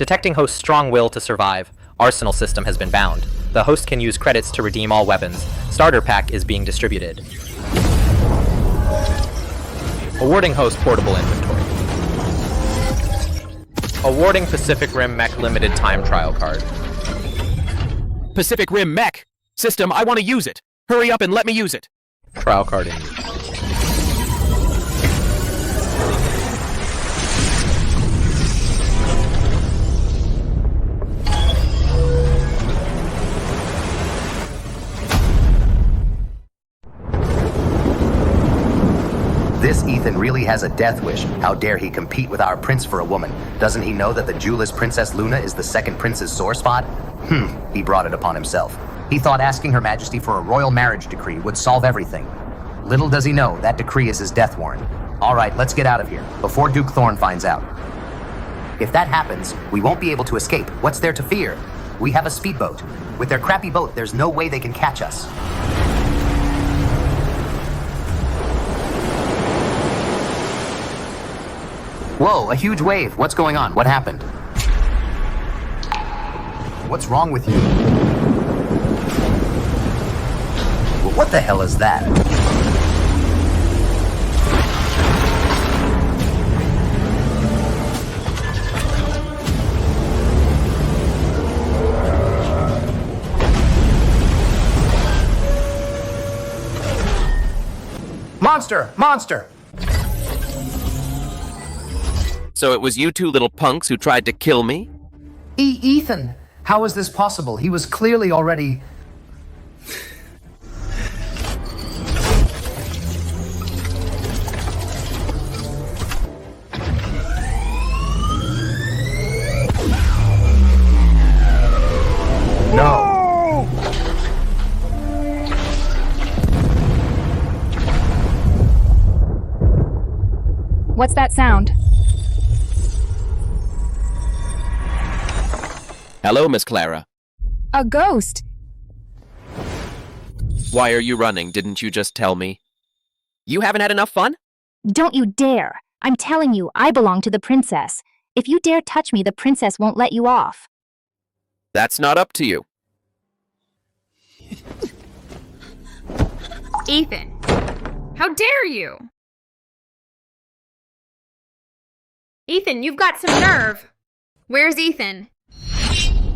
Detecting host's strong will to survive, arsenal system has been bound. The host can use credits to redeem all weapons. Starter pack is being distributed. Awarding host portable inventory. Awarding Pacific Rim Mech limited time trial card. Pacific Rim Mech! System, I want to use it! Hurry up and let me use it! Trial card in use. This Ethan really has a death wish. How dare he compete with our prince for a woman? Doesn't he know that the Jeweless Princess Luna is the second prince's sore spot? He brought it upon himself. He thought asking Her Majesty for a royal marriage decree would solve everything. Little does he know, that decree is his death warrant. All right, let's get out of here, before Duke Thorn finds out. If that happens, we won't be able to escape. What's there to fear? We have a speedboat. With their crappy boat, there's no way they can catch us. Whoa, a huge wave. What's going on? What happened? What's wrong with you? What the hell is that? Monster! Monster! So it was you two little punks who tried to kill me? Ethan, how is this possible? He was clearly already... No! What's that sound? Hello, Miss Clara. A ghost! Why are you running? Didn't you just tell me? You haven't had enough fun? Don't you dare! I'm telling you, I belong to the princess. If you dare touch me, the princess won't let you off. That's not up to you. Ethan, how dare you? Ethan, you've got some nerve. Where's Ethan?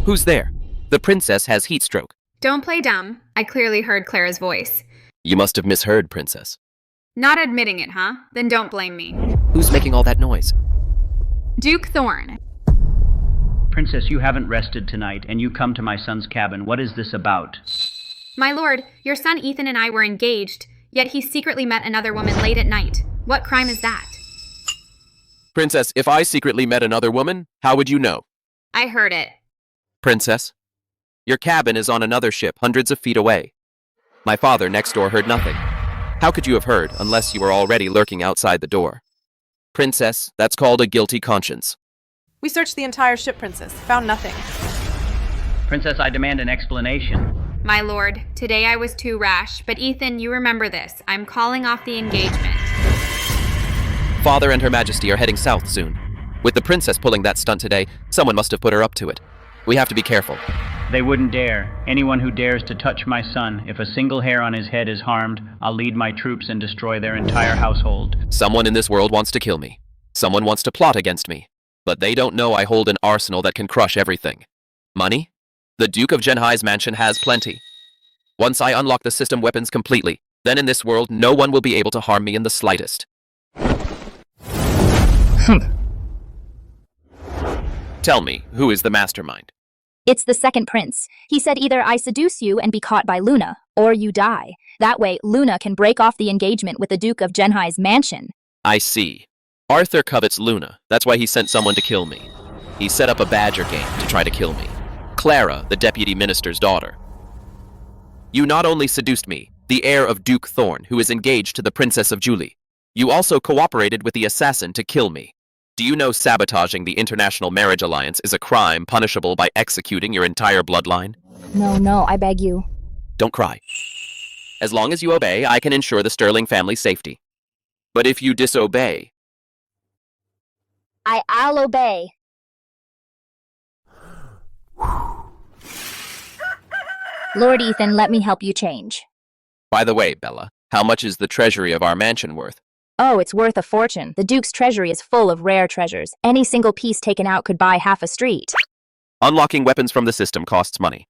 Who's there? The princess has heat stroke. Don't play dumb. I clearly heard Clara's voice. You must have misheard, princess. Not admitting it, huh? Then don't blame me. Who's making all that noise? Duke Thorn. Princess, you haven't rested tonight, and you come to my son's cabin. What is this about? My lord, your son Ethan and I were engaged, yet he secretly met another woman late at night. What crime is that? Princess, if I secretly met another woman, how would you know? I heard it. Princess, your cabin is on another ship hundreds of feet away. My father next door heard nothing. How could you have heard unless you were already lurking outside the door? Princess, that's called a guilty conscience. We searched the entire ship, Princess. Found nothing. Princess, I demand an explanation. My lord, today I was too rash, but Ethan, you remember this. I'm calling off the engagement. Father and Her Majesty are heading south soon. With the princess pulling that stunt today, someone must have put her up to it. We have to be careful. They wouldn't dare. Anyone who dares to touch my son, if a single hair on his head is harmed, I'll lead my troops and destroy their entire household. Someone in this world wants to kill me. Someone wants to plot against me. But they don't know I hold an arsenal that can crush everything. Money? The Duke of Zhenhai's mansion has plenty. Once I unlock the system weapons completely, then in this world no one will be able to harm me in the slightest. Tell me, who is the mastermind? It's the second prince. He said either I seduce you and be caught by Luna, or you die. That way, Luna can break off the engagement with the Duke of Zhenhai's mansion. I see. Arthur covets Luna. That's why he sent someone to kill me. He set up a badger game to try to kill me. Clara, the deputy minister's daughter. You not only seduced me, the heir of Duke Thorn, who is engaged to the Princess of Julie, you also cooperated with the assassin to kill me. Do you know sabotaging the International Marriage Alliance is a crime punishable by executing your entire bloodline? No, I beg you. Don't cry. As long as you obey, I can ensure the Sterling family's safety. But if you disobey... I'll obey. Lord Ethan, let me help you change. By the way, Bella, how much is the treasury of our mansion worth? Oh, it's worth a fortune. The Duke's treasury is full of rare treasures. Any single piece taken out could buy half a street. Unlocking weapons from the system costs money.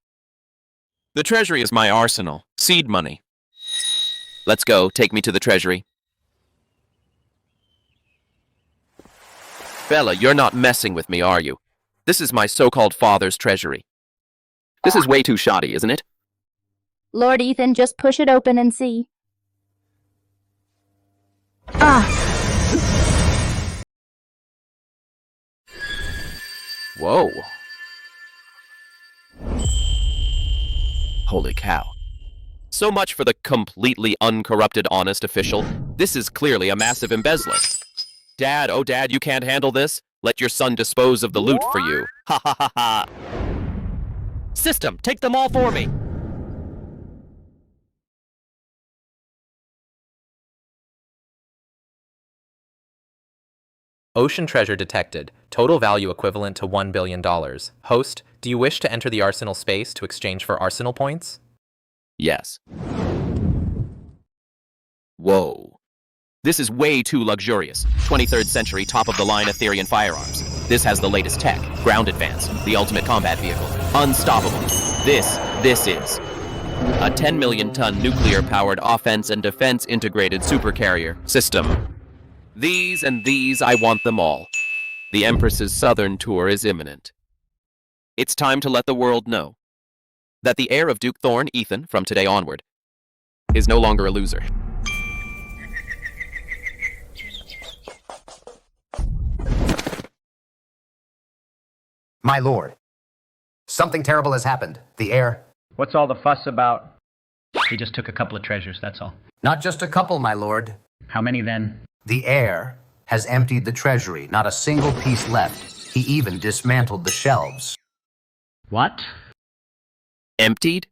The treasury is my arsenal. Seed money. Let's go. Take me to the treasury. Bella, you're not messing with me, are you? This is my so-called father's treasury. This is way too shoddy, isn't it? Lord Ethan, just push it open and see. Ah! Whoa. Holy cow. So much for the completely uncorrupted honest official. This is clearly a massive embezzler. Dad, oh Dad, you can't handle this? Let your son dispose of the loot for you. Ha ha ha ha. System, take them all for me. Ocean treasure detected. Total value equivalent to $1 billion. Host, do you wish to enter the arsenal space to exchange for arsenal points? Yes. Whoa. This is way too luxurious. 23rd century top-of-the-line Aetherian firearms. This has the latest tech. Ground advance. The ultimate combat vehicle. Unstoppable. This is a 10 million ton nuclear-powered offense and defense integrated supercarrier system. These and these, I want them all. The Empress's southern tour is imminent. It's time to let the world know that the heir of Duke Thorn, Ethan, from today onward, is no longer a loser. My lord, something terrible has happened. The heir... What's all the fuss about? He just took a couple of treasures, that's all. Not just a couple, my lord. How many then? The heir has emptied the treasury, not a single piece left. He even dismantled the shelves. What? Emptied?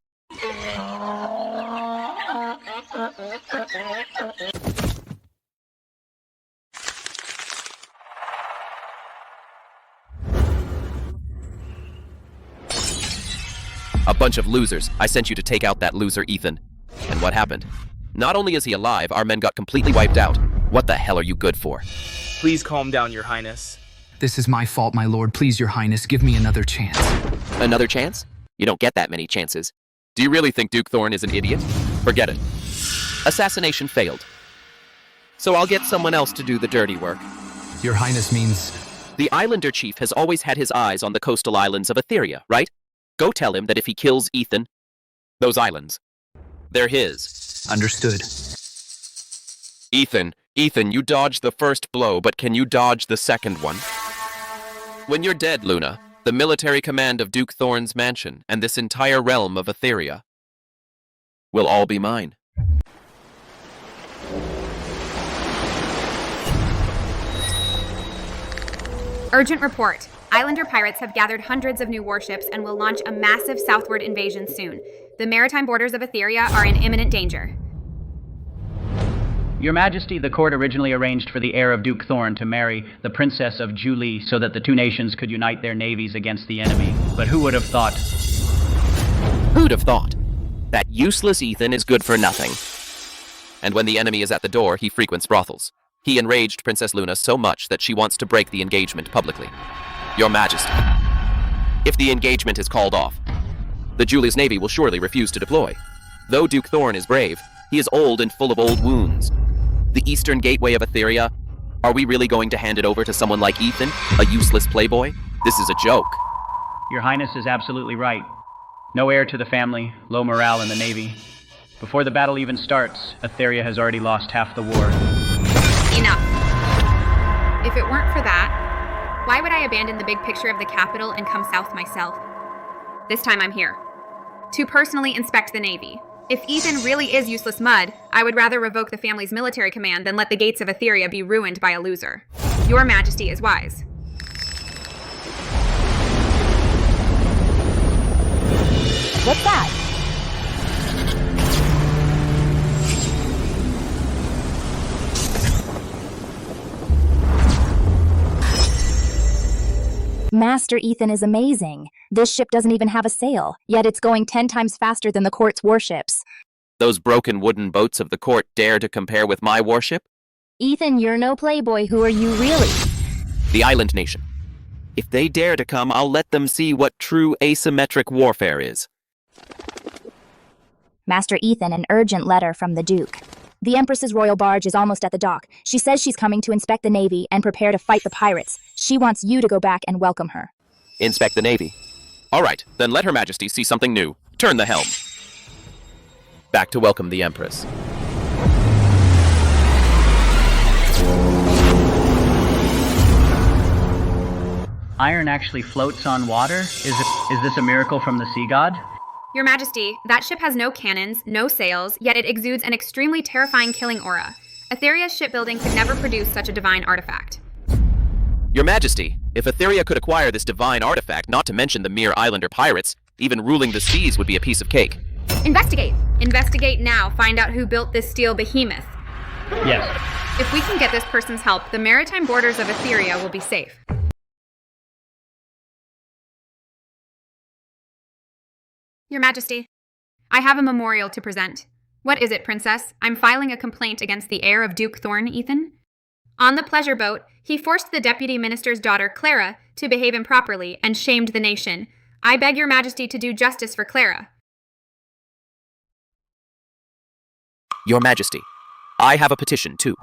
A bunch of losers. I sent you to take out that loser, Ethan. And what happened? Not only is he alive, our men got completely wiped out. What the hell are you good for? Please calm down, Your Highness. This is my fault, my lord. Please, Your Highness, give me another chance. Another chance? You don't get that many chances. Do you really think Duke Thorn is an idiot? Forget it. Assassination failed. So I'll get someone else to do the dirty work. Your Highness means... The Islander chief has always had his eyes on the coastal islands of Etheria, right? Go tell him that if he kills Ethan, those islands, they're his. Understood. Ethan, you dodged the first blow, but can you dodge the second one? When you're dead, Luna, the military command of Duke Thorn's mansion and this entire realm of Etheria will all be mine. Urgent report. Islander pirates have gathered hundreds of new warships and will launch a massive southward invasion soon. The maritime borders of Etheria are in imminent danger. Your Majesty, the court originally arranged for the heir of Duke Thorn to marry the Princess of Julie so that the two nations could unite their navies against the enemy. But who would have thought? Who'd have thought? That useless Ethan is good for nothing. And when the enemy is at the door, he frequents brothels. He enraged Princess Luna so much that she wants to break the engagement publicly. Your Majesty, if the engagement is called off, the Julie's navy will surely refuse to deploy. Though Duke Thorn is brave, he is old and full of old wounds. The eastern gateway of Etheria, are we really going to hand it over to someone like Ethan, a useless playboy? This is a joke. Your Highness is absolutely right. No heir to the family, low morale in the navy. Before the battle even starts, Etheria has already lost half the war. Enough. If it weren't for that, why would I abandon the big picture of the capital and come south myself? This time I'm here to personally inspect the Navy. If Ethan really is useless mud, I would rather revoke the family's military command than let the gates of Etheria be ruined by a loser. Your Majesty is wise. What's that? Master Ethan is amazing. This ship doesn't even have a sail, yet it's going 10 times faster than the court's warships. Those broken wooden boats of the court dare to compare with my warship? Ethan, you're no playboy. Who are you really? The island nation. If they dare to come, I'll let them see what true asymmetric warfare is. Master Ethan, an urgent letter from the Duke. The Empress's royal barge is almost at the dock. She says she's coming to inspect the Navy and prepare to fight the pirates. She wants you to go back and welcome her. Inspect the Navy. All right, then let Her Majesty see something new. Turn the helm. Back to welcome the Empress. Iron actually floats on water? Is this a miracle from the sea god? Your Majesty, that ship has no cannons, no sails, yet it exudes an extremely terrifying killing aura. Etheria's shipbuilding could never produce such a divine artifact. Your Majesty, if Etheria could acquire this divine artifact, not to mention the mere islander pirates, even ruling the seas would be a piece of cake. Investigate! Investigate now. Find out who built this steel behemoth. Yes. If we can get this person's help, the maritime borders of Etheria will be safe. Your Majesty, I have a memorial to present. What is it, Princess? I'm filing a complaint against the heir of Duke Thorn, Ethan. On the pleasure boat, he forced the deputy minister's daughter, Clara, to behave improperly and shamed the nation. I beg your Majesty to do justice for Clara. Your Majesty, I have a petition too.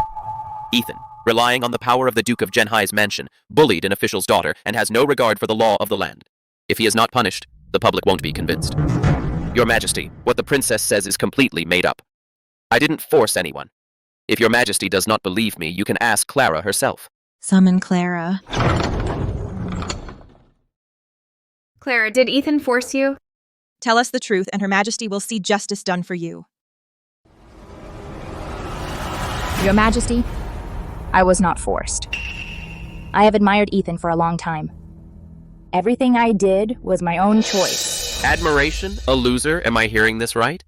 Ethan, relying on the power of the Duke of Zhenhai's mansion, bullied an official's daughter and has no regard for the law of the land. If he is not punished, the public won't be convinced. Your Majesty, what the princess says is completely made up. I didn't force anyone. If Your Majesty does not believe me, you can ask Clara herself. Summon Clara. Clara, did Ethan force you? Tell us the truth, and Her Majesty will see justice done for you. Your Majesty, I was not forced. I have admired Ethan for a long time. Everything I did was my own choice. Admiration? A loser? Am I hearing this right?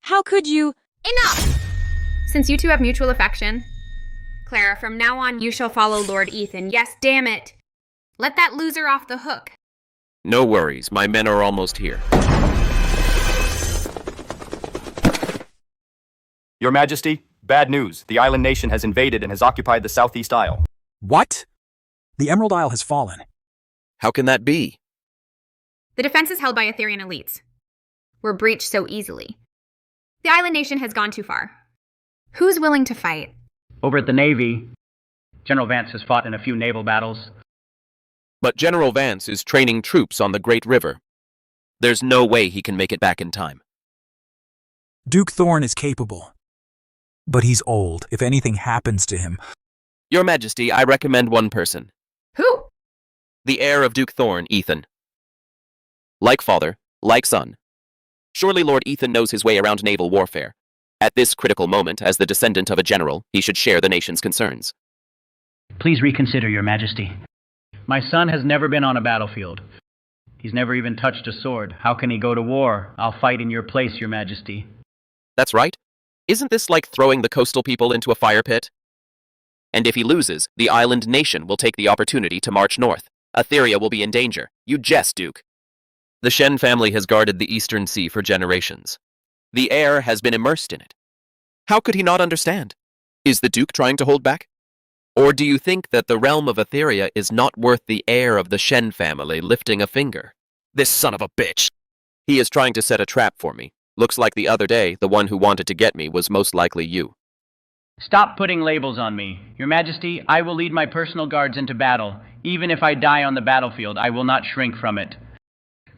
How could you? Enough! Since you two have mutual affection, Clara, from now on you shall follow Lord Ethan. Yes, damn it. Let that loser off the hook. No worries, my men are almost here. Your Majesty, bad news. The island nation has invaded and has occupied the Southeast Isle. What? The Emerald Isle has fallen. How can that be? The defenses held by Etherian elites were breached so easily. The island nation has gone too far. Who's willing to fight? Over at the Navy, General Vance has fought in a few naval battles. But General Vance is training troops on the Great River. There's no way he can make it back in time. Duke Thorn is capable. But he's old. If anything happens to him... Your Majesty, I recommend one person. Who? The heir of Duke Thorn, Ethan. Like father, like son. Surely Lord Ethan knows his way around naval warfare. At this critical moment, as the descendant of a general, he should share the nation's concerns. Please reconsider, Your Majesty. My son has never been on a battlefield. He's never even touched a sword. How can he go to war? I'll fight in your place, Your Majesty. That's right. Isn't this like throwing the coastal people into a fire pit? And if he loses, the island nation will take the opportunity to march north. Etheria will be in danger. You jest, Duke. The Shen family has guarded the Eastern Sea for generations. The heir has been immersed in it. How could he not understand? Is the Duke trying to hold back? Or do you think that the realm of Etheria is not worth the heir of the Shen family lifting a finger? This son of a bitch! He is trying to set a trap for me. Looks like the other day, the one who wanted to get me was most likely you. Stop putting labels on me. Your Majesty, I will lead my personal guards into battle. Even if I die on the battlefield, I will not shrink from it.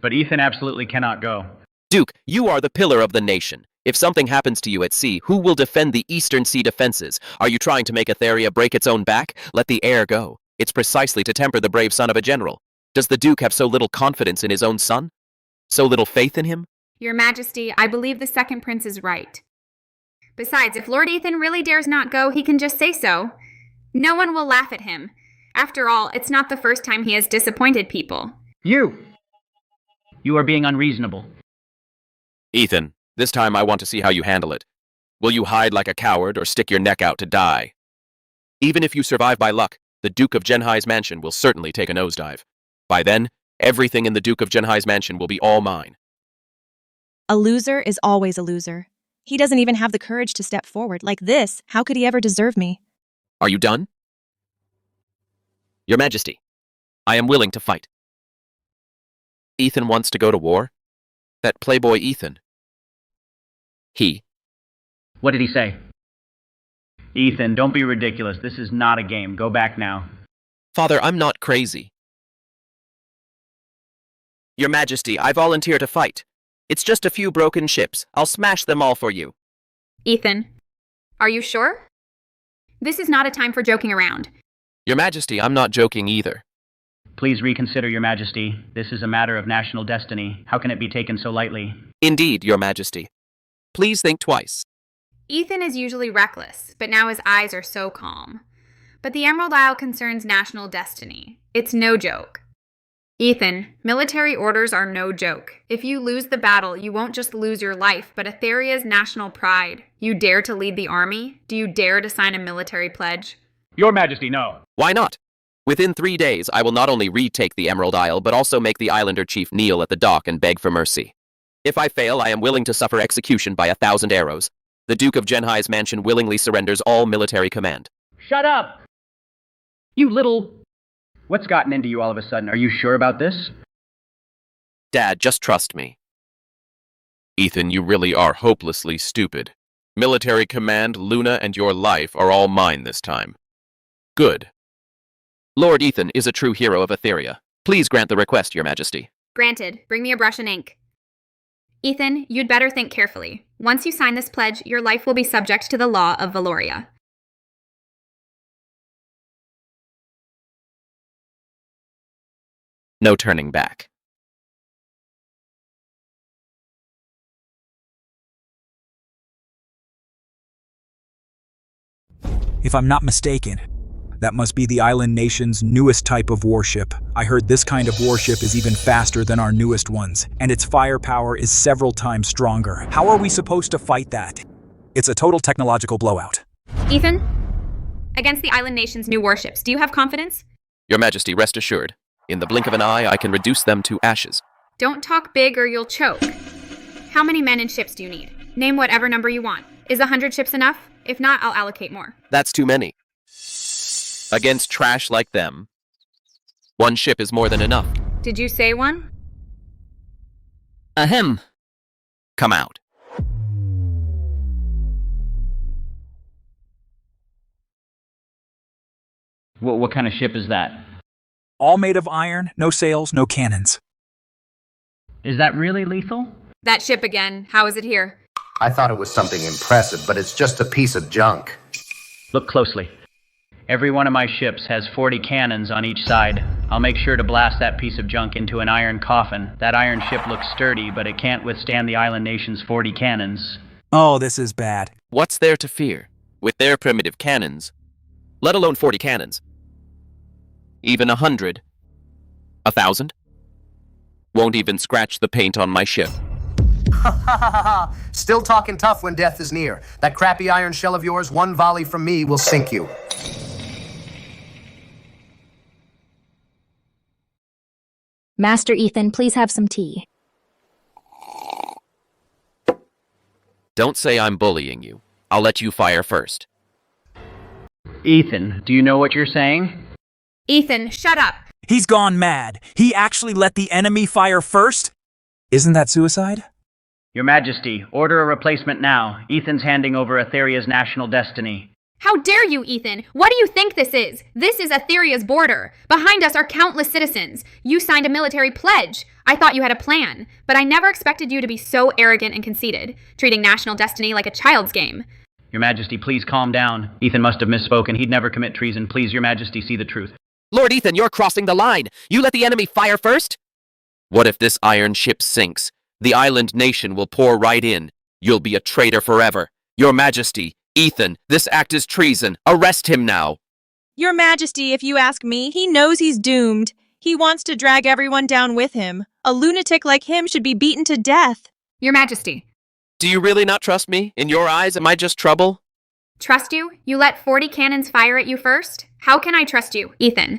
But Ethan absolutely cannot go. Duke, you are the pillar of the nation. If something happens to you at sea, who will defend the Eastern Sea defenses? Are you trying to make Etheria break its own back? Let the heir go. It's precisely to temper the brave son of a general. Does the Duke have so little confidence in his own son? So little faith in him? Your Majesty, I believe the second prince is right. Besides, if Lord Ethan really dares not go, he can just say so. No one will laugh at him. After all, it's not the first time he has disappointed people. You are being unreasonable. Ethan, this time I want to see how you handle it. Will you hide like a coward or stick your neck out to die? Even if you survive by luck, the Duke of Zhenhai's mansion will certainly take a nosedive. By then, everything in the Duke of Zhenhai's mansion will be all mine. A loser is always a loser. He doesn't even have the courage to step forward. Like this, how could he ever deserve me? Are you done? Your Majesty, I am willing to fight. Ethan wants to go to war? That playboy Ethan. What did he say? Ethan, don't be ridiculous. This is not a game. Go back now. Father, I'm not crazy. Your Majesty, I volunteer to fight. It's just a few broken ships. I'll smash them all for you. Ethan, are you sure? This is not a time for joking around. Your Majesty, I'm not joking either. Please reconsider, Your Majesty. This is a matter of national destiny. How can it be taken so lightly? Indeed, Your Majesty. Please think twice. Ethan is usually reckless, but now his eyes are so calm. But the Emerald Isle concerns national destiny. It's no joke. Ethan, military orders are no joke. If you lose the battle, you won't just lose your life, but Etheria's national pride. You dare to lead the army? Do you dare to sign a military pledge? Your Majesty, no. Why not? Within 3 days, I will not only retake the Emerald Isle, but also make the Islander chief kneel at the dock and beg for mercy. If I fail, I am willing to suffer execution by 1,000 arrows. The Duke of Zhenhai's mansion willingly surrenders all military command. Shut up! You little... What's gotten into you all of a sudden? Are you sure about this? Dad, just trust me. Ethan, you really are hopelessly stupid. Military command, Luna, and your life are all mine this time. Good. Lord Ethan is a true hero of Etheria. Please grant the request, Your Majesty. Granted. Bring me a brush and ink. Ethan, you'd better think carefully. Once you sign this pledge, your life will be subject to the law of Valoria. No turning back. If I'm not mistaken, that must be the island nation's newest type of warship. I heard this kind of warship is even faster than our newest ones, and its firepower is several times stronger. How are we supposed to fight that? It's a total technological blowout. Ethan, against the island nation's new warships, do you have confidence? Your Majesty, rest assured. In the blink of an eye, I can reduce them to ashes. Don't talk big or you'll choke. How many men and ships do you need? Name whatever number you want. Is 100 ships enough? If not, I'll allocate more. That's too many. Against trash like them, 1 ship is more than enough. Did you say one? Ahem. Come out. What kind of ship is that? All made of iron, no sails, no cannons. Is that really lethal? That ship again. How is it here? I thought it was something impressive, but it's just a piece of junk. Look closely. Every one of my ships has 40 cannons on each side. I'll make sure to blast that piece of junk into an iron coffin. That iron ship looks sturdy, but it can't withstand the island nation's 40 cannons. Oh, this is bad. What's there to fear? With their primitive cannons, let alone 40 cannons. Even 100, 1,000, won't even scratch the paint on my ship. Still talking tough when death is near. That crappy iron shell of yours, one volley from me will sink you. Master Ethan, please have some tea. Don't say I'm bullying you. I'll let you fire first. Ethan, do you know what you're saying? Ethan, shut up. He's gone mad. He actually let the enemy fire first? Isn't that suicide? Your Majesty, order a replacement now. Ethan's handing over Etheria's national destiny. How dare you, Ethan? What do you think this is? This is Etheria's border. Behind us are countless citizens. You signed a military pledge. I thought you had a plan, but I never expected you to be so arrogant and conceited, treating national destiny like a child's game. Your Majesty, please calm down. Ethan must have misspoken. He'd never commit treason. Please, Your Majesty, see the truth. Lord Ethan, you're crossing the line. You let the enemy fire first? What if this iron ship sinks? The island nation will pour right in. You'll be a traitor forever. Your Majesty, Ethan, this act is treason. Arrest him now. Your Majesty, if you ask me, he knows he's doomed. He wants to drag everyone down with him. A lunatic like him should be beaten to death. Your Majesty. Do you really not trust me? In your eyes, am I just trouble? Trust you? You let 40 cannons fire at you first? How can I trust you, Ethan?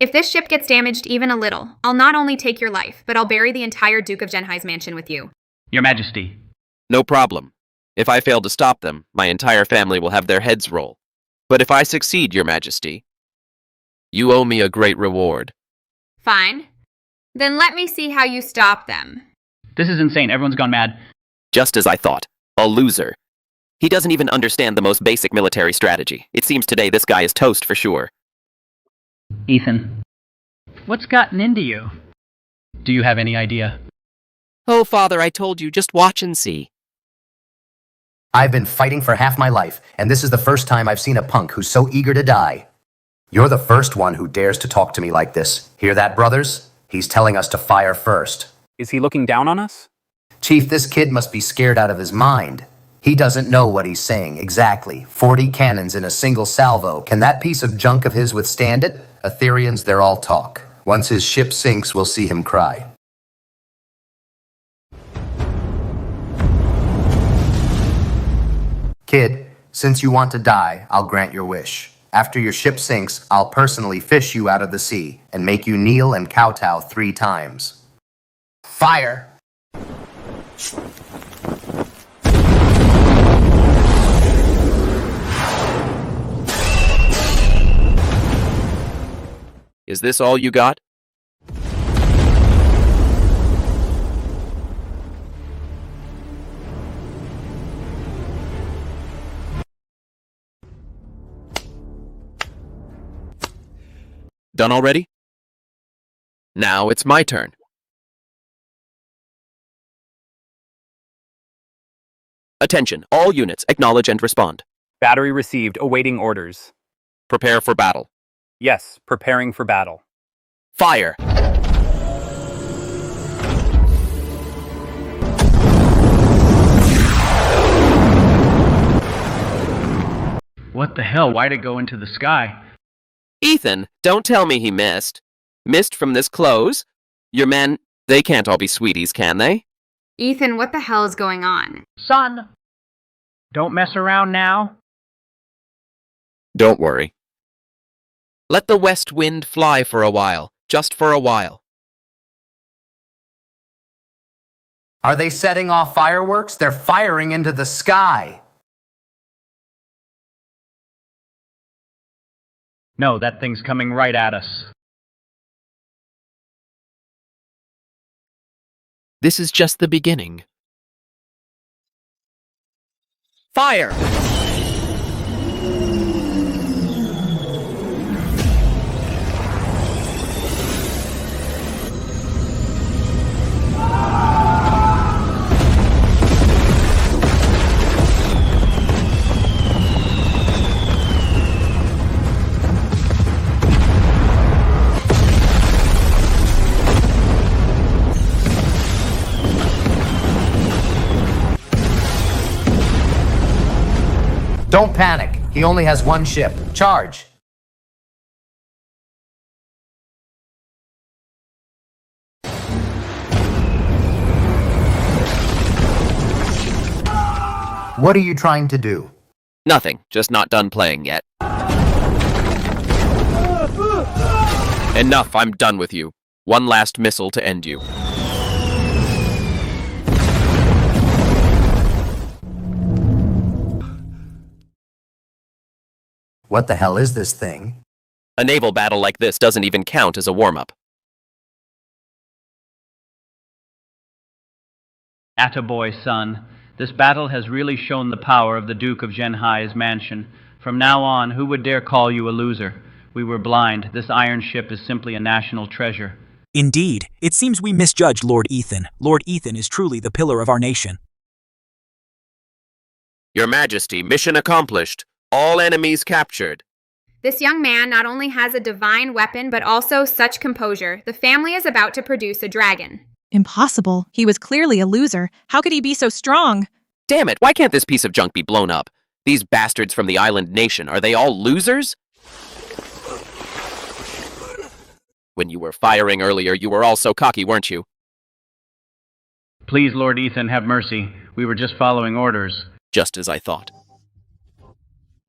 If this ship gets damaged even a little, I'll not only take your life, but I'll bury the entire Duke of Zhenhai's mansion with you. Your Majesty. No problem. If I fail to stop them, my entire family will have their heads roll. But if I succeed, Your Majesty, you owe me a great reward. Fine. Then let me see how you stop them. This is insane. Everyone's gone mad. Just as I thought. A loser. He doesn't even understand the most basic military strategy. It seems today this guy is toast for sure. Ethan, what's gotten into you? Do you have any idea? Oh, Father, I told you, just watch and see. I've been fighting for half my life, and this is the first time I've seen a punk who's so eager to die. You're the first one who dares to talk to me like this. Hear that, brothers? He's telling us to fire first. Is he looking down on us? Chief, this kid must be scared out of his mind. He doesn't know what he's saying exactly. 40 cannons in a single salvo. Can that piece of junk of his withstand it? Ethereans, they're all talk. Once his ship sinks, we'll see him cry. Kid, since you want to die, I'll grant your wish. After your ship sinks, I'll personally fish you out of the sea and make you kneel and kowtow 3 times. Fire! Is this all you got? Done already? Now it's my turn. Attention, all units, acknowledge and respond. Battery received, awaiting orders. Prepare for battle. Yes, preparing for battle. Fire! What the hell? Why'd it go into the sky? Ethan, don't tell me he missed. Missed from this close? Your men, they can't all be sweeties, can they? Ethan, what the hell is going on? Son! Don't mess around now. Don't worry. Let the west wind fly for a while, just for a while. Are they setting off fireworks? They're firing into the sky. No, that thing's coming right at us. This is just the beginning. Fire! Don't panic. He only has 1 ship. Charge. What are you trying to do? Nothing, just not done playing yet. Enough, I'm done with you. One last missile to end you. What the hell is this thing? A naval battle like this doesn't even count as a warm-up. Attaboy, son. This battle has really shown the power of the Duke of Zhenhai's mansion. From now on, who would dare call you a loser? We were blind. This iron ship is simply a national treasure. Indeed, it seems we misjudged Lord Ethan. Lord Ethan is truly the pillar of our nation. Your Majesty, mission accomplished. All enemies captured. This young man not only has a divine weapon, but also such composure. The family is about to produce a dragon. Impossible. He was clearly a loser. How could he be so strong? Damn it, why can't this piece of junk be blown up? These bastards from the island nation, are they all losers? When you were firing earlier, you were all so cocky, weren't you? Please, Lord Ethan, have mercy. We were just following orders. Just as I thought.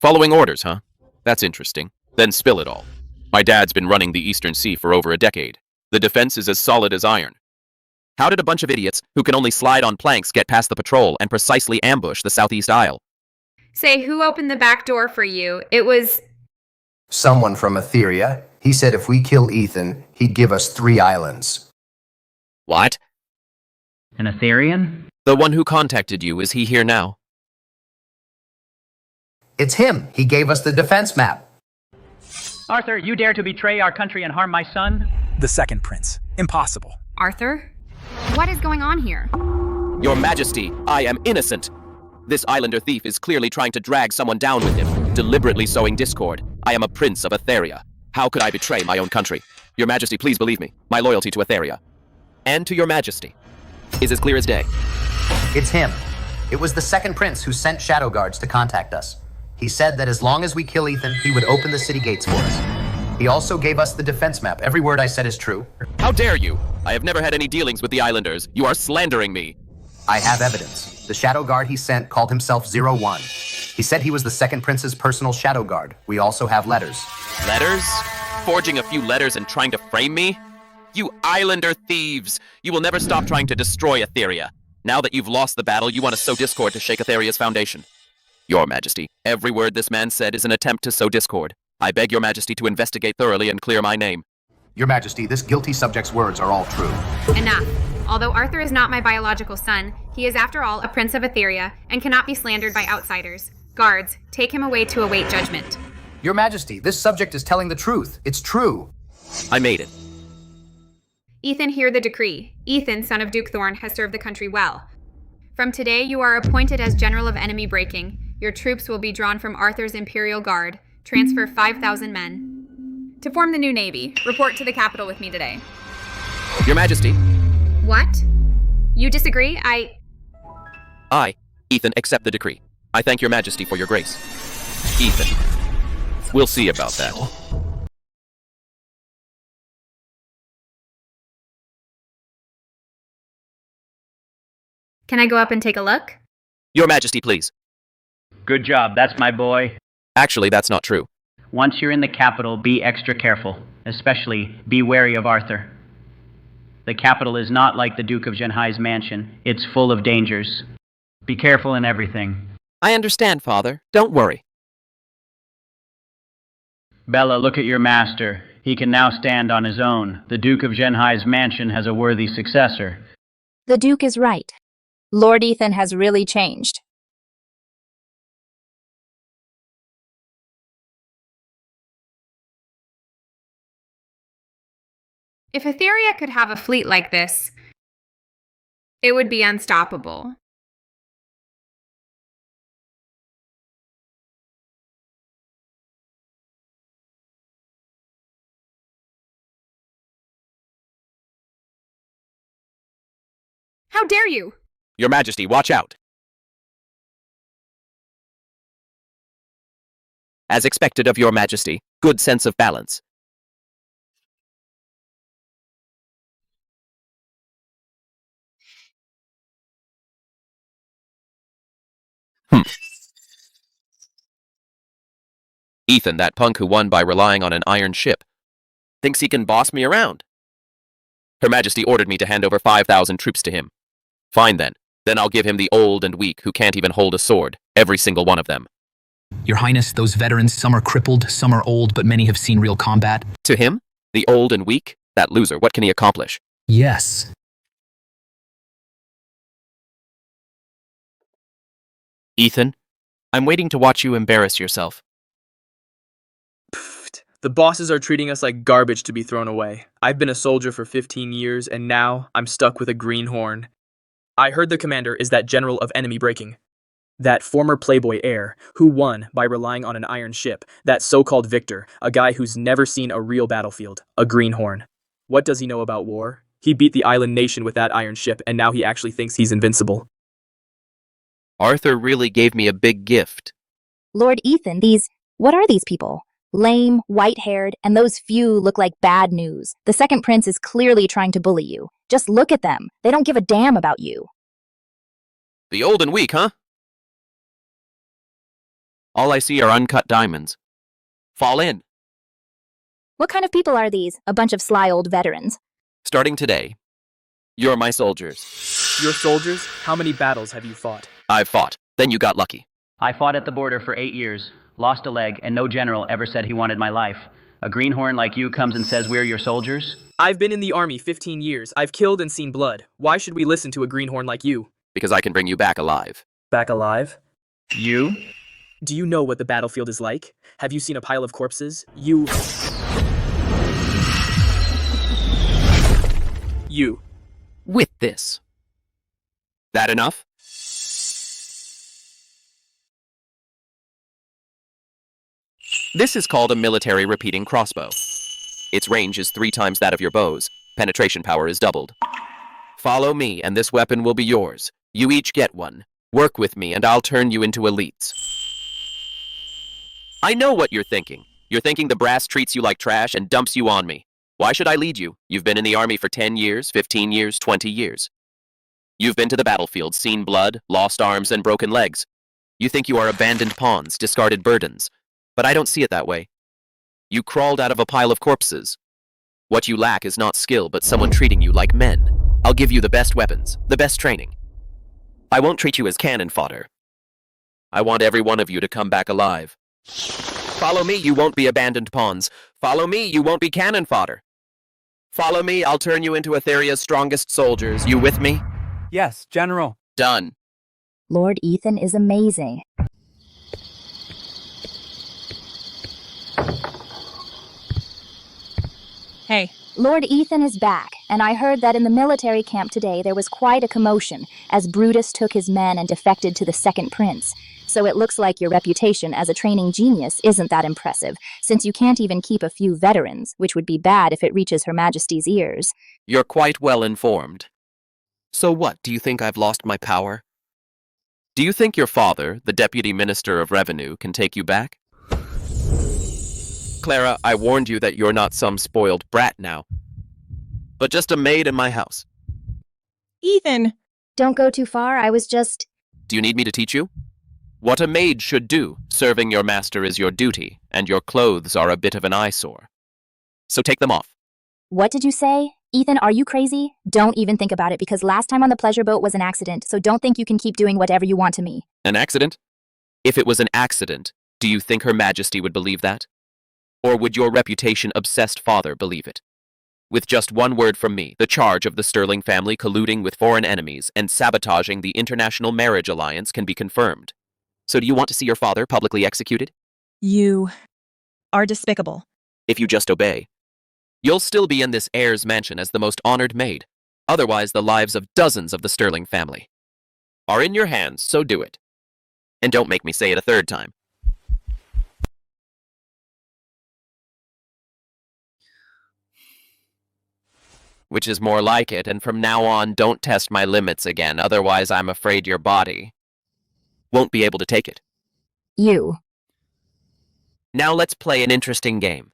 Following orders, huh? That's interesting. Then spill it all. My dad's been running the Eastern Sea for over a decade. The defense is as solid as iron. How did a bunch of idiots who can only slide on planks get past the patrol and precisely ambush the Southeast Isle? Say, who opened the back door for you? It was... Someone from Etheria. He said if we kill Ethan, he'd give us 3 islands. What? An Etherian? The one who contacted you, is he here now? It's him. He gave us the defense map. Arthur, you dare to betray our country and harm my son? The second prince. Impossible. Arthur? What is going on here? Your Majesty, I am innocent. This islander thief is clearly trying to drag someone down with him, deliberately sowing discord. I am a prince of Etheria. How could I betray my own country? Your Majesty, please believe me. My loyalty to Etheria and to your Majesty is as clear as day. It's him. It was the second prince who sent shadow guards to contact us. He said that as long as we kill Ethan, he would open the city gates for us. He also gave us the defense map. Every word I said is true. How dare you? I have never had any dealings with the islanders. You are slandering me. I have evidence. The shadow guard he sent called himself 01. He said he was the second prince's personal shadow guard. We also have letters. Letters? Forging a few letters and trying to frame me? You islander thieves! You will never stop trying to destroy Etheria. Now that you've lost the battle, you want to sow discord to shake Etheria's foundation. Your Majesty, every word this man said is an attempt to sow discord. I beg your Majesty to investigate thoroughly and clear my name. Your Majesty, this guilty subject's words are all true. Enough. Although Arthur is not my biological son, he is after all a prince of Etheria and cannot be slandered by outsiders. Guards, take him away to await judgment. Your Majesty, this subject is telling the truth. It's true. I made it. Ethan, hear the decree. Ethan, son of Duke Thorn, has served the country well. From today, you are appointed as General of Enemy Breaking. Your troops will be drawn from Arthur's Imperial Guard. Transfer 5,000 men. To form the new navy. Report to the capital with me today. Your Majesty. What? You disagree? I, Ethan, accept the decree. I thank your Majesty for your grace. Ethan. We'll see about that. Can I go up and take a look? Your Majesty, please. Good job, that's my boy. Actually, that's not true. Once you're in the capital, be extra careful. Especially, be wary of Arthur. The capital is not like the Duke of Zhenhai's mansion. It's full of dangers. Be careful in everything. I understand, Father. Don't worry. Bella, look at your master. He can now stand on his own. The Duke of Zhenhai's mansion has a worthy successor. The Duke is right. Lord Ethan has really changed. If Etheria could have a fleet like this, it would be unstoppable. How dare you! Your Majesty, watch out. As expected of your Majesty, good sense of balance. Ethan, that punk who won by relying on an iron ship, thinks he can boss me around. Her Majesty ordered me to hand over 5,000 troops to him. Fine then. Then I'll give him the old and weak who can't even hold a sword, every single one of them. Your Highness, those veterans, some are crippled, some are old, but many have seen real combat. To him? The old and weak? That loser, what can he accomplish? Yes. Ethan, I'm waiting to watch you embarrass yourself. The bosses are treating us like garbage to be thrown away. I've been a soldier for 15 years, and now I'm stuck with a greenhorn. I heard the commander is that general of enemy breaking. That former playboy heir, who won by relying on an iron ship. That so-called victor, a guy who's never seen a real battlefield. A greenhorn. What does he know about war? He beat the island nation with that iron ship, and now he actually thinks he's invincible. Arthur really gave me a big gift. Lord Ethan, what are these people? Lame, white-haired, and those few look like bad news. The second prince is clearly trying to bully you. Just look at them. They don't give a damn about you. The old and weak, huh? All I see are uncut diamonds. Fall in. What kind of people are these? A bunch of sly old veterans. Starting today, you're my soldiers. Your soldiers? How many battles have you fought? I've fought. Then you got lucky. I fought at the border for 8 years, lost a leg, and no general ever said he wanted my life. A greenhorn like you comes and says we're your soldiers? I've been in the army 15 years. I've killed and seen blood. Why should we listen to a greenhorn like you? Because I can bring you back alive. Back alive? You? Do you know what the battlefield is like? Have you seen a pile of corpses? You. With this. That enough? This is called a military repeating crossbow. Its range is 3 times that of your bow's. Penetration power is doubled. Follow me, and this weapon will be yours. You each get one. Work with me, and I'll turn you into elites. I know what you're thinking. You're thinking the brass treats you like trash and dumps you on me. Why should I lead you? You've been in the army for 10 years, 15 years, 20 years. You've been to the battlefield, seen blood, lost arms, and broken legs. You think you are abandoned pawns, discarded burdens. But I don't see it that way. You crawled out of a pile of corpses. What you lack is not skill, but someone treating you like men. I'll give you the best weapons, the best training. I won't treat you as cannon fodder. I want every one of you to come back alive. Follow me, you won't be abandoned pawns. Follow me, you won't be cannon fodder. Follow me, I'll turn you into Etheria's strongest soldiers. You with me? Yes, General. Done. Lord Ethan is amazing. Hey, Lord Ethan is back, and I heard that in the military camp today there was quite a commotion, as Brutus took his men and defected to the second prince. So it looks like your reputation as a training genius isn't that impressive, since you can't even keep a few veterans, which would be bad if it reaches Her Majesty's ears. You're quite well informed. So what, do you think I've lost my power? Do you think your father, the Deputy Minister of Revenue, can take you back? Clara, I warned you that you're not some spoiled brat now, but just a maid in my house. Ethan! Don't go too far, I was just... Do you need me to teach you? What a maid should do. Serving your master is your duty, and your clothes are a bit of an eyesore. So take them off. What did you say? Ethan, are you crazy? Don't even think about it, because last time on the pleasure boat was an accident, so don't think you can keep doing whatever you want to me. An accident? If it was an accident, do you think Her Majesty would believe that? Or would your reputation-obsessed father believe it? With just one word from me, the charge of the Sterling family colluding with foreign enemies and sabotaging the international marriage alliance can be confirmed. So do you want to see your father publicly executed? You are despicable. If you just obey, you'll still be in this heir's mansion as the most honored maid. Otherwise, the lives of dozens of the Sterling family are in your hands, so do it. And don't make me say it a third time. Which is more like it, and from now on, don't test my limits again, otherwise I'm afraid your body won't be able to take it. You. Now let's play an interesting game.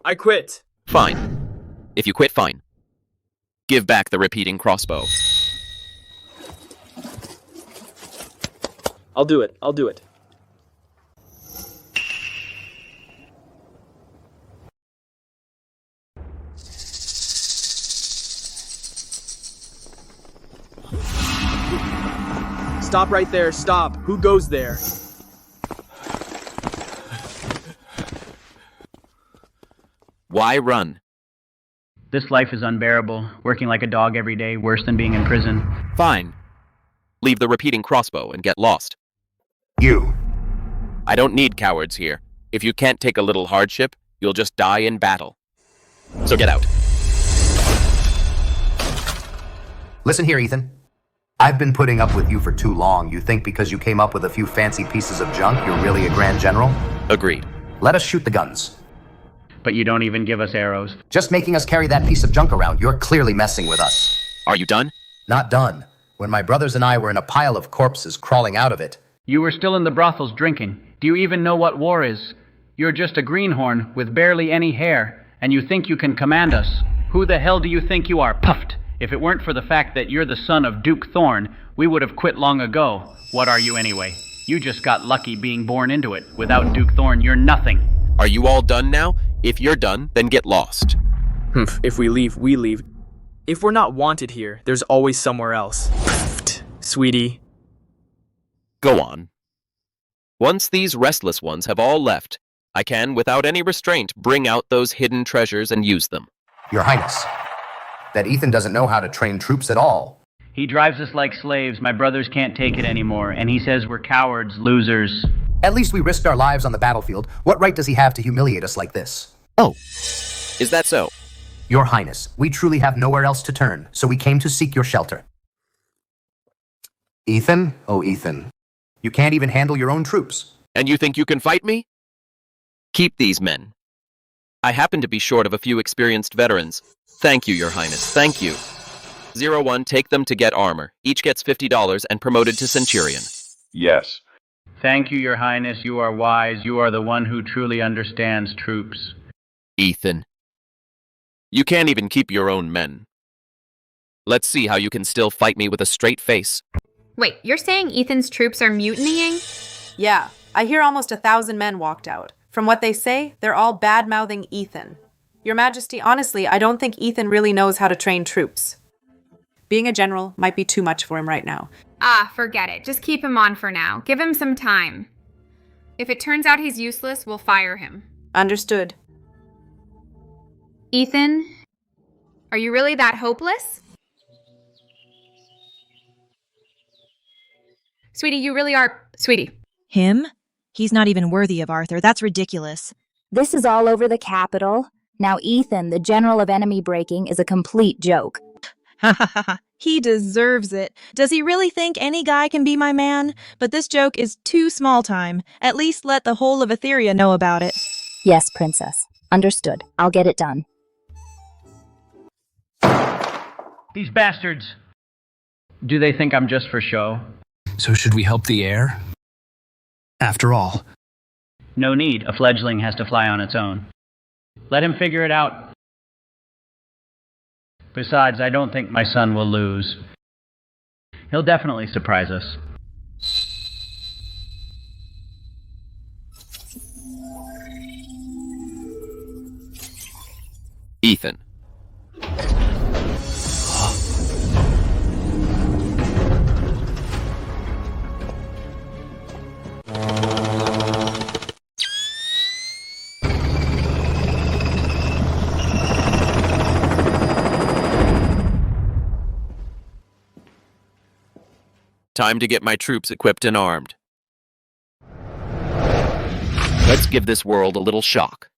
I quit. Fine. If you quit, fine. Give back the repeating crossbow. I'll do it. I'll do it. Stop right there. Stop. Who goes there? Why run? This life is unbearable, working like a dog every day, worse than being in prison. Fine. Leave the repeating crossbow and get lost. You. I don't need cowards here. If you can't take a little hardship, you'll just die in battle. So get out. Listen here, Ethan. I've been putting up with you for too long. You think because you came up with a few fancy pieces of junk, you're really a grand general? Agreed. Let us shoot the guns. But you don't even give us arrows. Just making us carry that piece of junk around, you're clearly messing with us. Are you done? Not done. When my brothers and I were in a pile of corpses crawling out of it, You were still in the brothels drinking. Do you even know what war is? You're just a greenhorn with barely any hair, and you think you can command us. Who the hell do you think you are, puffed? If it weren't for the fact that you're the son of Duke Thorn, we would have quit long ago. What are you anyway? You just got lucky being born into it. Without Duke Thorn, you're nothing. Are you all done now? If you're done, then get lost. If we leave, we leave. If we're not wanted here, there's always somewhere else. Sweetie. Go on. Once these restless ones have all left, I can, without any restraint, bring out those hidden treasures and use them. Your Highness, that Ethan doesn't know how to train troops at all. He drives us like slaves. My brothers can't take it anymore, and he says we're cowards, losers. At least we risked our lives on the battlefield. What right does he have to humiliate us like this? Oh, is that so? Your Highness, we truly have nowhere else to turn, so we came to seek your shelter. Ethan? Oh, Ethan. You can't even handle your own troops. And you think you can fight me? Keep these men. I happen to be short of a few experienced veterans. Thank you, Your Highness. Thank you. 01, take them to get armor. Each gets $50 and promoted to Centurion. Yes. Thank you, Your Highness. You are wise. You are the one who truly understands troops. Ethan. You can't even keep your own men. Let's see how you can still fight me with a straight face. Wait, you're saying Ethan's troops are mutinying? Yeah, I hear almost 1,000 men walked out. From what they say, they're all bad-mouthing Ethan. Your Majesty, honestly, I don't think Ethan really knows how to train troops. Being a general might be too much for him right now. Ah, forget it. Just keep him on for now. Give him some time. If it turns out he's useless, we'll fire him. Understood. Ethan, are you really that hopeless? Sweetie, you really are... Sweetie. Him? He's not even worthy of Arthur. That's ridiculous. This is all over the capital. Now Ethan, the general of enemy breaking, is a complete joke. Ha ha ha ha. He deserves it. Does he really think any guy can be my man? But this joke is too small time. At least let the whole of Etheria know about it. Yes, Princess. Understood. I'll get it done. These bastards. Do they think I'm just for show? So should we help the heir? After all. No need. A fledgling has to fly on its own. Let him figure it out. Besides, I don't think my son will lose. He'll definitely surprise us. Ethan. Time to get my troops equipped and armed. Let's give this world a little shock.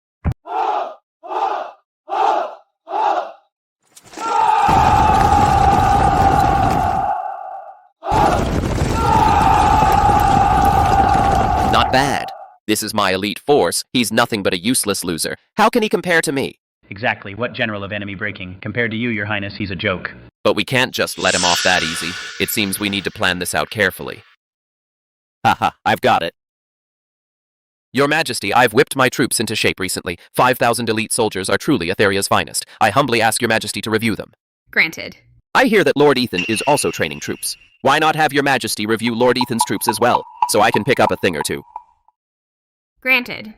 Not bad. This is my elite force. He's nothing but a useless loser. How can he compare to me? Exactly. What general of enemy breaking? Compared to you, Your Highness, he's a joke. But we can't just let him off that easy. It seems we need to plan this out carefully. Haha, I've got it. Your Majesty, I've whipped my troops into shape recently. 5,000 elite soldiers are truly Etheria's finest. I humbly ask Your Majesty to review them. Granted. I hear that Lord Ethan is also training troops. Why not have Your Majesty review Lord Ethan's troops as well, so I can pick up a thing or two? Granted.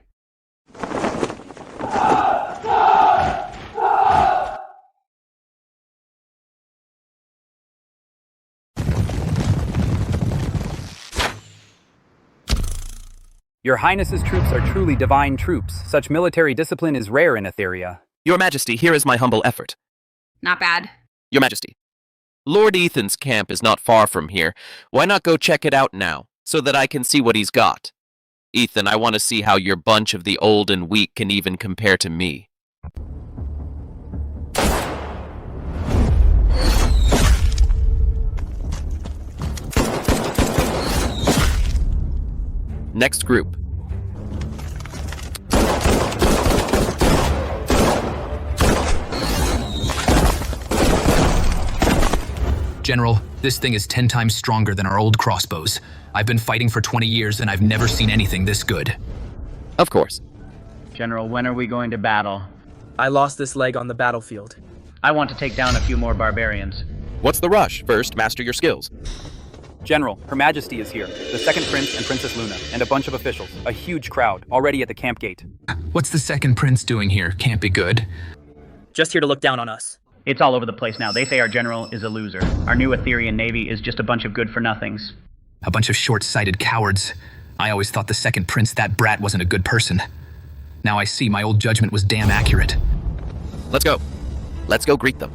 Your Highness's troops are truly divine troops. Such military discipline is rare in Etheria. Your Majesty, here is my humble effort. Not bad. Your Majesty, Lord Ethan's camp is not far from here. Why not go check it out now, so that I can see what he's got? Ethan, I want to see how your bunch of the old and weak can even compare to me. Next group. General, This thing is 10 times stronger than our old crossbows. I've been fighting for 20 years and I've never seen anything this good. Of course. General, when are we going to battle? I lost this leg on the battlefield. I want to take down a few more barbarians. What's the rush? First, master your skills. General, Her Majesty is here. The second prince and Princess Luna, and a bunch of officials. A huge crowd, already at the camp gate. What's the second prince doing here? Can't be good. Just here to look down on us. It's all over the place now. They say our general is a loser. Our new Etherian navy is just a bunch of good-for-nothings. A bunch of short-sighted cowards. I always thought the second prince, that brat, wasn't a good person. Now I see my old judgment was damn accurate. Let's go. Let's go greet them.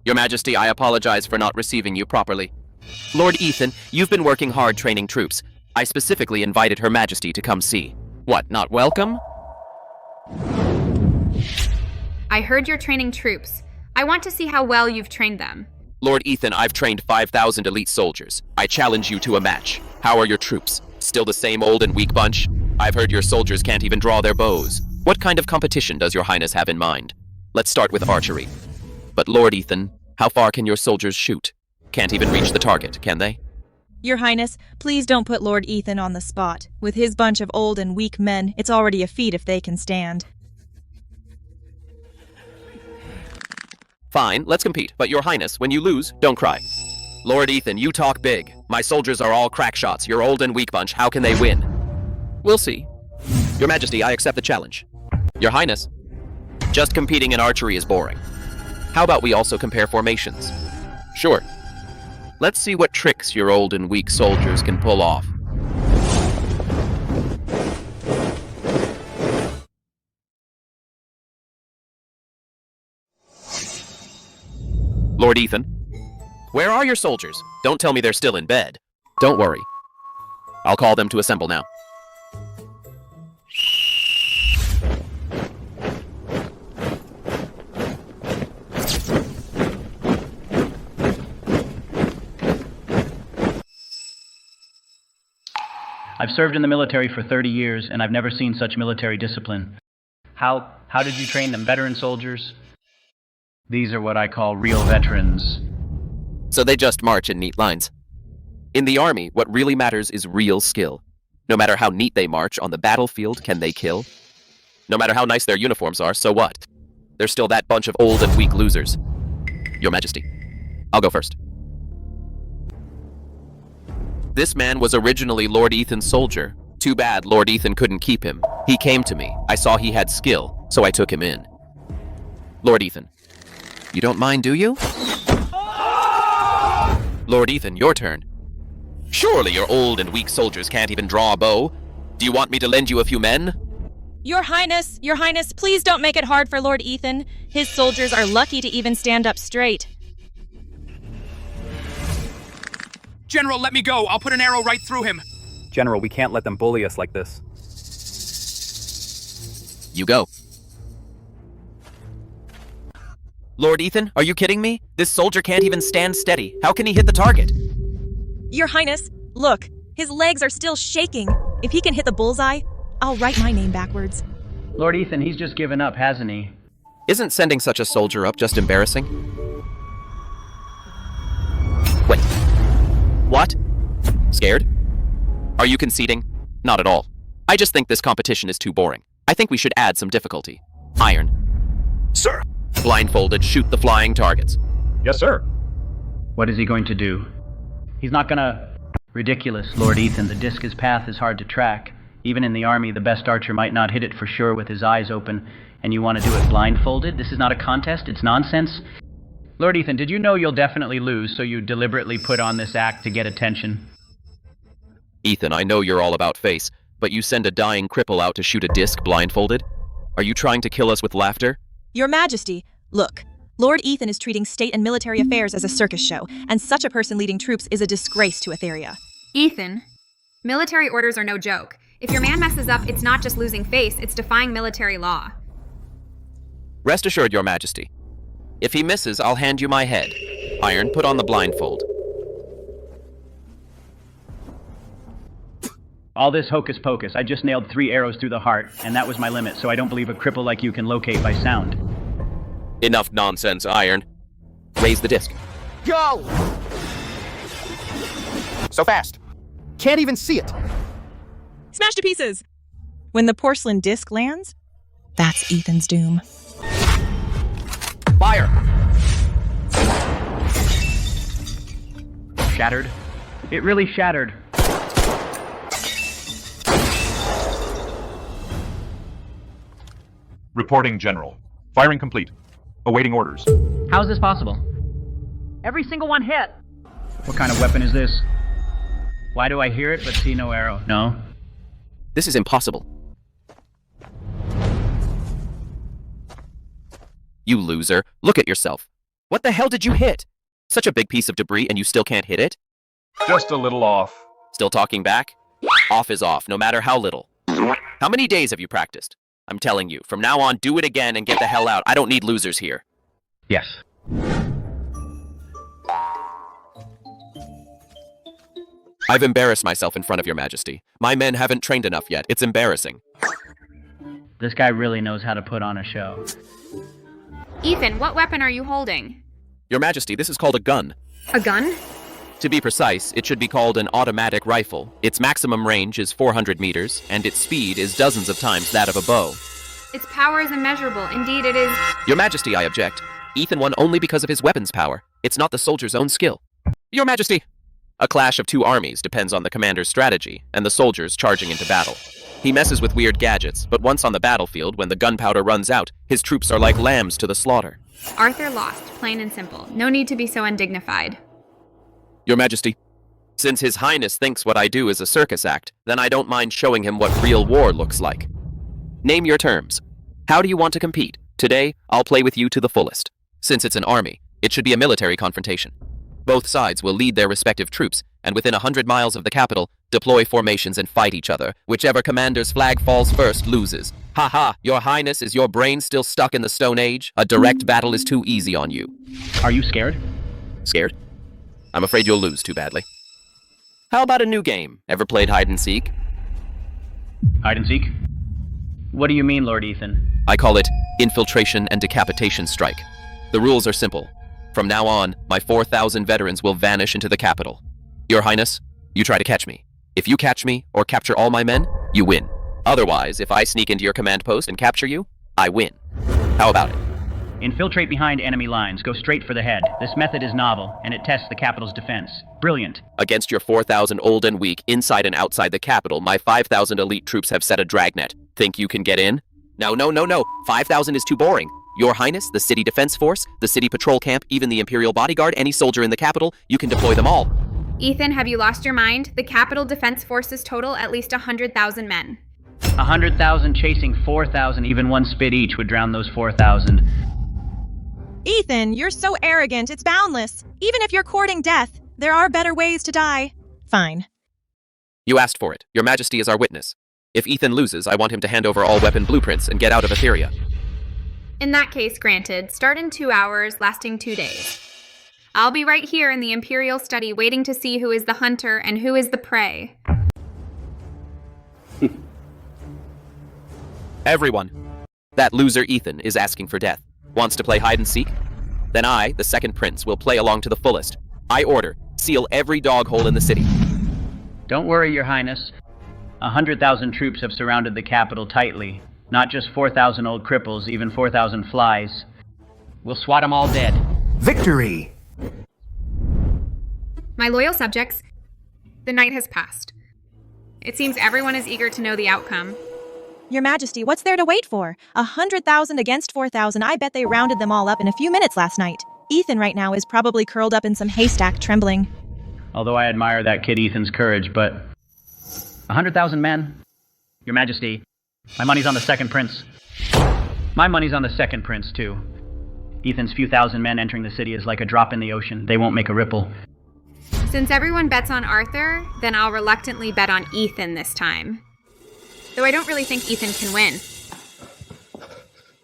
Your Majesty, I apologize for not receiving you properly. Lord Ethan, you've been working hard training troops. I specifically invited Her Majesty to come see. What, not welcome? I heard you're training troops. I want to see how well you've trained them. Lord Ethan, I've trained 5,000 elite soldiers. I challenge you to a match. How are your troops? Still the same old and weak bunch? I've heard your soldiers can't even draw their bows. What kind of competition does your Highness have in mind? Let's start with archery. But Lord Ethan, how far can your soldiers shoot? Can't even reach the target, can they? Your Highness, please don't put Lord Ethan on the spot. With his bunch of old and weak men, it's already a feat if they can stand. Fine, let's compete. But Your Highness, when you lose, don't cry. Lord Ethan, you talk big. My soldiers are all crack shots. You're old and weak bunch. How can they win? We'll see. Your Majesty, I accept the challenge. Your Highness, just competing in archery is boring. How about we also compare formations? Sure. Let's see what tricks your old and weak soldiers can pull off. Lord Ethan, where are your soldiers? Don't tell me they're still in bed. Don't worry. I'll call them to assemble now. I've served in the military for 30 years, and I've never seen such military discipline. How did you train them, veteran soldiers? These are what I call real veterans. So they just march in neat lines. In the army, what really matters is real skill. No matter how neat they march, on the battlefield, can they kill? No matter how nice their uniforms are, so what? They're still that bunch of old and weak losers. Your Majesty, I'll go first. This man was originally Lord Ethan's soldier. Too bad Lord Ethan couldn't keep him. He came to me. I saw he had skill, so I took him in. Lord Ethan, you don't mind, do you? Lord Ethan, your turn. Surely your old and weak soldiers can't even draw a bow. Do you want me to lend you a few men? Your Highness, please don't make it hard for Lord Ethan. His soldiers are lucky to even stand up straight. General, let me go. I'll put an arrow right through him. General, we can't let them bully us like this. You go. Lord Ethan, are you kidding me? This soldier can't even stand steady. How can he hit the target? Your Highness, look. His legs are still shaking. If he can hit the bullseye, I'll write my name backwards. Lord Ethan, he's just given up, hasn't he? Isn't sending such a soldier up just embarrassing? Wait. What? Scared? Are you conceding? Not at all. I just think this competition is too boring. I think we should add some difficulty. Iron. Sir. Blindfolded, shoot the flying targets. Yes, sir. What is he going to do? He's not gonna... Ridiculous, Lord Ethan. The discus path is hard to track. Even in the army, the best archer might not hit it for sure with his eyes open, and you want to do it blindfolded? This is not a contest, it's nonsense. Lord Ethan, did you know you'll definitely lose, so you deliberately put on this act to get attention? Ethan, I know you're all about face, but you send a dying cripple out to shoot a disc blindfolded? Are you trying to kill us with laughter? Your Majesty, look. Lord Ethan is treating state and military affairs as a circus show, and such a person leading troops is a disgrace to Etheria. Ethan, military orders are no joke. If your man messes up, it's not just losing face, it's defying military law. Rest assured, Your Majesty. If he misses, I'll hand you my head. Iron, put on the blindfold. All this hocus pocus. I just nailed 3 arrows through the heart, and that was my limit, so I don't believe a cripple like you can locate by sound. Enough nonsense, Iron. Raise the disc. Go! So fast. Can't even see it. Smashed to pieces! When the porcelain disc lands, that's Ethan's doom. Fire! Shattered? It really shattered. Reporting General. Firing complete. Awaiting orders. How's this possible? Every single one hit! What kind of weapon is this? Why do I hear it but see no arrow? No? This is impossible. You loser. Look at yourself. What the hell did you hit? Such a big piece of debris and you still can't hit it? Just a little off. Still talking back? Off is off, no matter how little. How many days have you practiced? I'm telling you, from now on, do it again and get the hell out. I don't need losers here. Yes. I've embarrassed myself in front of your majesty. My men haven't trained enough yet. It's embarrassing. This guy really knows how to put on a show. Ethan, what weapon are you holding? Your majesty, this is called a gun. A gun? To be precise, it should be called an automatic rifle. Its maximum range is 400 meters, and its speed is dozens of times that of a bow. Its power is immeasurable. Indeed, it is... Your majesty, I object. Ethan won only because of his weapon's power. It's not the soldier's own skill. Your majesty! A clash of 2 armies depends on the commander's strategy, and the soldiers charging into battle. He messes with weird gadgets, but once on the battlefield, when the gunpowder runs out, his troops are like lambs to the slaughter. Arthur lost, plain and simple. No need to be so undignified. Your majesty, since his highness thinks what I do is a circus act, then I don't mind showing him what real war looks like. Name your terms. How do you want to compete? Today, I'll play with you to the fullest. Since it's an army, it should be a military confrontation. Both sides will lead their respective troops, and within 100 miles of the capital, deploy formations and fight each other. Whichever commander's flag falls first loses. Ha ha, your highness, is your brain still stuck in the Stone Age? A direct battle is too easy on you. Are you scared? Scared? I'm afraid you'll lose too badly. How about a new game? Ever played hide and seek? Hide and seek? What do you mean, Lord Ethan? I call it infiltration and decapitation strike. The rules are simple. From now on, my 4,000 veterans will vanish into the capital. Your Highness, you try to catch me. If you catch me or capture all my men, you win. Otherwise, if I sneak into your command post and capture you, I win. How about it? Infiltrate behind enemy lines. Go straight for the head. This method is novel, and it tests the capital's defense. Brilliant. Against your 4,000 old and weak, inside and outside the capital, my 5,000 elite troops have set a dragnet. Think you can get in? No. 5,000 is too boring. Your Highness, the city defense force, the city patrol camp, even the Imperial bodyguard, any soldier in the capital, you can deploy them all. Ethan, have you lost your mind? The capital defense forces total at least 100,000 men. 100,000 chasing 4,000, even one spit each would drown those 4,000. Ethan, you're so arrogant, it's boundless. Even if you're courting death, there are better ways to die. Fine. You asked for it. Your Majesty is our witness. If Ethan loses, I want him to hand over all weapon blueprints and get out of Etheria. In that case, granted. Start in 2 hours, lasting 2 days. I'll be right here in the Imperial study waiting to see who is the hunter and who is the prey. Everyone. That loser Ethan is asking for death. Wants to play hide and seek? Then I, the second prince, will play along to the fullest. I order, seal every dog hole in the city. Don't worry, Your Highness. 100,000 troops have surrounded the capital tightly. Not just 4,000 old cripples, even 4,000 flies. We'll swat them all dead. Victory! My loyal subjects, the night has passed. It seems everyone is eager to know the outcome. Your Majesty, what's there to wait for? 100,000 against 4,000. I bet they rounded them all up in a few minutes last night. Ethan right now is probably curled up in some haystack, trembling. Although I admire that kid Ethan's courage, but 100,000 men? Your Majesty, my money's on the second prince. My money's on the second prince, too. Ethan's few thousand men entering the city is like a drop in the ocean. They won't make a ripple. Since everyone bets on Arthur, then I'll reluctantly bet on Ethan this time. Though I don't really think Ethan can win.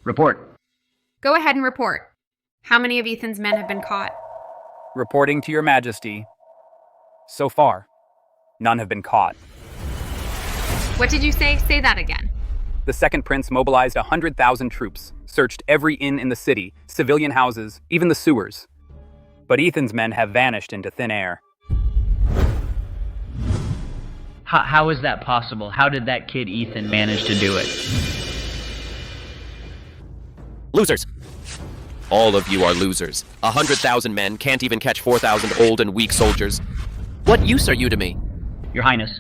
Report. Go ahead and report. How many of Ethan's men have been caught? Reporting to Your Majesty. So far, none have been caught. What did you say? Say that again. The second prince mobilized 100,000 troops, searched every inn in the city, civilian houses, even the sewers. But Ethan's men have vanished into thin air. How is that possible? How did that kid Ethan manage to do it? Losers! All of you are losers. 100,000 men can't even catch 4,000 old and weak soldiers. What use are you to me? Your Highness,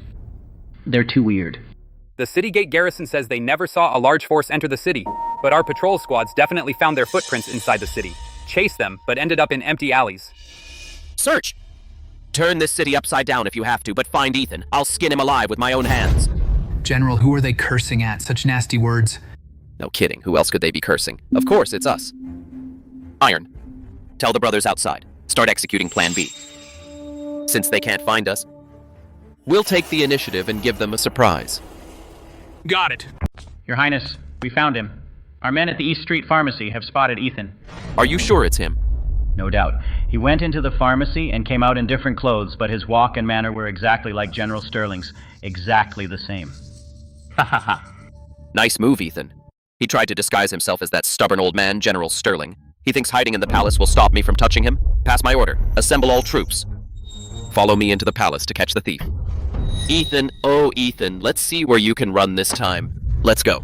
they're too weird. The city gate garrison says they never saw a large force enter the city, but our patrol squads definitely found their footprints inside the city. Chased them, but ended up in empty alleys. Search! Turn this city upside down if you have to, but find Ethan. I'll skin him alive with my own hands. General, who are they cursing at? Such nasty words. No kidding, who else could they be cursing? Of course, it's us. Iron, tell the brothers outside. Start executing Plan B. Since they can't find us, we'll take the initiative and give them a surprise. Got it. Your Highness, we found him. Our men at the East Street Pharmacy have spotted Ethan. Are you sure it's him? No doubt. He went into the pharmacy and came out in different clothes, but his walk and manner were exactly like General Sterling's. Exactly the same. Ha ha ha. Nice move, Ethan. He tried to disguise himself as that stubborn old man, General Sterling. He thinks hiding in the palace will stop me from touching him? Pass my order. Assemble all troops. Follow me into the palace to catch the thief. Ethan, oh Ethan, let's see where you can run this time. Let's go.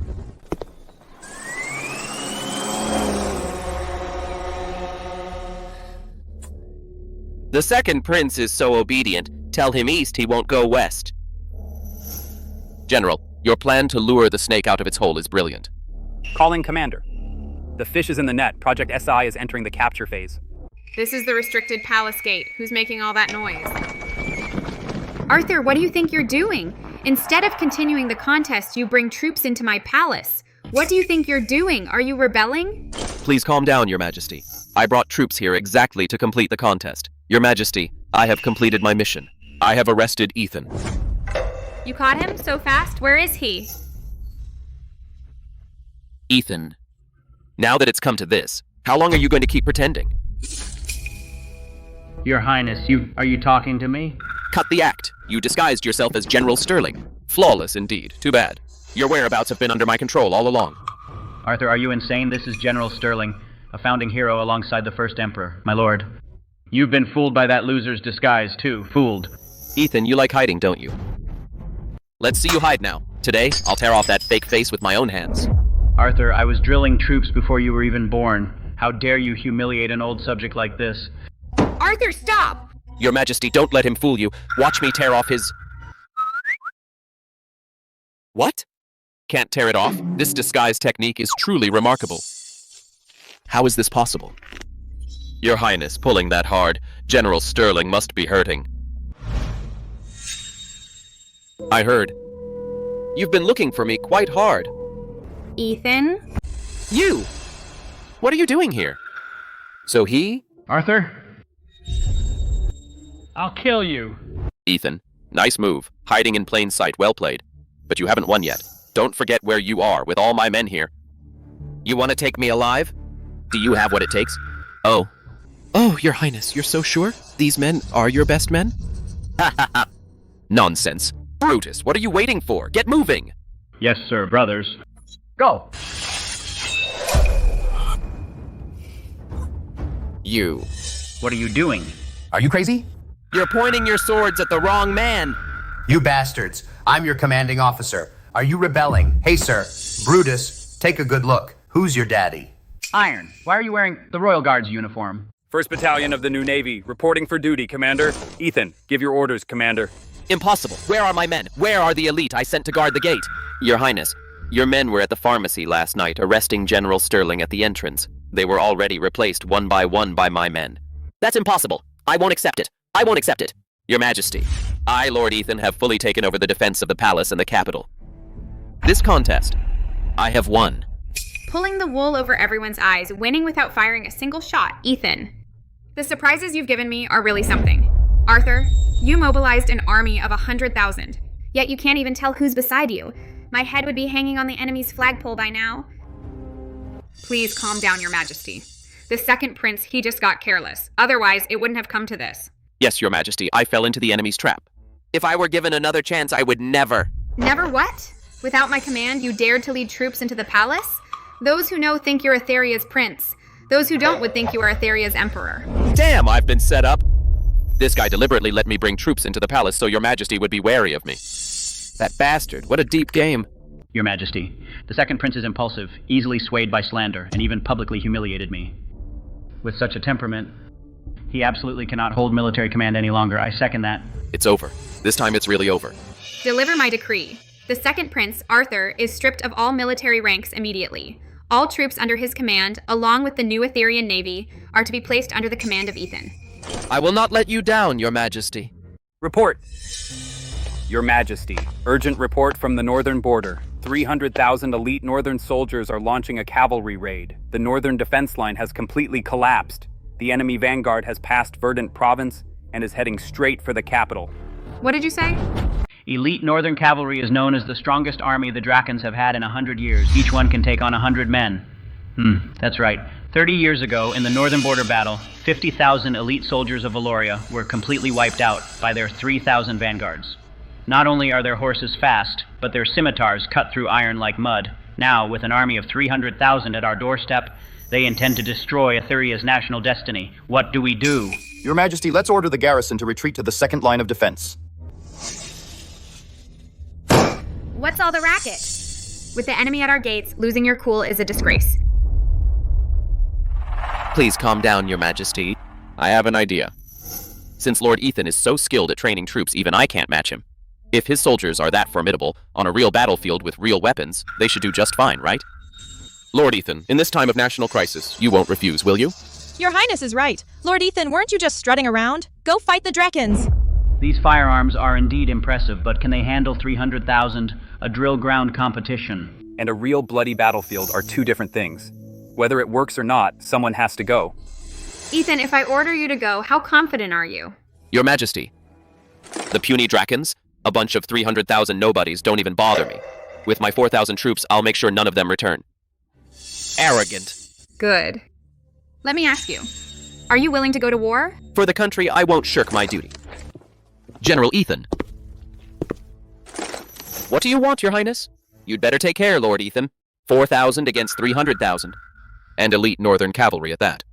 The second prince is so obedient. Tell him east, he won't go west. General, your plan to lure the snake out of its hole is brilliant. Calling commander. The fish is in the net. Project SI is entering the capture phase. This is the restricted palace gate. Who's making all that noise? Arthur, what do you think you're doing? Instead of continuing the contest, you bring troops into my palace. What do you think you're doing? Are you rebelling? Please calm down, Your Majesty. I brought troops here exactly to complete the contest. Your Majesty, I have completed my mission. I have arrested Ethan. You caught him so fast? Where is he? Ethan, now that it's come to this, how long are you going to keep pretending? Your Highness, are you talking to me? Cut the act. You disguised yourself as General Sterling. Flawless indeed. Too bad. Your whereabouts have been under my control all along. Arthur, are you insane? This is General Sterling, a founding hero alongside the first emperor, my lord. You've been fooled by that loser's disguise, too. Fooled. Ethan, you like hiding, don't you? Let's see you hide now. Today, I'll tear off that fake face with my own hands. Arthur, I was drilling troops before you were even born. How dare you humiliate an old subject like this? Arthur, stop! Your Majesty, don't let him fool you. Watch me tear off his... What? Can't tear it off? This disguise technique is truly remarkable. How is this possible? Your Highness, pulling that hard. General Sterling must be hurting. I heard. You've been looking for me quite hard. Ethan? You! What are you doing here? So he... Arthur? I'll kill you. Ethan, nice move. Hiding in plain sight, well played. But you haven't won yet. Don't forget where you are with all my men here. You want to take me alive? Do you have what it takes? Oh. Oh, Your Highness, you're so sure? These men are your best men? Ha ha ha. Nonsense. Brutus, what are you waiting for? Get moving! Yes, sir, brothers. Go! You. What are you doing? Are you crazy? You're pointing your swords at the wrong man. You bastards. I'm your commanding officer. Are you rebelling? Hey, sir. Brutus, take a good look. Who's your daddy? Iron, why are you wearing the Royal Guard's uniform? 1st Battalion of the New Navy, reporting for duty, Commander. Ethan, give your orders, Commander. Impossible. Where are my men? Where are the elite I sent to guard the gate? Your Highness, your men were at the pharmacy last night, arresting General Sterling at the entrance. They were already replaced one by my men. That's impossible. I won't accept it. I won't accept it. Your Majesty, I, Lord Ethan, have fully taken over the defense of the palace and the capital. This contest, I have won. Pulling the wool over everyone's eyes, winning without firing a single shot. Ethan. The surprises you've given me are really something. Arthur, you mobilized an army of 100,000, yet you can't even tell who's beside you. My head would be hanging on the enemy's flagpole by now. Please calm down, Your Majesty. The second prince, he just got careless. Otherwise, it wouldn't have come to this. Yes, Your Majesty, I fell into the enemy's trap. If I were given another chance, I would never. Never what? Without my command, you dared to lead troops into the palace? Those who know think you're Etheria's prince. Those who don't would think you are Etheria's emperor. Damn, I've been set up. This guy deliberately let me bring troops into the palace so your majesty would be wary of me. That bastard, what a deep game. Your Majesty, the second prince is impulsive, easily swayed by slander, and even publicly humiliated me. With such a temperament, he absolutely cannot hold military command any longer. I second that. It's over. This time it's really over. Deliver my decree. The second prince, Arthur, is stripped of all military ranks immediately. All troops under his command, along with the new Etherian navy, are to be placed under the command of Ethan. I will not let you down, your majesty. Report. Your Majesty, urgent report from the northern border. 300,000 elite northern soldiers are launching a cavalry raid. The northern defense line has completely collapsed. The enemy vanguard has passed Verdant province and is heading straight for the capital. What did you say? Elite northern cavalry is known as the strongest army the Drakons have had in 100 years. Each one can take on 100 men. That's right. 30 years ago, in the northern border battle, 50,000 elite soldiers of Valoria were completely wiped out by their 3,000 vanguards. Not only are their horses fast, but their scimitars cut through iron like mud. Now, with an army of 300,000 at our doorstep, they intend to destroy Etheria's national destiny. What do we do? Your Majesty, let's order the garrison to retreat to the second line of defense. What's all the racket? With the enemy at our gates, losing your cool is a disgrace. Please calm down, your majesty. I have an idea. Since Lord Ethan is so skilled at training troops, even I can't match him. If his soldiers are that formidable, on a real battlefield with real weapons, they should do just fine, right? Lord Ethan, in this time of national crisis, you won't refuse, will you? Your Highness is right. Lord Ethan, weren't you just strutting around? Go fight the Drakons! These firearms are indeed impressive, but can they handle 300,000? A drill ground competition. And a real bloody battlefield are two different things. Whether it works or not, someone has to go. Ethan, if I order you to go, how confident are you? Your Majesty, the puny Drakons, a bunch of 300,000 nobodies, don't even bother me. With my 4,000 troops, I'll make sure none of them return. Arrogant. Good. Let me ask you, are you willing to go to war? For the country, I won't shirk my duty. General Ethan. What do you want, your highness? You'd better take care, Lord Ethan. 4,000 against 300,000. And elite northern cavalry at that.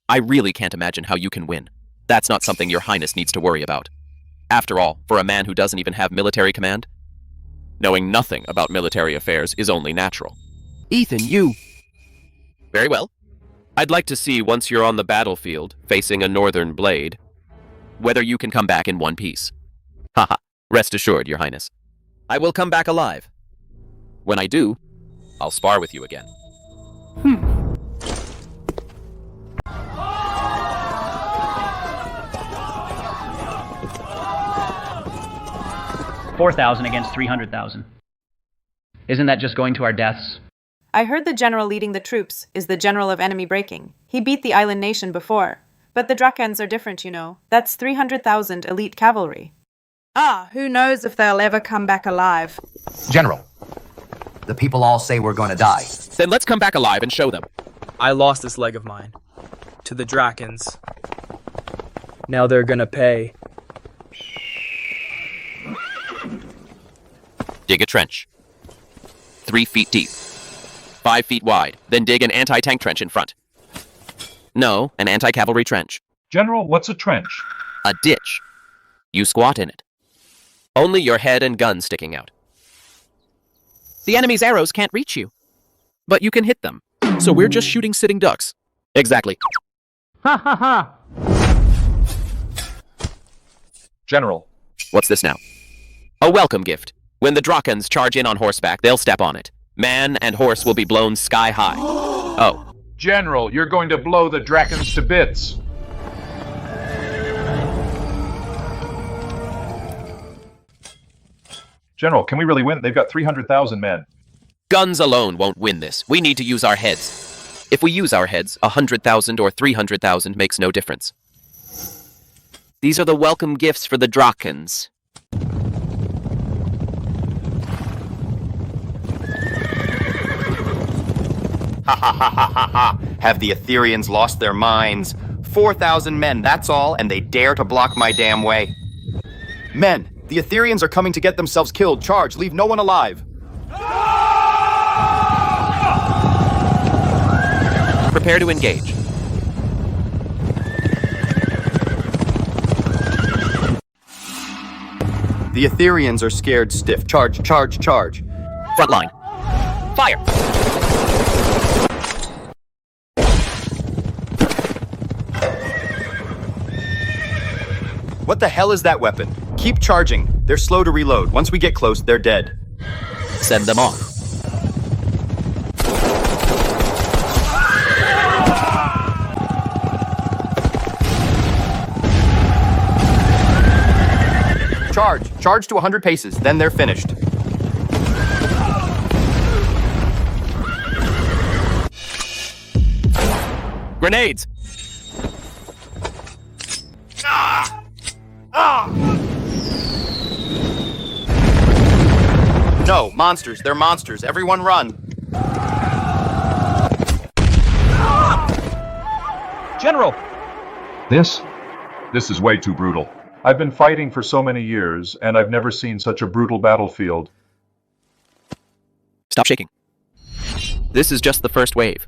I really can't imagine how you can win. That's not something your highness needs to worry about. After all, for a man who doesn't even have military command, knowing nothing about military affairs is only natural. Ethan, you... Very well. I'd like to see, once you're on the battlefield, facing a northern blade, whether you can come back in one piece. Haha, rest assured, your highness. I will come back alive. When I do, I'll spar with you again. 4,000 against 300,000. Isn't that just going to our deaths? I heard the general leading the troops is the general of enemy breaking. He beat the island nation before. But the Drakons are different, you know. That's 300,000 elite cavalry. Who knows if they'll ever come back alive. General, the people all say we're going to die. Then let's come back alive and show them. I lost this leg of mine. To the Drakons. Now they're gonna pay. Dig a trench. 3 feet deep. 5 feet wide. Then dig an anti-tank trench in front. No, an anti-cavalry trench. General, what's a trench? A ditch. You squat in it. Only your head and gun sticking out. The enemy's arrows can't reach you. But you can hit them. So we're just shooting sitting ducks. Exactly. Ha ha ha! General. What's this now? A welcome gift. When the Drakons charge in on horseback, they'll step on it. Man and horse will be blown sky high. Oh. General, you're going to blow the Drakons to bits. General, can we really win? They've got 300,000 men. Guns alone won't win this. We need to use our heads. If we use our heads, 100,000 or 300,000 makes no difference. These are the welcome gifts for the Drakons. Ha ha ha ha ha ha! Have the Etherians lost their minds? 4,000 men, that's all, and they dare to block my damn way. Men, The Ethereans are coming to get themselves killed. Charge, leave no one alive. Prepare to engage. The Ethereans are scared stiff. Charge, charge, charge. Front line. Fire! What the hell is that weapon? Keep charging. They're slow to reload. Once we get close, they're dead. Send them off. Charge. Charge to 100 paces, then they're finished. Grenades! No, monsters. They're monsters. Everyone run. General! This is way too brutal. I've been fighting for so many years, and I've never seen such a brutal battlefield. Stop shaking. This is just the first wave.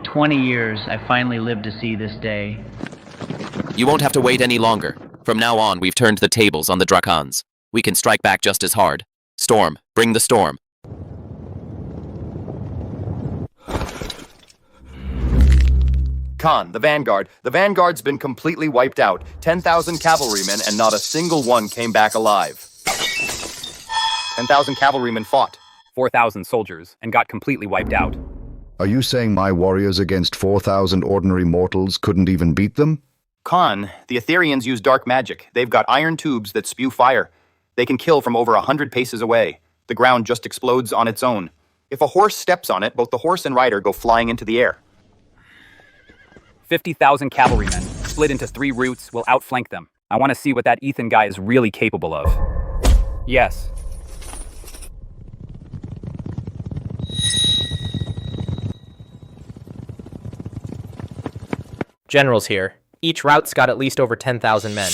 20 years, I finally lived to see this day. You won't have to wait any longer. From now on, we've turned the tables on the Drakons. We can strike back just as hard. Storm, bring the storm. Khan, the Vanguard. The Vanguard's been completely wiped out. 10,000 cavalrymen, and not a single one came back alive. 10,000 cavalrymen fought. 4,000 soldiers, and got completely wiped out. Are you saying my warriors against 4,000 ordinary mortals couldn't even beat them? Khan, the Ethereans use dark magic. They've got iron tubes that spew fire. They can kill from over 100 paces away. The ground just explodes on its own. If a horse steps on it, both the horse and rider go flying into the air. 50,000 cavalrymen, split into 3 routes, will outflank them. I want to see what that Ethan guy is really capable of. Yes. Generals here. Each route's got at least over 10,000 men.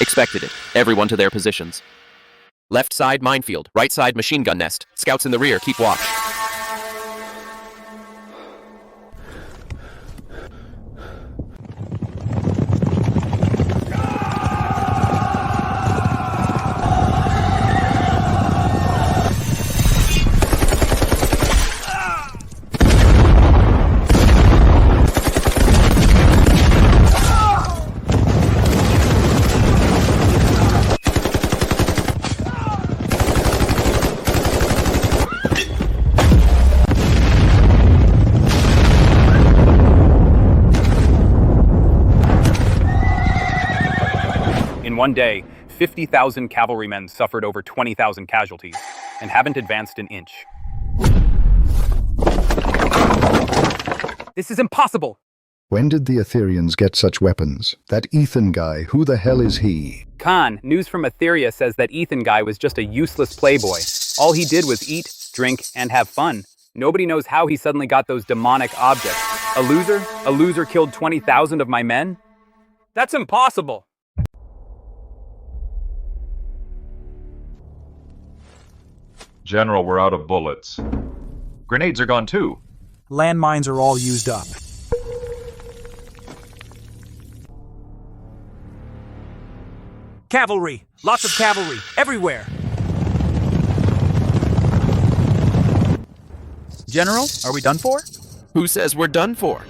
Expected it. Everyone to their positions. Left side minefield, right side machine gun nest. Scouts in the rear, keep watch. In one day, 50,000 cavalrymen suffered over 20,000 casualties, and haven't advanced an inch. This is impossible! When did the Ethereans get such weapons? That Ethan guy, who the hell is he? Khan, news from Etheria says that Ethan guy was just a useless playboy. All he did was eat, drink, and have fun. Nobody knows how he suddenly got those demonic objects. A loser? A loser killed 20,000 of my men? That's impossible! General, we're out of bullets. Grenades are gone too. Landmines are all used up. Cavalry! Lots of cavalry! Everywhere! General, are we done for? Who says we're done for?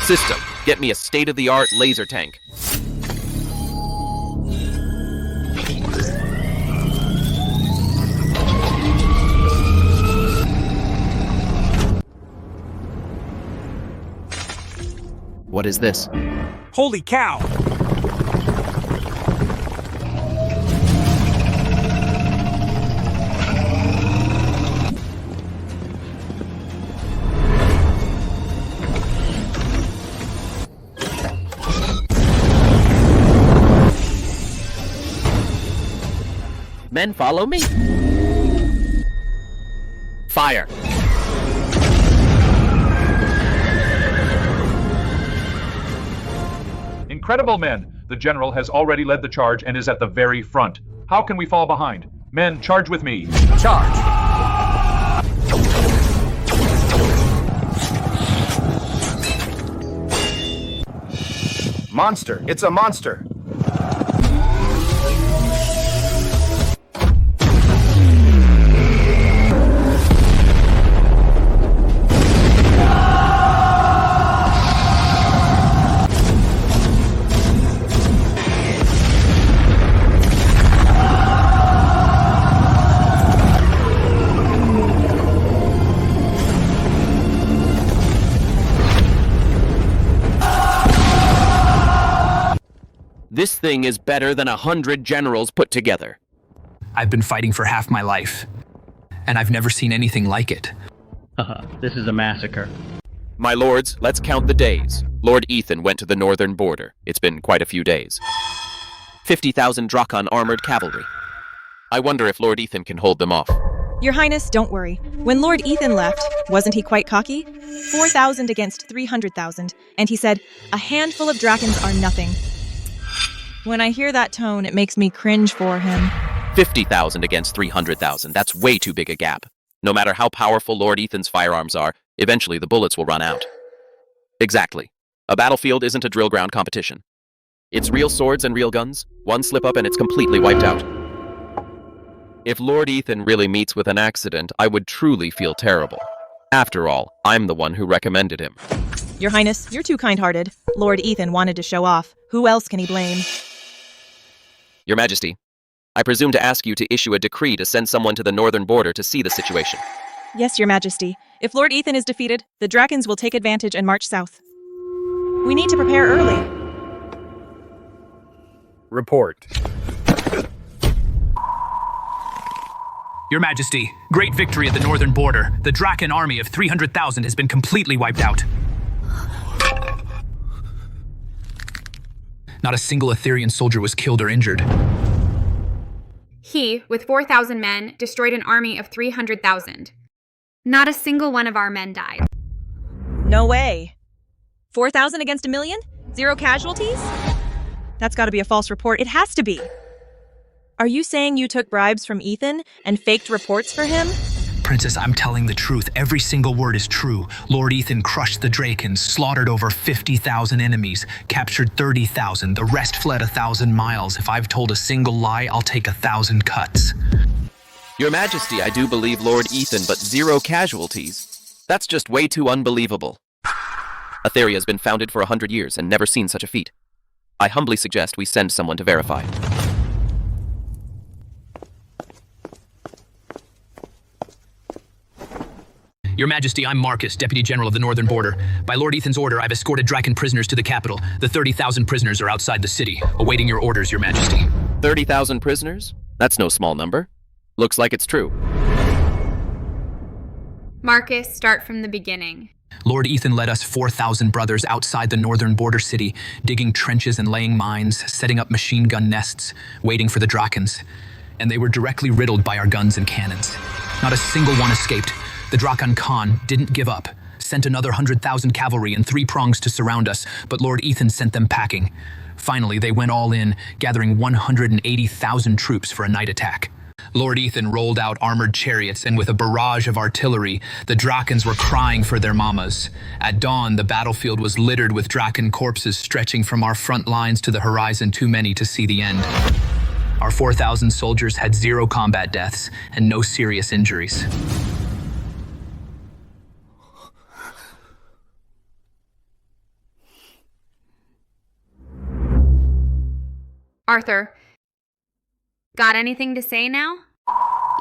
System, get me a state-of-the-art laser tank. What is this? Holy cow! Men follow me? Fire! Incredible men! The general has already led the charge and is at the very front. How can we fall behind? Men, charge with me. Charge! Monster! It's a monster! This thing is better than 100 generals put together. I've been fighting for half my life, and I've never seen anything like it. This is a massacre. My lords, let's count the days. Lord Ethan went to the northern border. It's been quite a few days. 50,000 Drakon armored cavalry. I wonder if Lord Ethan can hold them off. Your Highness, don't worry. When Lord Ethan left, wasn't he quite cocky? 4,000 against 300,000, and he said, "A handful of Drakons are nothing." When I hear that tone, it makes me cringe for him. 50,000 against 300,000. That's way too big a gap. No matter how powerful Lord Ethan's firearms are, eventually the bullets will run out. Exactly. A battlefield isn't a drill ground competition. It's real swords and real guns. One slip up and it's completely wiped out. If Lord Ethan really meets with an accident, I would truly feel terrible. After all, I'm the one who recommended him. Your Highness, you're too kind-hearted. Lord Ethan wanted to show off. Who else can he blame? Your Majesty, I presume to ask you to issue a decree to send someone to the northern border to see the situation. Yes, Your Majesty. If Lord Ethan is defeated, the Drakons will take advantage and march south. We need to prepare early. Report. Your Majesty, great victory at the northern border. The Drakon army of 300,000 has been completely wiped out. Not a single Aetherian soldier was killed or injured. He, with 4,000 men, destroyed an army of 300,000. Not a single one of our men died. No way. 4,000 against 1,000,000? 0 casualties? That's gotta be a false report. It has to be. Are you saying you took bribes from Ethan and faked reports for him? Princess, I'm telling the truth. Every single word is true. Lord Ethan crushed the Drakons, slaughtered over 50,000 enemies, captured 30,000. The rest fled 1,000 miles. If I've told a single lie, I'll take 1,000 cuts. Your Majesty, I do believe Lord Ethan, but 0 casualties. That's just way too unbelievable. Aetheria has been founded for 100 years and never seen such a feat. I humbly suggest we send someone to verify. Your Majesty, I'm Marcus, Deputy General of the Northern Border. By Lord Ethan's order, I've escorted Drakon prisoners to the capital. The 30,000 prisoners are outside the city, awaiting your orders, Your Majesty. 30,000 prisoners? That's no small number. Looks like it's true. Marcus, start from the beginning. Lord Ethan led us 4,000 brothers outside the northern border city, digging trenches and laying mines, setting up machine gun nests, waiting for the Drakons. And they were directly riddled by our guns and cannons. Not a single one escaped. The Drakon Khan didn't give up, sent another 100,000 cavalry and 3 prongs to surround us, but Lord Ethan sent them packing. Finally, they went all in, gathering 180,000 troops for a night attack. Lord Ethan rolled out armored chariots, and with a barrage of artillery, the Drakons were crying for their mamas. At dawn, the battlefield was littered with Drakon corpses stretching from our front lines to the horizon, too many to see the end. Our 4,000 soldiers had 0 combat deaths and no serious injuries. Arthur, got anything to say now?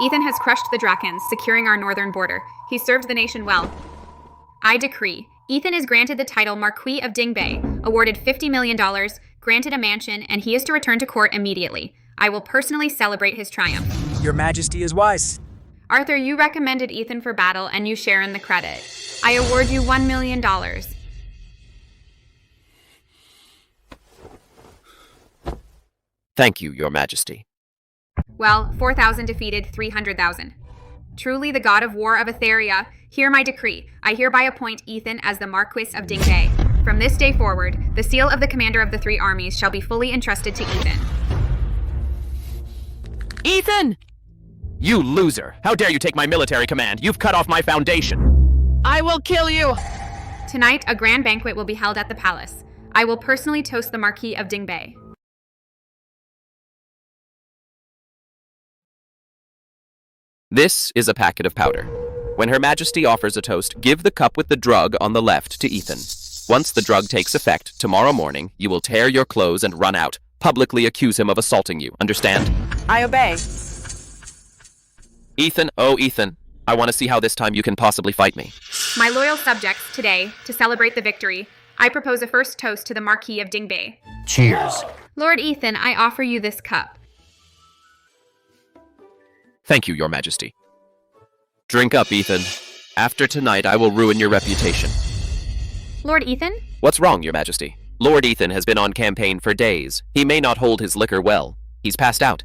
Ethan has crushed the Drakons, securing our northern border. He served the nation well. I decree, Ethan is granted the title Marquis of Dingbei, awarded $50 million, granted a mansion, and he is to return to court immediately. I will personally celebrate his triumph. Your Majesty is wise. Arthur, you recommended Ethan for battle, and you share in the credit. I award you $1 million. Thank you, Your Majesty. Well, 4,000 defeated 300,000. Truly the god of war of Aetheria, hear my decree. I hereby appoint Ethan as the Marquis of Dingbei. From this day forward, the seal of the commander of the three armies shall be fully entrusted to Ethan. Ethan! You loser! How dare you take my military command? You've cut off my foundation! I will kill you! Tonight, a grand banquet will be held at the palace. I will personally toast the Marquis of Dingbei. This is a packet of powder. When Her Majesty offers a toast, give the cup with the drug on the left to Ethan. Once the drug takes effect, tomorrow morning, you will tear your clothes and run out, publicly accuse him of assaulting you. Understand? I obey. Ethan, oh Ethan, I want to see how this time you can possibly fight me. My loyal subjects, today, to celebrate the victory, I propose a first toast to the Marquis of Dingbei. Cheers. Lord Ethan, I offer you this cup. Thank you, Your Majesty. Drink up, Ethan. After tonight, I will ruin your reputation. Lord Ethan? What's wrong, Your Majesty? Lord Ethan has been on campaign for days. He may not hold his liquor well. He's passed out.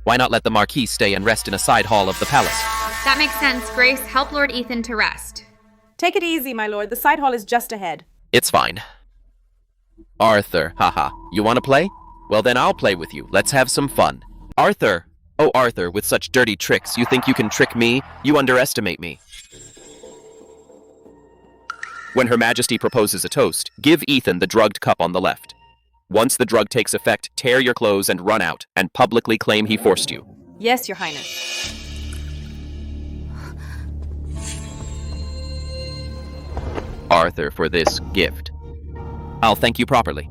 Why not let the Marquis stay and rest in a side hall of the palace? That makes sense. Grace, help Lord Ethan to rest. Take it easy, my lord. The side hall is just ahead. It's fine. Arthur, haha. You want to play? Well, then I'll play with you. Let's have some fun. Arthur! Oh, Arthur, with such dirty tricks, you think you can trick me? You underestimate me. When Her Majesty proposes a toast, give Ethan the drugged cup on the left. Once the drug takes effect, tear your clothes and run out, and publicly claim he forced you. Yes, Your Highness. Arthur, for this gift. I'll thank you properly.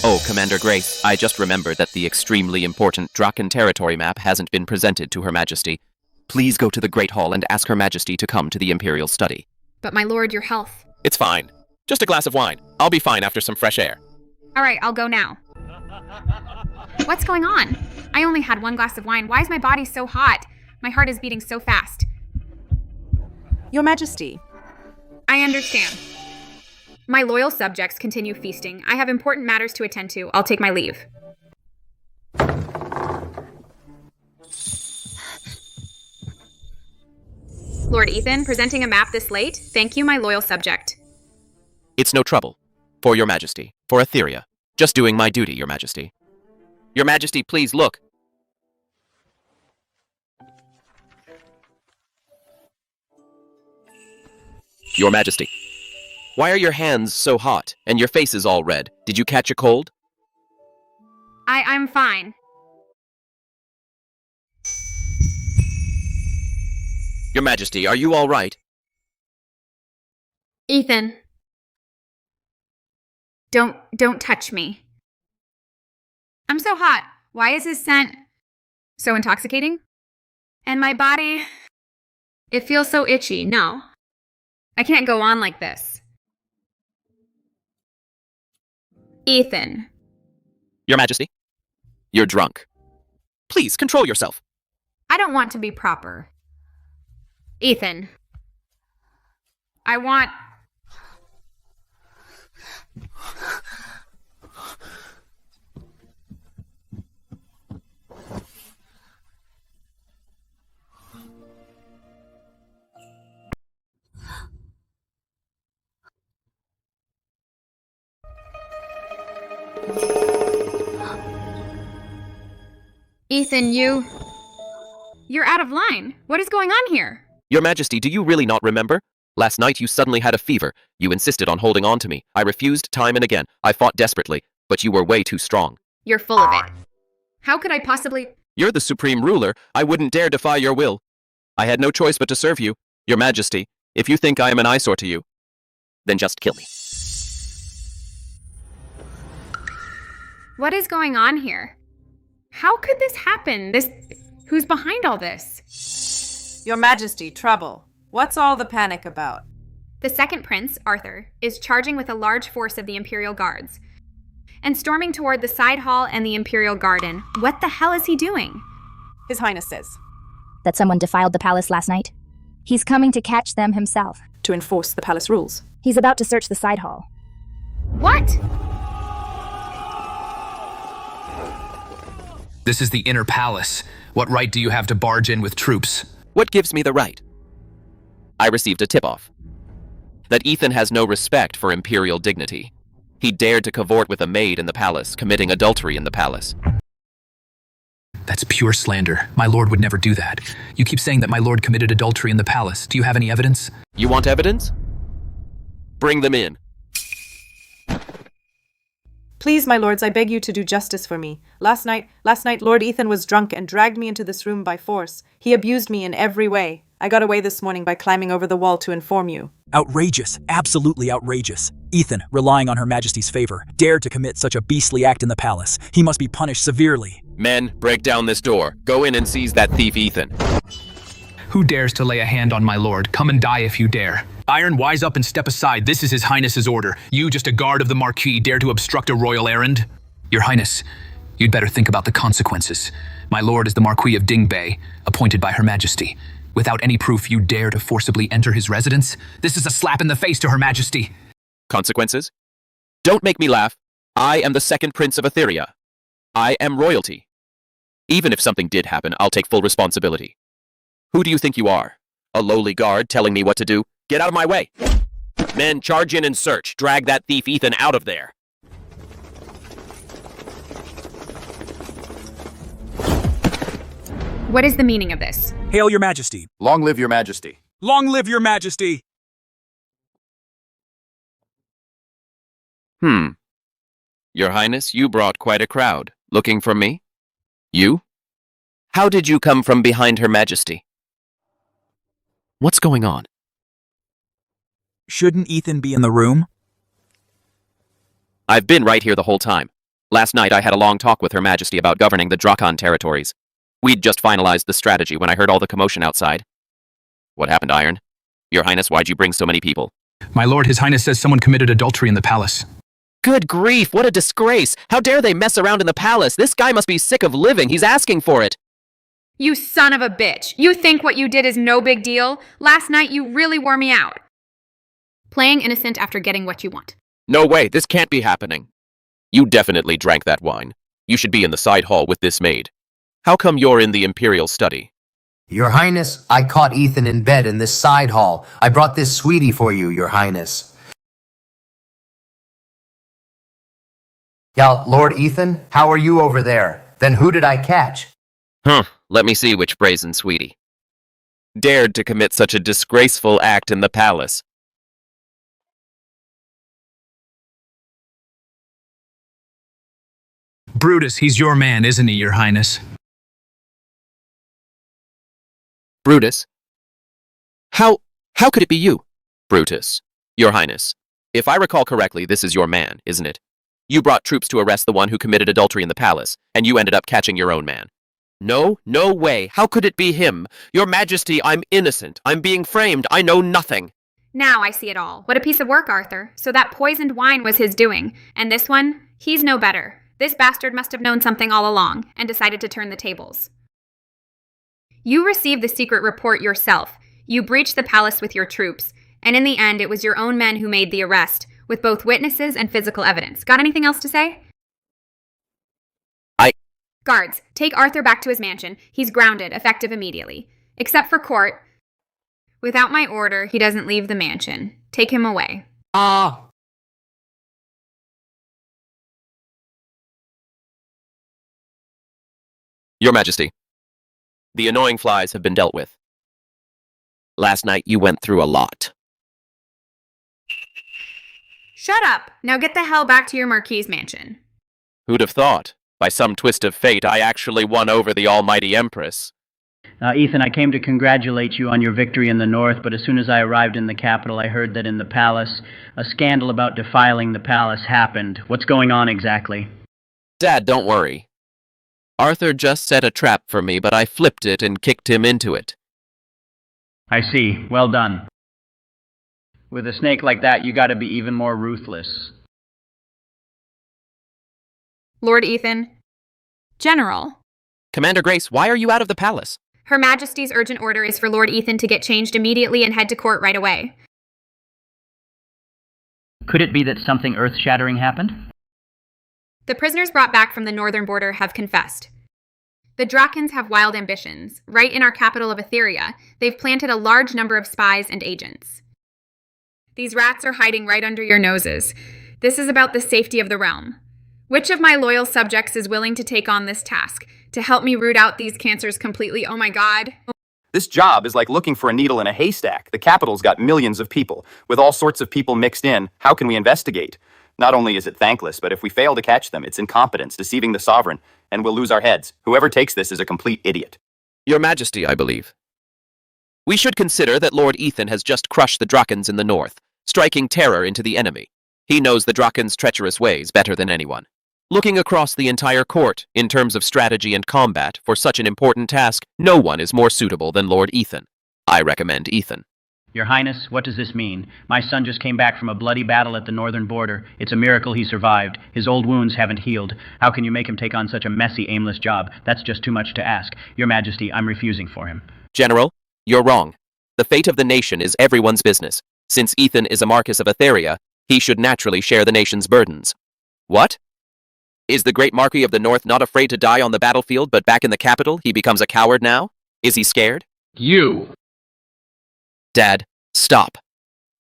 Oh, Commander Grace, I just remembered that the extremely important Draken territory map hasn't been presented to Her Majesty. Please go to the Great Hall and ask Her Majesty to come to the Imperial Study. But my lord, your health. It's fine. Just a glass of wine. I'll be fine after some fresh air. All right, I'll go now. What's going on? I only had one glass of wine. Why is my body so hot? My heart is beating so fast. Your Majesty. I understand. My loyal subjects continue feasting. I have important matters to attend to. I'll take my leave. Lord Ethan, presenting a map this late? Thank you, my loyal subject. It's no trouble. For Your Majesty. For Etheria. Just doing my duty, Your Majesty. Your Majesty, please look. Your Majesty. Why are your hands so hot, and your face is all red? Did you catch a cold? I'm fine. Your Majesty, are you all right? Ethan. Don't touch me. I'm so hot. Why is his scent so intoxicating? And my body, it feels so itchy. No. I can't go on like this. Ethan. Your Majesty, you're drunk. Please, control yourself. I don't want to be proper. Ethan. I want... Ethan, you're out of line. What is going on here? Your Majesty, do you really not remember? Last night you suddenly had a fever. You insisted on holding on to me. I refused time and again. I fought desperately, but you were way too strong. You're full of it. How could I possibly... You're the supreme ruler. I wouldn't dare defy your will. I had no choice but to serve you. Your Majesty, if you think I am an eyesore to you, then just kill me. What is going on here? How could this happen? Who's behind all this? Your Majesty, trouble. What's all the panic about? The second prince, Arthur, is charging with a large force of the Imperial Guards and storming toward the side hall and the Imperial Garden. What the hell is he doing? His Highness says that someone defiled the palace last night. He's coming to catch them himself. To enforce the palace rules. He's about to search the side hall. What? This is the inner palace. What right do you have to barge in with troops? What gives me the right? I received a tip-off. That Ethan has no respect for imperial dignity. He dared to cavort with a maid in the palace, committing adultery in the palace. That's pure slander. My lord would never do that. You keep saying that my lord committed adultery in the palace. Do you have any evidence? You want evidence? Bring them in. Please, my lords, I beg you to do justice for me. Last night, Lord Ethan was drunk and dragged me into this room by force. He abused me in every way. I got away this morning by climbing over the wall to inform you. Outrageous. Absolutely outrageous. Ethan, relying on Her Majesty's favor, dared to commit such a beastly act in the palace. He must be punished severely. Men, break down this door. Go in and seize that thief Ethan. Who dares to lay a hand on my lord? Come and die if you dare. Iron, wise up and step aside. This is His Highness's order. You, just a guard of the Marquis, dare to obstruct a royal errand? Your Highness, you'd better think about the consequences. My lord is the Marquis of Dingbei, appointed by Her Majesty. Without any proof, you dare to forcibly enter his residence? This is a slap in the face to Her Majesty. Consequences? Don't make me laugh. I am the second Prince of Etheria. I am royalty. Even if something did happen, I'll take full responsibility. Who do you think you are? A lowly guard telling me what to do? Get out of my way! Men, charge in and search. Drag that thief Ethan out of there. What is the meaning of this? Hail Your Majesty. Long live Your Majesty. Long live Your Majesty. Your Highness, you brought quite a crowd. Looking for me? You? How did you come from behind Her Majesty? What's going on? Shouldn't Ethan be in the room? I've been right here the whole time. Last night I had a long talk with Her Majesty about governing the Drakon territories. We'd just finalized the strategy when I heard all the commotion outside. What happened, Iron? Your Highness, why'd you bring so many people? My lord, His Highness says someone committed adultery in the palace. Good grief, what a disgrace! How dare they mess around in the palace? This guy must be sick of living. He's asking for it. You son of a bitch. You think what you did is no big deal? Last night you really wore me out. Playing innocent after getting what you want. No way, this can't be happening. You definitely drank that wine. You should be in the side hall with this maid. How come you're in the Imperial study? Your Highness, I caught Ethan in bed in this side hall. I brought this sweetie for you, Your Highness. Yeah, Lord Ethan, how are you over there? Then who did I catch? Let me see which brazen sweetie dared to commit such a disgraceful act in the palace. Brutus, he's your man, isn't he, Your Highness? Brutus? How could it be you? Brutus, Your Highness. If I recall correctly, this is your man, isn't it? You brought troops to arrest the one who committed adultery in the palace, and you ended up catching your own man. No way. How could it be him? Your Majesty, I'm innocent. I'm being framed. I know nothing. Now I see it all. What a piece of work, Arthur. So that poisoned wine was his doing. And this one? He's no better. This bastard must have known something all along, and decided to turn the tables. You received the secret report yourself. You breached the palace with your troops. And in the end, it was your own men who made the arrest, with both witnesses and physical evidence. Got anything else to say? Guards, take Arthur back to his mansion. He's grounded, effective immediately. Except for court. Without my order, he doesn't leave the mansion. Take him away. Your Majesty, the annoying flies have been dealt with. Last night you went through a lot. Shut up! Now get the hell back to your Marquis's mansion. Who'd have thought? By some twist of fate, I actually won over the almighty Empress. Ethan, I came to congratulate you on your victory in the north, but as soon as I arrived in the capital, I heard that in the palace, a scandal about defiling the palace happened. What's going on exactly? Dad, don't worry. Arthur just set a trap for me, but I flipped it and kicked him into it. I see. Well done. With a snake like that, you gotta be even more ruthless. Lord Ethan. General. Commander Grace, why are you out of the palace? Her Majesty's urgent order is for Lord Ethan to get changed immediately and head to court right away. Could it be that something earth-shattering happened? The prisoners brought back from the northern border have confessed. The Drakons have wild ambitions. Right in our capital of Etheria, they've planted a large number of spies and agents. These rats are hiding right under your noses. This is about the safety of the realm. Which of my loyal subjects is willing to take on this task, to help me root out these cancers completely? Oh my god. This job is like looking for a needle in a haystack. The capital's got millions of people. With all sorts of people mixed in, how can we investigate? Not only is it thankless, but if we fail to catch them, it's incompetence, deceiving the sovereign, and we'll lose our heads. Whoever takes this is a complete idiot. Your Majesty, I believe. We should consider that Lord Ethan has just crushed the Drakens in the north, striking terror into the enemy. He knows the Drakens' treacherous ways better than anyone. Looking across the entire court, in terms of strategy and combat, for such an important task, no one is more suitable than Lord Ethan. I recommend Ethan. Your Highness, what does this mean? My son just came back from a bloody battle at the northern border. It's a miracle he survived. His old wounds haven't healed. How can you make him take on such a messy, aimless job? That's just too much to ask. Your Majesty, I'm refusing for him. General, you're wrong. The fate of the nation is everyone's business. Since Ethan is a Marquis of Etheria, he should naturally share the nation's burdens. What? Is the great Marquis of the North not afraid to die on the battlefield, but back in the capital, he becomes a coward now? Is he scared? You! Dad, stop.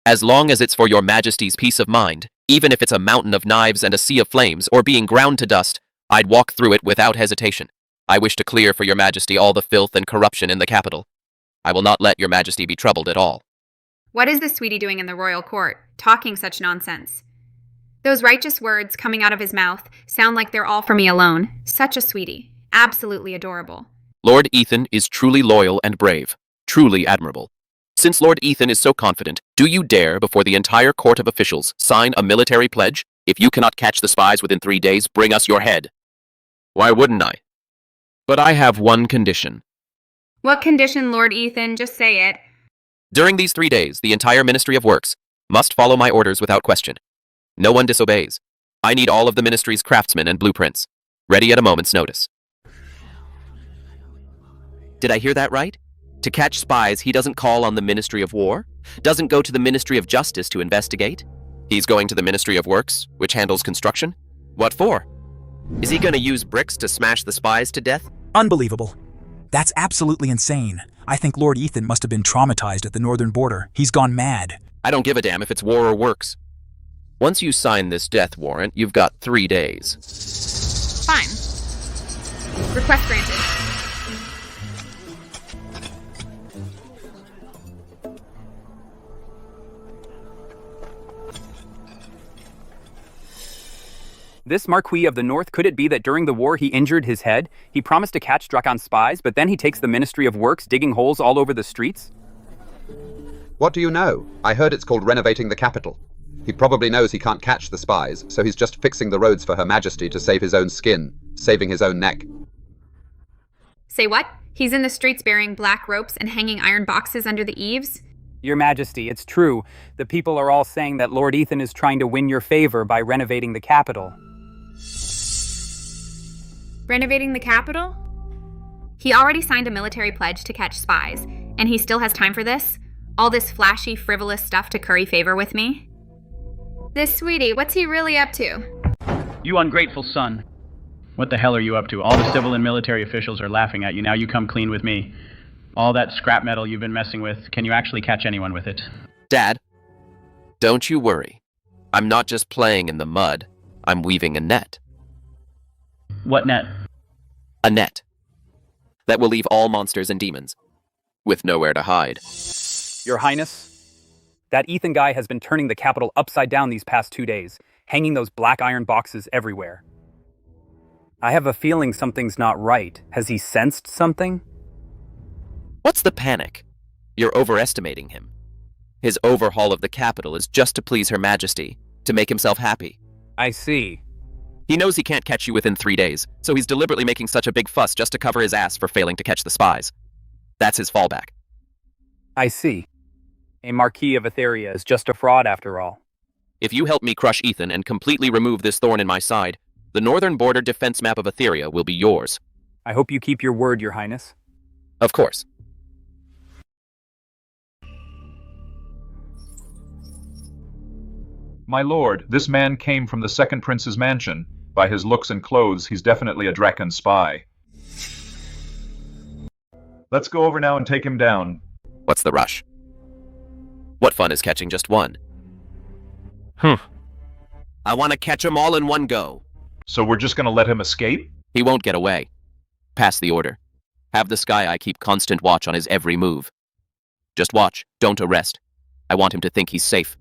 As long as it's for your Majesty's peace of mind, even if it's a mountain of knives and a sea of flames, or being ground to dust, I'd walk through it without hesitation. I wish to clear for your Majesty all the filth and corruption in the capital. I will not let your Majesty be troubled at all. What is the sweetie doing in the royal court, talking such nonsense? Those righteous words coming out of his mouth sound like they're all for me alone. Such a sweetie. Absolutely adorable. Lord Ethan is truly loyal and brave. Truly admirable. Since Lord Ethan is so confident, do you dare, before the entire court of officials, sign a military pledge? If you cannot catch the spies within 3 days, bring us your head. Why wouldn't I? But I have one condition. What condition, Lord Ethan? Just say it. During these 3 days, the entire Ministry of Works must follow my orders without question. No one disobeys. I need all of the ministry's craftsmen and blueprints, ready at a moment's notice. Did I hear that right? To catch spies, he doesn't call on the Ministry of War? Doesn't go to the Ministry of Justice to investigate? He's going to the Ministry of Works, which handles construction? What for? Is he going to use bricks to smash the spies to death? Unbelievable. That's absolutely insane. I think Lord Ethan must have been traumatized at the northern border. He's gone mad. I don't give a damn if it's war or works. Once you sign this death warrant, you've got 3 days. Fine. Request granted. This Marquis of the North, could it be that during the war he injured his head? He promised to catch Drakan spies, but then he takes the Ministry of Works digging holes all over the streets? What do you know? I heard it's called renovating the capital. He probably knows he can't catch the spies, so he's just fixing the roads for Her Majesty to save his own skin, saving his own neck. Say what? He's in the streets bearing black ropes and hanging iron boxes under the eaves? Your Majesty, it's true. The people are all saying that Lord Ethan is trying to win your favor by renovating the capital. Renovating the capital? He already signed a military pledge to catch spies, and he still has time for this? All this flashy, frivolous stuff to curry favor with me? This sweetie, what's he really up to? You ungrateful son. What the hell are you up to? All the civil and military officials are laughing at you. Now you come clean with me. All that scrap metal you've been messing with, can you actually catch anyone with it? Dad, don't you worry. I'm not just playing in the mud. I'm weaving a net. What net? A net. That will leave all monsters and demons with nowhere to hide. Your Highness, that Ethan guy has been turning the capital upside down these past 2 days, hanging those black iron boxes everywhere. I have a feeling something's not right. Has he sensed something? What's the panic? You're overestimating him. His overhaul of the capital is just to please Her Majesty, to make himself happy. I see. He knows he can't catch you within 3 days, so he's deliberately making such a big fuss just to cover his ass for failing to catch the spies. That's his fallback. I see. A Marquis of Etheria is just a fraud after all. If you help me crush Ethan and completely remove this thorn in my side, the northern border defense map of Etheria will be yours. I hope you keep your word, Your Highness. Of course. My lord, this man came from the second prince's mansion. By his looks and clothes, he's definitely a Draken spy. Let's go over now and take him down. What's the rush? What fun is catching just one? I want to catch 'em all in one go. So we're just gonna let him escape? He won't get away. Pass the order. Have the Sky Eye keep constant watch on his every move. Just watch, don't arrest. I want him to think he's safe.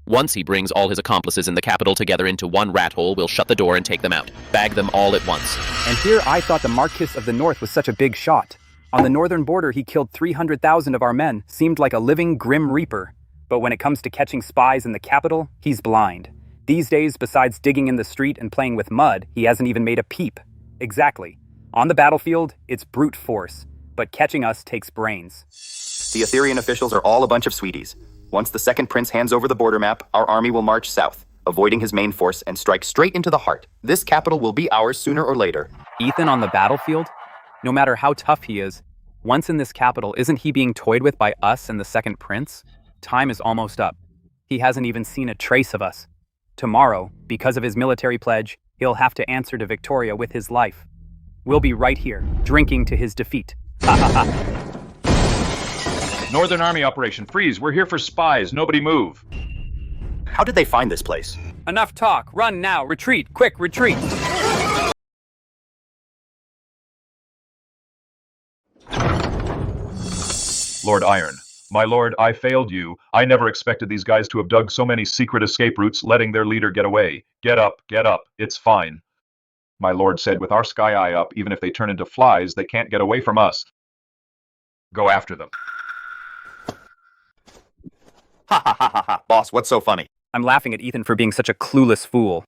Once he brings all his accomplices in the capital together into one rat hole, we'll shut the door and take them out. Bag them all at once. And here I thought the Marquis of the North was such a big shot. On the northern border, he killed 300,000 of our men, seemed like a living Grim Reaper. But when it comes to catching spies in the capital, he's blind. These days, besides digging in the street and playing with mud, he hasn't even made a peep. Exactly. On the battlefield, it's brute force. But catching us takes brains. The Aetherian officials are all a bunch of sweeties. Once the second prince hands over the border map, our army will march south, avoiding his main force and strike straight into the heart. This capital will be ours sooner or later. Ethan on the battlefield? No matter how tough he is, once in this capital, isn't he being toyed with by us and the second prince? Time is almost up. He hasn't even seen a trace of us. Tomorrow, because of his military pledge, he'll have to answer to Victoria with his life. We'll be right here, drinking to his defeat. Ha ha ha. Northern Army Operation Freeze. We're here for spies. Nobody move. How did they find this place? Enough talk. Run now. Retreat. Quick, retreat. Lord Iron. My lord, I failed you. I never expected these guys to have dug so many secret escape routes, letting their leader get away. Get up, get up. It's fine. My lord said with our Sky Eye up, even if they turn into flies, they can't get away from us. Go after them. Ha ha ha ha ha. Boss, what's so funny? I'm laughing at Ethan for being such a clueless fool.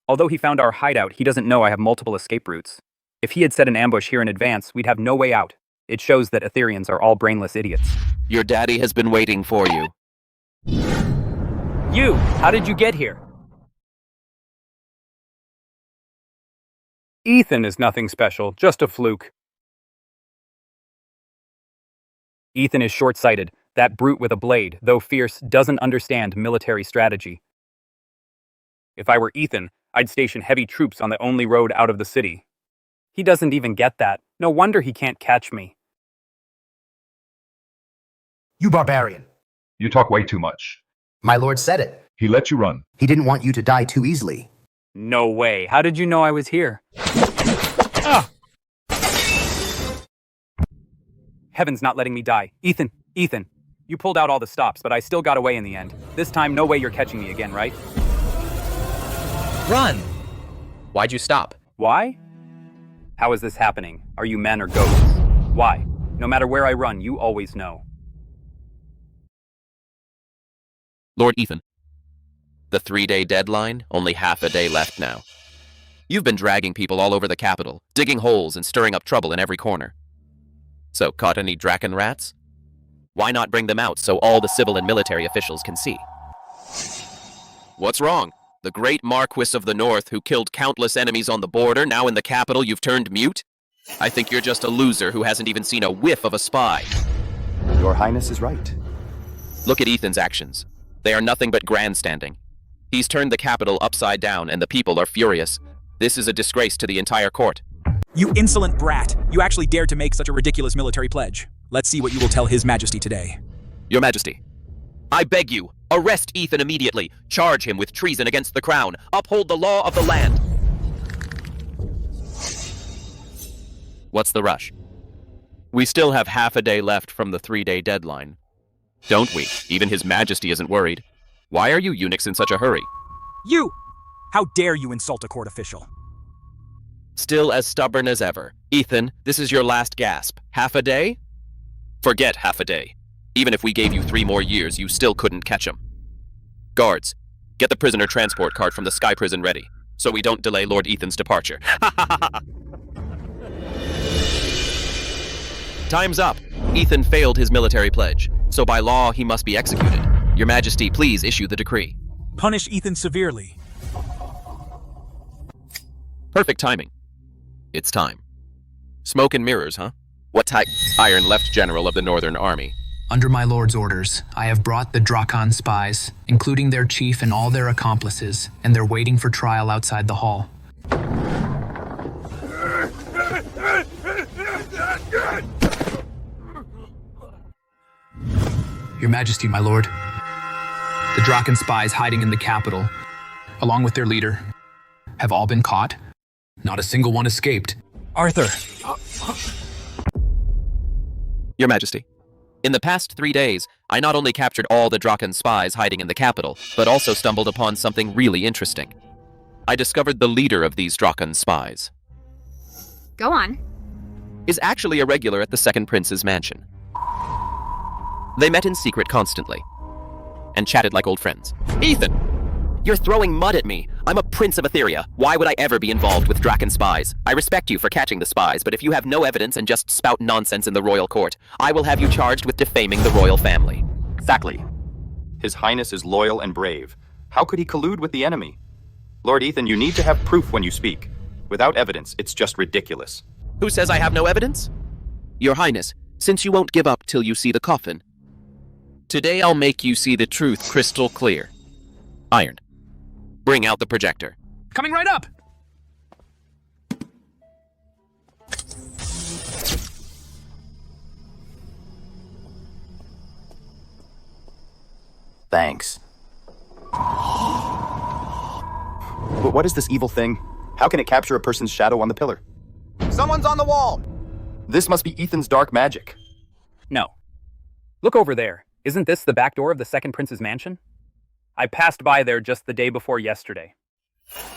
Although he found our hideout, he doesn't know I have multiple escape routes. If he had set an ambush here in advance, we'd have no way out. It shows that Aetherians are all brainless idiots. Your daddy has been waiting for you. You! How did you get here? Ethan is nothing special, just a fluke. Ethan is short-sighted. That brute with a blade, though fierce, doesn't understand military strategy. If I were Ethan, I'd station heavy troops on the only road out of the city. He doesn't even get that. No wonder he can't catch me. You barbarian. You talk way too much. My lord said it. He let you run. He didn't want you to die too easily. No way. How did you know I was here? Ah! Heaven's not letting me die. Ethan, you pulled out all the stops, but I still got away in the end. This time, no way you're catching me again, right? Run! Why'd you stop? Why? How is this happening? Are you men or ghosts? Why? No matter where I run, you always know. Lord Ethan. The 3-day deadline, only half a day left now. You've been dragging people all over the capital, digging holes and stirring up trouble in every corner. So, caught any Draken rats? Why not bring them out so all the civil and military officials can see? What's wrong? The great Marquis of the North who killed countless enemies on the border, now in the capital you've turned mute? I think you're just a loser who hasn't even seen a whiff of a spy. Your Highness is right. Look at Ethan's actions. They are nothing but grandstanding. He's turned the capital upside down and the people are furious. This is a disgrace to the entire court. You insolent brat! You actually dared to make such a ridiculous military pledge. Let's see what you will tell His Majesty today. Your Majesty, I beg you, arrest Ethan immediately. Charge him with treason against the crown. Uphold the law of the land. What's the rush? We still have half a day left from the 3-day deadline. Don't we? Even His Majesty isn't worried. Why are you eunuchs in such a hurry? You! How dare you insult a court official? Still as stubborn as ever. Ethan, this is your last gasp. Half a day? Forget half a day. Even if we gave you 3 more years, you still couldn't catch him. Guards, get the prisoner transport cart from the Sky Prison ready, so we don't delay Lord Ethan's departure. Time's up. Ethan failed his military pledge, so by law he must be executed. Your Majesty, please issue the decree. Punish Ethan severely. Perfect timing. It's time. Smoke and mirrors, huh? What type? Iron Left General of the Northern Army. Under my lord's orders, I have brought the Drakan spies, including their chief and all their accomplices, and they're waiting for trial outside the hall. Your Majesty, my lord. The Draken spies hiding in the capital, along with their leader, have all been caught. Not a single one escaped. Arthur! Your Majesty, in the past 3 days, I not only captured all the Draken spies hiding in the capital, but also stumbled upon something really interesting. I discovered the leader of these Draken spies Go on. is actually a regular at the Second Prince's mansion. They met in secret constantly, and chatted like old friends. Ethan! You're throwing mud at me. I'm a prince of Etheria. Why would I ever be involved with Draken spies? I respect you for catching the spies, but if you have no evidence and just spout nonsense in the royal court, I will have you charged with defaming the royal family. Exactly. His Highness is loyal and brave. How could he collude with the enemy? Lord Ethan, you need to have proof when you speak. Without evidence, it's just ridiculous. Who says I have no evidence? Your Highness, since you won't give up till you see the coffin, today I'll make you see the truth crystal clear. Iron. Bring out the projector. Coming right up! Thanks. But what is this evil thing? How can it capture a person's shadow on the pillar? Someone's on the wall! This must be Ethan's dark magic. No. Look over there. Isn't this the back door of the Second Prince's mansion? I passed by there just the day before yesterday.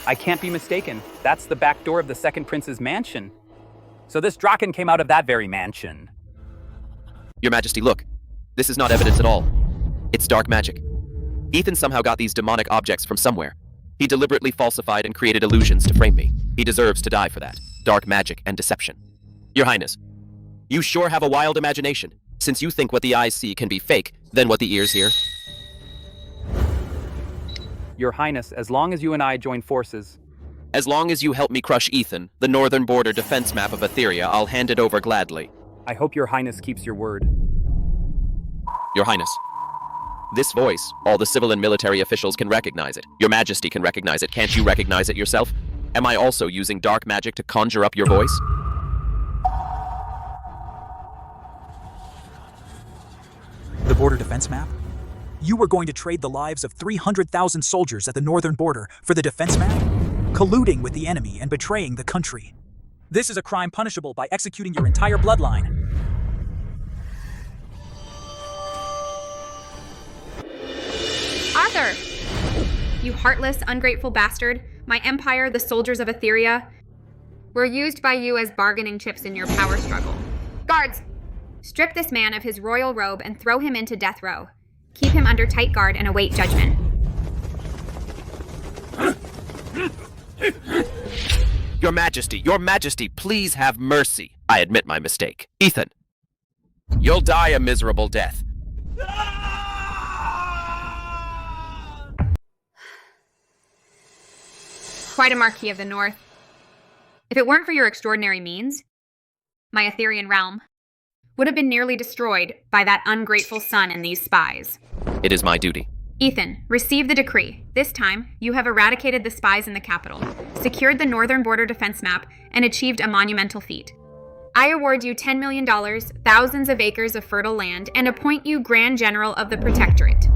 I can't be mistaken. That's the back door of the Second Prince's mansion. So this Draken came out of that very mansion. Your Majesty, look. This is not evidence at all. It's dark magic. Ethan somehow got these demonic objects from somewhere. He deliberately falsified and created illusions to frame me. He deserves to die for that. Dark magic and deception. Your Highness, you sure have a wild imagination. Since you think what the eyes see can be fake, then what the ears hear? Your Highness, as long as you and I join forces... As long as you help me crush Ethan, the northern border defense map of Etheria, I'll hand it over gladly. I hope your Highness keeps your word. Your Highness, this voice, all the civil and military officials can recognize it. Your Majesty can recognize it. Can't you recognize it yourself? Am I also using dark magic to conjure up your voice? The border defense map? You were going to trade the lives of 300,000 soldiers at the northern border for the defense map? Colluding with the enemy and betraying the country. This is a crime punishable by executing your entire bloodline. Arthur! You heartless, ungrateful bastard. My empire, the soldiers of Etheria, were used by you as bargaining chips in your power struggle. Guards! Strip this man of his royal robe and throw him into death row. Keep him under tight guard and await judgment. Your Majesty, please have mercy. I admit my mistake. Ethan, you'll die a miserable death. Quite a Marquis of the North. If it weren't for your extraordinary means, my Etherian realm would have been nearly destroyed by that ungrateful son and these spies. It is my duty. Ethan, receive the decree. This time, you have eradicated the spies in the capital, secured the northern border defense map, and achieved a monumental feat. I award you $10 million, thousands of acres of fertile land, and appoint you Grand General of the Protectorate.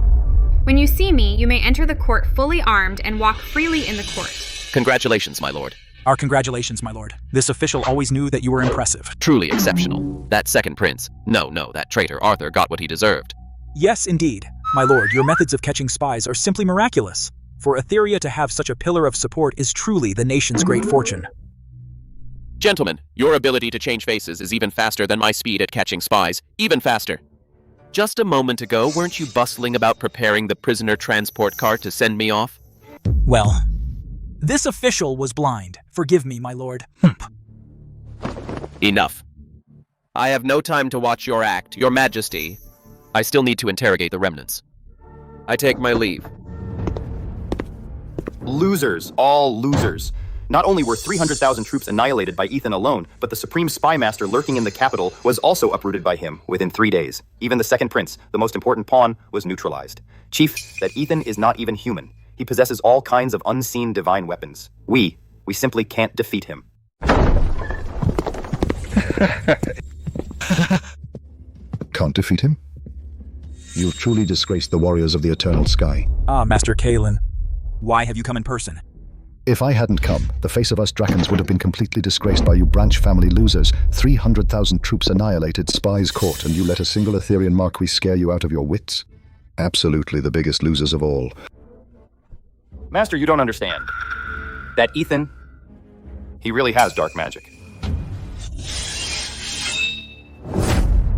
When you see me, you may enter the court fully armed and walk freely in the court. Congratulations, my lord. Our congratulations, my lord. This official always knew that you were impressive. Truly exceptional. That second prince, no, that traitor Arthur got what he deserved. Yes, indeed. My lord, your methods of catching spies are simply miraculous. For Etheria to have such a pillar of support is truly the nation's great fortune. Gentlemen, your ability to change faces is even faster than my speed at catching spies. Even faster. Just a moment ago, weren't you bustling about preparing the prisoner transport car to send me off? Well, this official was blind. Forgive me, my lord. Enough. I have no time to watch your act, your majesty. I still need to interrogate the remnants. I take my leave. Losers, all losers. Not only were 300,000 troops annihilated by Ethan alone, but the supreme spy master lurking in the capital was also uprooted by him within 3 days. Even the second prince, the most important pawn, was neutralized. Chief, that Ethan is not even human. He possesses all kinds of unseen divine weapons. We simply can't defeat him. Can't defeat him? You've truly disgraced the warriors of the eternal sky. Ah, Master Kalen. Why have you come in person? If I hadn't come, the face of us Drakons would have been completely disgraced by you branch family losers. 300,000 troops annihilated, spies caught, and you let a single Etherian Marquis scare you out of your wits? Absolutely the biggest losers of all. Master, you don't understand. That Ethan, he really has dark magic.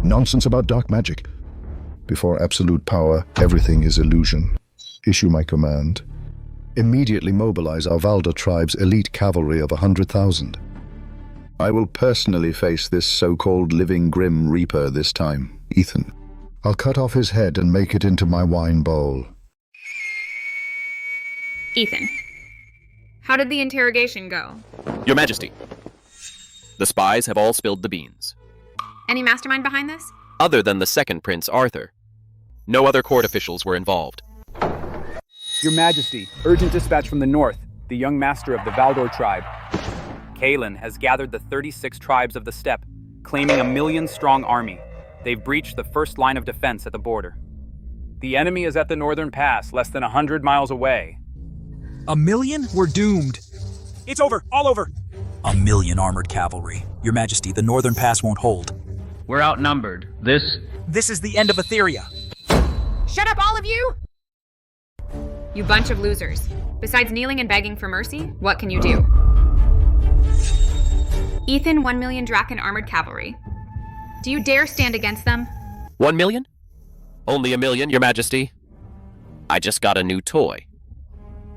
Nonsense about dark magic. Before absolute power, everything is illusion. Issue my command. Immediately mobilize our Valdor tribe's elite cavalry of 100,000. I will personally face this so-called living Grim Reaper this time, Ethan. I'll cut off his head and make it into my wine bowl. Ethan, how did the interrogation go? Your Majesty, the spies have all spilled the beans. Any mastermind behind this? Other than the second Prince, Arthur. No other court officials were involved. Your Majesty, urgent dispatch from the north, the young master of the Valdor tribe. Kalen has gathered the 36 tribes of the steppe, claiming a 1 million-strong army. They've breached the first line of defense at the border. The enemy is at the northern pass, less than 100 miles away. 1 million? We're doomed. It's over, all over. 1 million armored cavalry. Your Majesty, the northern pass won't hold. We're outnumbered. This is the end of Etheria. Shut up, all of you! You bunch of losers. Besides kneeling and begging for mercy, what can you do? Ethan, 1 million Draken armored cavalry. Do you dare stand against them? 1 million? Only 1 million, Your Majesty. I just got a new toy.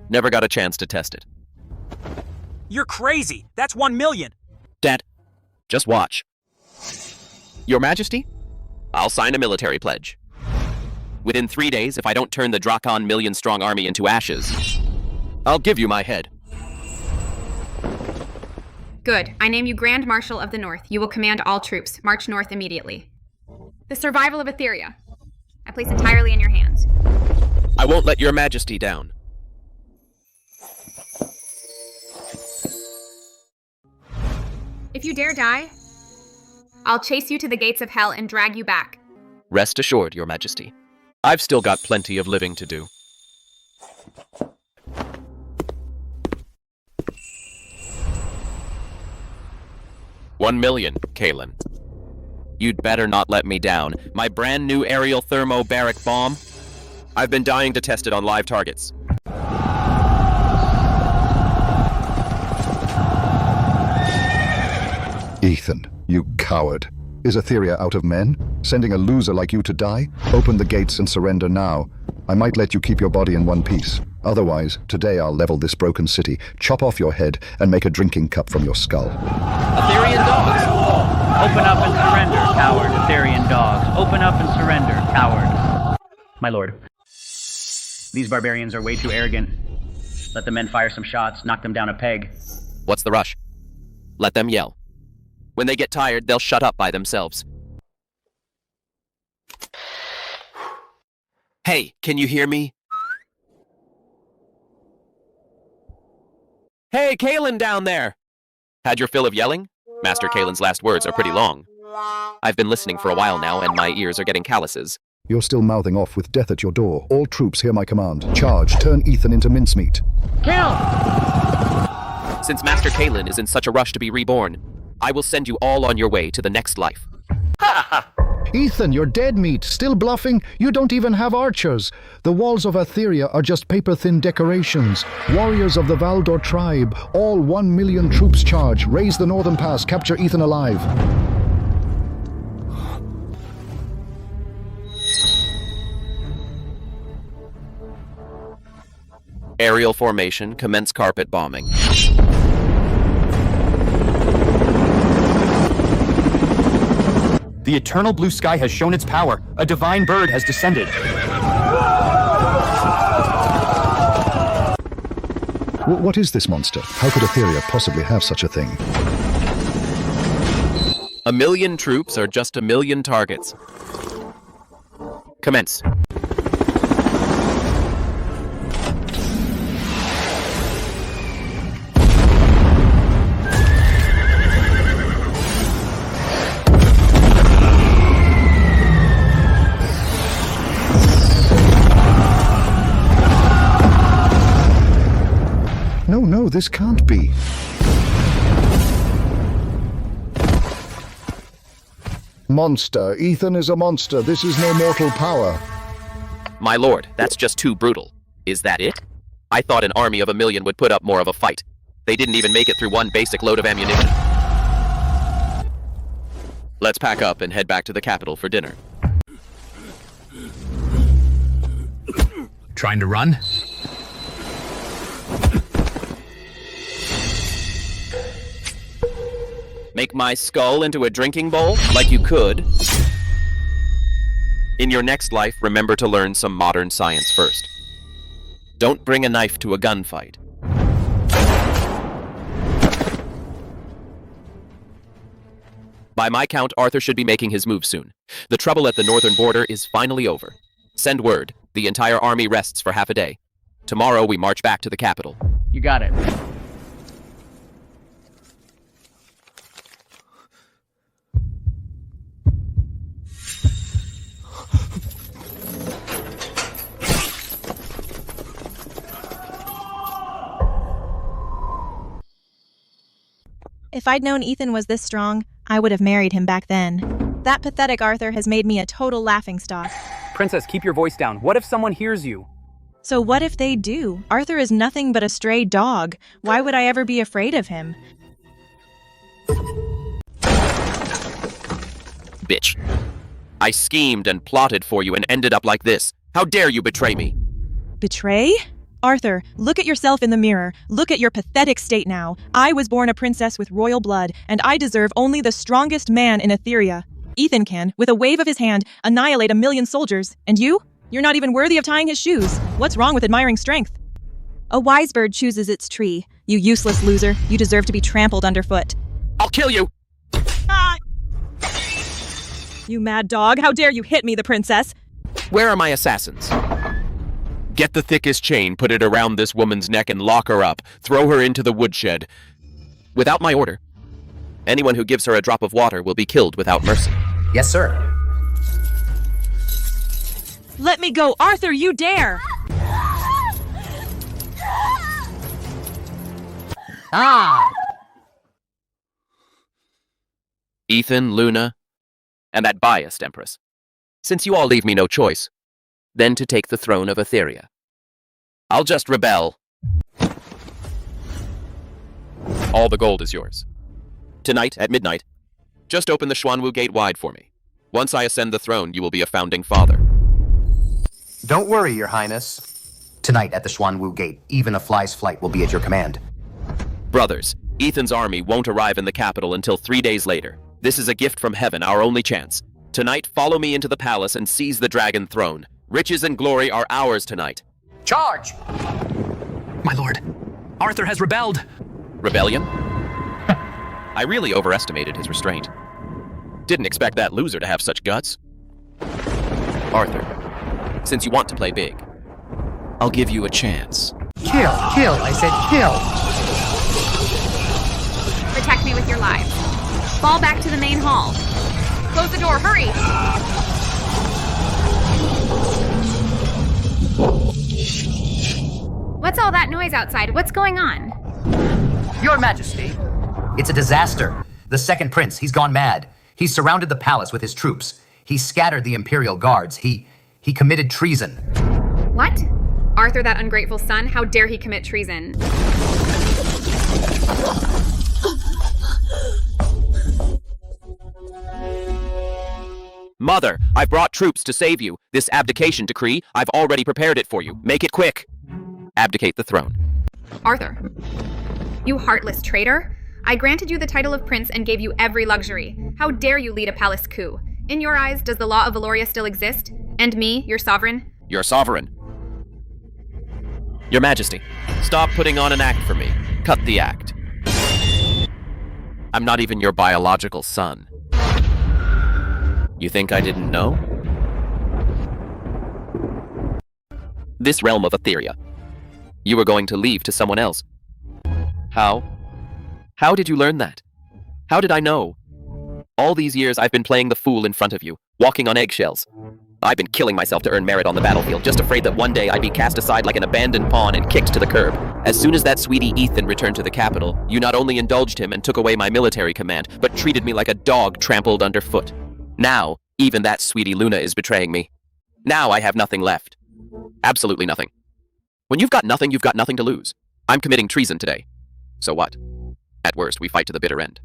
Never got a chance to test it. You're crazy. That's 1 million. Dad, just watch. Your Majesty, I'll sign a military pledge. Within 3 days, if I don't turn the Drakon 1 million-strong army into ashes, I'll give you my head. Good. I name you Grand Marshal of the North. You will command all troops. March north immediately. The survival of Etheria. I place entirely in your hands. I won't let Your Majesty down. If you dare die, I'll chase you to the gates of hell and drag you back. Rest assured, Your Majesty. I've still got plenty of living to do. $1 million, Kalen. You'd better not let me down. My brand new aerial thermobaric bomb. I've been dying to test it on live targets. Ethan, you coward. Is Etheria out of men? Sending a loser like you to die? Open the gates and surrender now. I might let you keep your body in one piece. Otherwise, today I'll level this broken city, chop off your head, and make a drinking cup from your skull. Etherian dogs! Open up and surrender, coward. Etherian dogs. Open up and surrender, coward. My lord. These barbarians are way too arrogant. Let the men fire some shots, knock them down a peg. What's the rush? Let them yell. When they get tired, they'll shut up by themselves. Hey, can you hear me? Hey, Kalen down there! Had your fill of yelling? Master Kalen's last words are pretty long. I've been listening for a while now, and my ears are getting calluses. You're still mouthing off with death at your door. All troops hear my command. Charge, turn Ethan into mincemeat. Kill! Since Master Kalen is in such a rush to be reborn, I will send you all on your way to the next life. Ethan, you're dead meat. Still bluffing? You don't even have archers. The walls of Etheria are just paper-thin decorations. Warriors of the Valdor tribe. All 1 million troops charge. Raise the northern pass. Capture Ethan alive. Aerial formation, commence carpet bombing. The eternal blue sky has shown its power. A divine bird has descended. What is this monster? How could Etheria possibly have such a thing? 1 million troops are just 1 million targets. Commence. this can't be. Monster. Ethan is a monster. This is no mortal power. My lord, that's just too brutal. Is that it? I thought an army of 1,000,000 would put up more of a fight. They didn't even make it through one basic load of ammunition. Let's pack up and head back to the capital for dinner. Trying to run? Make my skull into a drinking bowl, like you could. In your next life, remember to learn some modern science first. Don't bring a knife to a gunfight. By my count, Arthur should be making his move soon. The trouble at the northern border is finally over. Send word. The entire army rests for half a day. Tomorrow we march back to the capital. You got it. If I'd known Ethan was this strong, I would have married him back then. That pathetic Arthur has made me a total laughingstock. Princess, keep your voice down. What if someone hears you? So what if they do? Arthur is nothing but a stray dog. Why would I ever be afraid of him? Bitch. I schemed and plotted for you and ended up like this. How dare you betray me? Betray? Arthur, look at yourself in the mirror. Look at your pathetic state now. I was born a princess with royal blood, and I deserve only the strongest man in Etheria. Ethan can, with a wave of his hand, annihilate 1,000,000 soldiers. And you? You're not even worthy of tying his shoes. What's wrong with admiring strength? A wise bird chooses its tree. You useless loser. You deserve to be trampled underfoot. I'll kill you! Ah! You mad dog, how dare you hit me, the princess? Where are my assassins? Get the thickest chain, put it around this woman's neck and lock her up. Throw her into the woodshed. Without my order. Anyone who gives her a drop of water will be killed without mercy. Yes, sir. Let me go, Arthur, you dare! Ah! Ethan, Luna, and that biased empress. Since you all leave me no choice, then to take the throne of Etheria. I'll just rebel. All the gold is yours. Tonight, at midnight, just open the Xuanwu Gate wide for me. Once I ascend the throne, you will be a founding father. Don't worry, Your Highness. Tonight at the Xuanwu Gate, even a fly's flight will be at your command. Brothers, Ethan's army won't arrive in the capital until 3 days later. This is a gift from heaven, our only chance. Tonight, follow me into the palace and seize the dragon throne. Riches and glory are ours tonight. Charge! My lord, Arthur has rebelled. Rebellion? I really overestimated his restraint. Didn't expect that loser to have such guts. Arthur, since you want to play big, I'll give you a chance. Kill! Kill! I said kill! Protect me with your lives. Fall back to the main hall. Close the door, hurry! What's all that noise outside? What's going on? Your Majesty, it's a disaster. The second prince, he's gone mad. He's surrounded the palace with his troops. He scattered the imperial guards. He committed treason. What? Arthur, that ungrateful son, how dare he commit treason? Mother, I brought troops to save you. This abdication decree, I've already prepared it for you. Make it quick. Abdicate the throne. Arthur, you heartless traitor. I granted you the title of prince and gave you every luxury. How dare you lead a palace coup? In your eyes, does the law of Valoria still exist? And me, your sovereign? Your sovereign. Your Majesty, stop putting on an act for me. Cut the act. I'm not even your biological son. You think I didn't know? This realm of Etheria, you were going to leave to someone else. How? How did you learn that? How did I know? All these years I've been playing the fool in front of you, walking on eggshells. I've been killing myself to earn merit on the battlefield, just afraid that one day I'd be cast aside like an abandoned pawn and kicked to the curb. As soon as that sweetie Ethan returned to the capital, you not only indulged him and took away my military command, but treated me like a dog trampled underfoot. Now, even that sweetie Luna is betraying me. Now I have nothing left. Absolutely nothing. When you've got nothing to lose. I'm committing treason today. So what? At worst, we fight to the bitter end.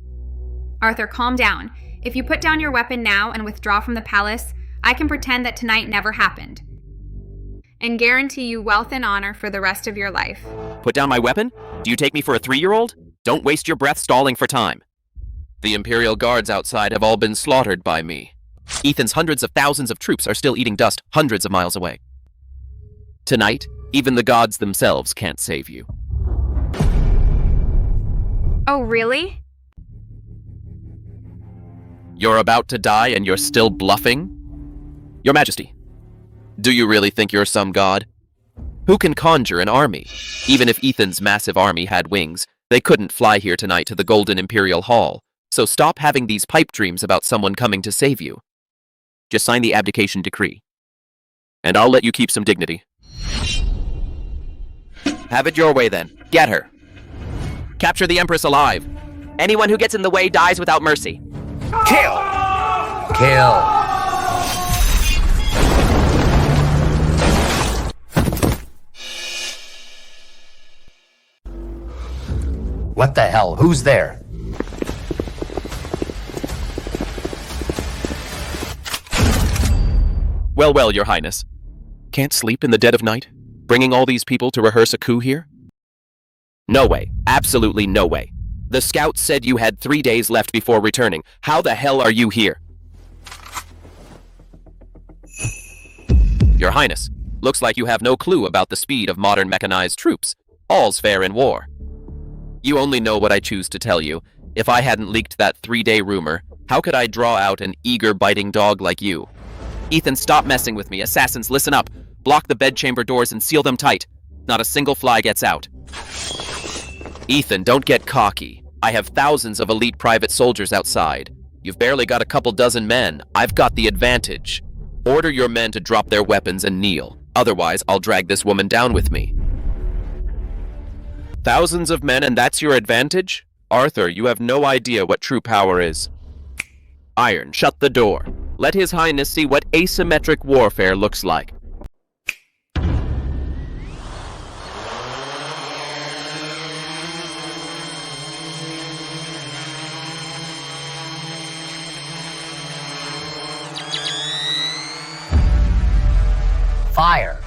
Arthur, calm down. If you put down your weapon now and withdraw from the palace, I can pretend that tonight never happened. And guarantee you wealth and honor for the rest of your life. Put down my weapon? Do you take me for a 3-year-old? Don't waste your breath stalling for time. The Imperial guards outside have all been slaughtered by me. Ethan's hundreds of thousands of troops are still eating dust hundreds of miles away. Tonight, even the gods themselves can't save you. Oh, really? You're about to die and you're still bluffing? Your Majesty, do you really think you're some god? Who can conjure an army? Even if Ethan's massive army had wings, they couldn't fly here tonight to the Golden Imperial Hall. So stop having these pipe dreams about someone coming to save you. Just sign the abdication decree. And I'll let you keep some dignity. Have it your way then. Get her. Capture the Empress alive. Anyone who gets in the way dies without mercy. Kill! Kill! What the hell? Who's there? Well, Your Highness. Can't sleep in the dead of night? Bringing all these people to rehearse a coup here? No way. Absolutely no way. The scouts said you had 3 days left before returning. How the hell are you here? Your Highness, looks like you have no clue about the speed of modern mechanized troops. All's fair in war. You only know what I choose to tell you. If I hadn't leaked that 3-day rumor, how could I draw out an eager biting dog like you? Ethan, stop messing with me. Assassins, listen up. Block the bedchamber doors and seal them tight. Not a single fly gets out. Ethan, don't get cocky. I have thousands of elite private soldiers outside. You've barely got a couple dozen men. I've got the advantage. Order your men to drop their weapons and kneel. Otherwise, I'll drag this woman down with me. Thousands of men, and that's your advantage? Arthur, you have no idea what true power is. Iron, shut the door. Let His Highness see what asymmetric warfare looks like. Fire!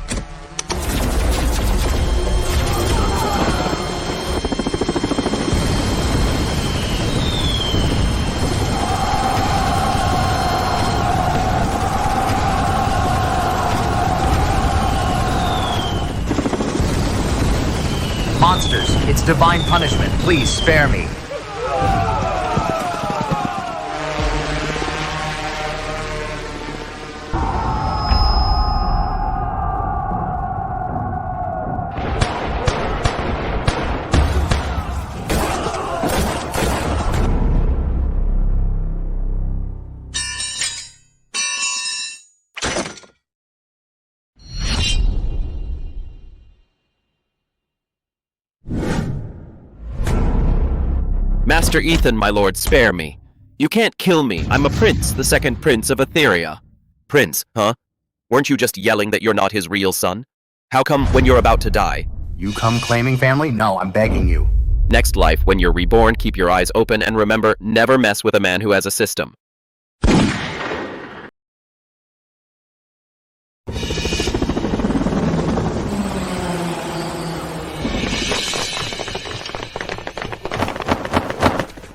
Monsters, it's divine punishment. Please spare me. Master Ethan, my lord, spare me. You can't kill me. I'm a prince, the second prince of Etheria. Prince, huh? Weren't you just yelling that you're not his real son? How come when you're about to die? You come claiming family? No, I'm begging you. Next life, when you're reborn, keep your eyes open and remember, never mess with a man who has a system.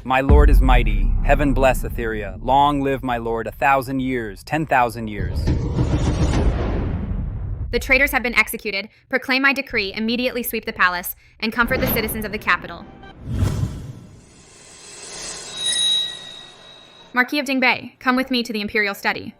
My lord is mighty. Heaven bless Etheria. Long live my lord 1,000 years, 10,000 years. The traitors have been executed. Proclaim my decree, immediately sweep the palace, and comfort the citizens of the capital. Marquis of Dingbei, come with me to the Imperial study.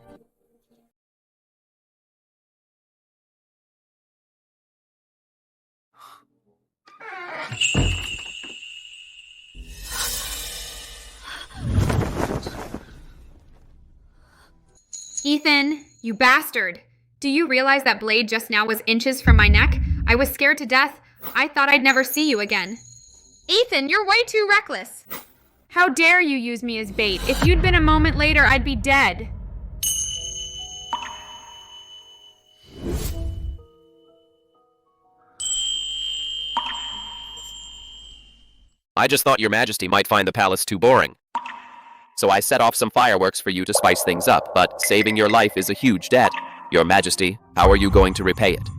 You bastard! Do you realize that blade just now was inches from my neck? I was scared to death. I thought I'd never see you again. Ethan, you're way too reckless. How dare you use me as bait? If you'd been a moment later, I'd be dead. I just thought your majesty might find the palace too boring. So I set off some fireworks for you to spice things up, but saving your life is a huge debt. Your majesty, how are you going to repay it?